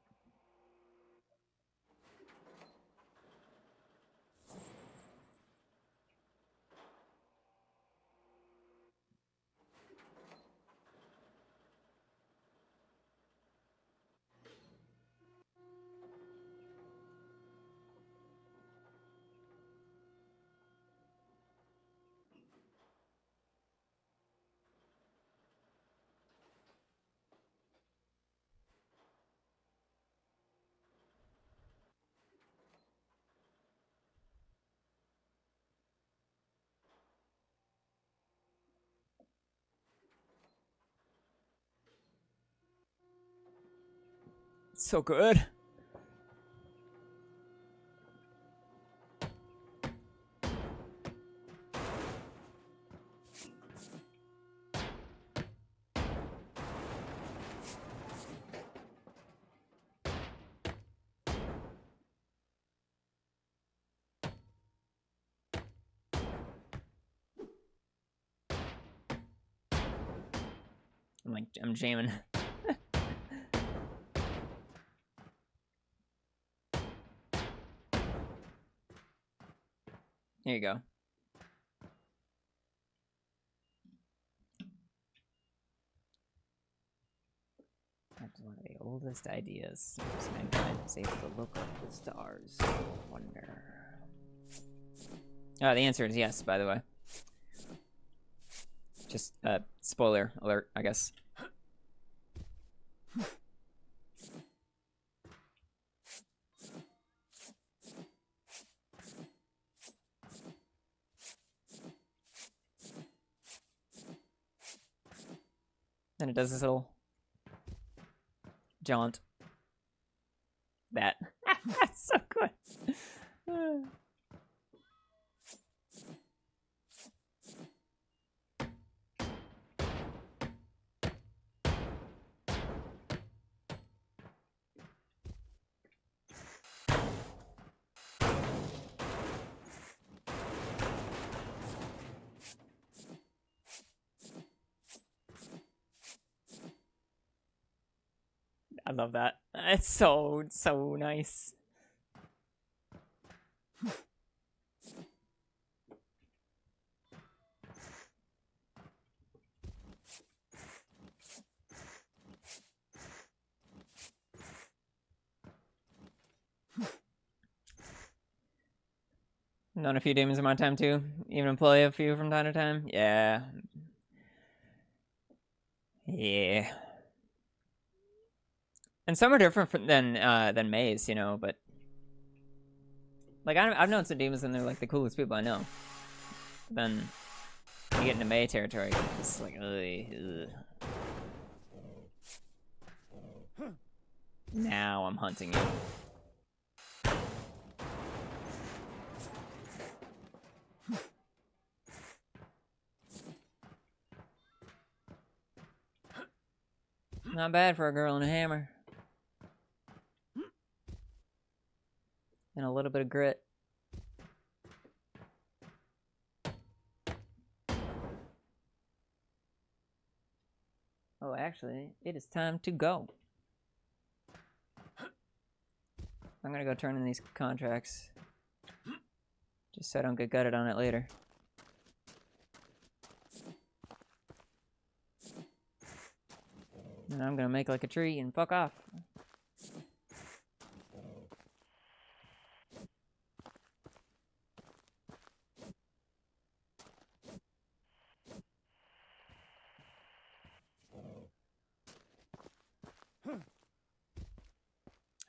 So good. I'm jamming. Here you go. That's one of the oldest ideas. Makes mankind is able to look up the stars. Wonder. Oh, the answer is yes, by the way. Just spoiler alert, I guess. Then it does this little jaunt. That. That's so good. I love that. It's so nice. Known a few demons in my time too. Even play a few from time to time. Yeah. Yeah. And some are different than Maze, you know, but like I've known some demons and they're like the coolest people I know. But then you get into May territory, it's like ugh. Now I'm hunting you. Not bad for a girl and a hammer. And a little bit of grit. Oh, actually, it is time to go. I'm gonna go turn in these contracts. Just so I don't get gutted on it later. And I'm gonna make like a tree and fuck off.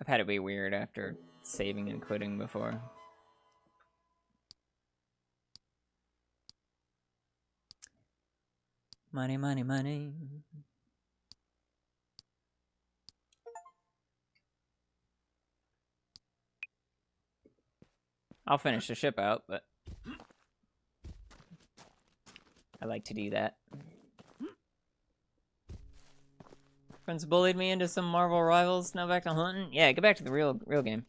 I've had it be weird after saving and quitting before. Money, money, money. I'll finish the ship out, but I like to do that. Friends bullied me into some Marvel Rivals. Now back to hunting. Yeah, get back to the real game.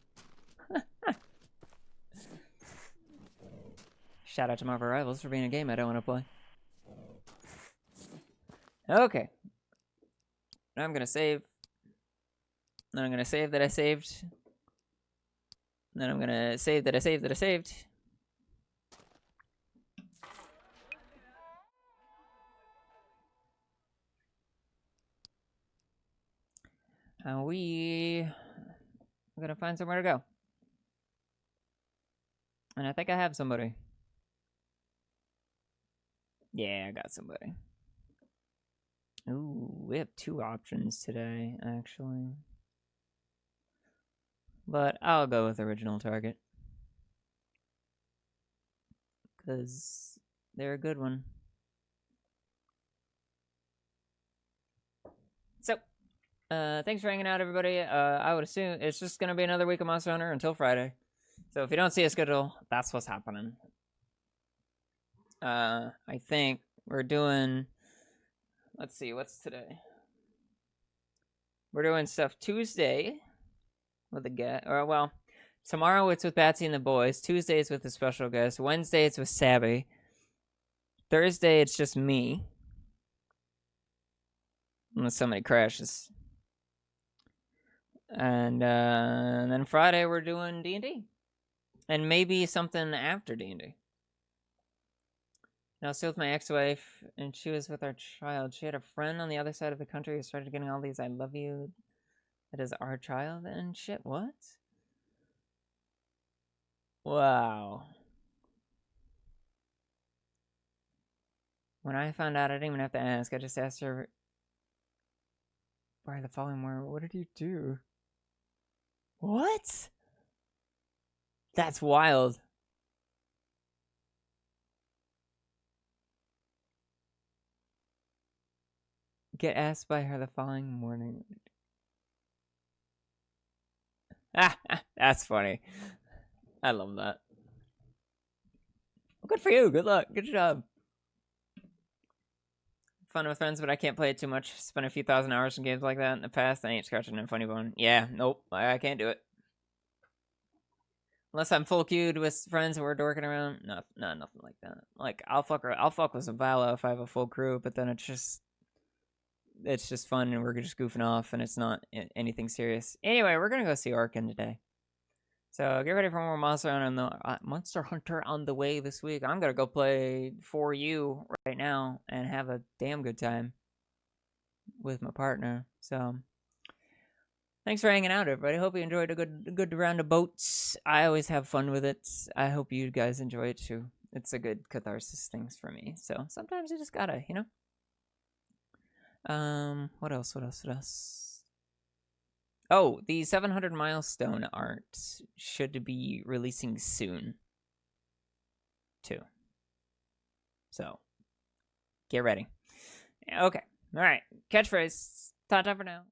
Shout out to Marvel Rivals for being a game I don't want to play. Okay. Now I'm gonna save. Then I'm gonna save that I saved. Then I'm gonna save that I saved that I saved. And we're gonna find somewhere to go. And I think I have somebody. Yeah, I got somebody. Ooh, we have 2 options today, actually. But I'll go with original target. Because they're a good one. So, Thanks for hanging out, everybody. I would assume it's just gonna be another week of Monster Hunter until Friday. So if you don't see a schedule, that's what's happening. I think we're doing. Let's see, what's today? We're doing stuff Tuesday with a guest, or well, tomorrow it's with Batsy and the boys. Tuesday it's with a special guest. Wednesday it's with Sabby. Thursday it's just me, unless somebody crashes. And then Friday we're doing D&D, and maybe something after D&D. Now, still with my ex-wife, and she was with our child. She had a friend on the other side of the country who started getting all these "I love you" that is our child and shit. What? Wow. When I found out, I didn't even have to ask. I just asked her by the following word. What did you do? What? That's wild. Get asked by her the following morning. Ah, that's funny. I love that. Well, good for you. Good luck. Good job. Fun with friends, but I can't play it too much. Spent a few thousand hours in games like that in the past. I ain't scratching a funny bone. Yeah, nope. I can't do it. Unless I'm full queued with friends and we're dorking around. No, nothing like that. Like, I'll fuck with Zavala if I have a full crew, but then it's just fun and we're just goofing off and it's not anything serious. Anyway, we're gonna go see Arkin today. So get ready for more Monster Hunter on the way this week. I'm gonna go play For You right now and have a damn good time with my partner. So thanks for hanging out, everybody. Hope you enjoyed a good round of boats. I always have fun with it. I hope you guys enjoy it too. It's a good catharsis things for me. So sometimes you just gotta, you know. What else? Oh, the 700 milestone art should be releasing soon, too. So, get ready. Okay, all right. Catchphrase. Ta-ta for now.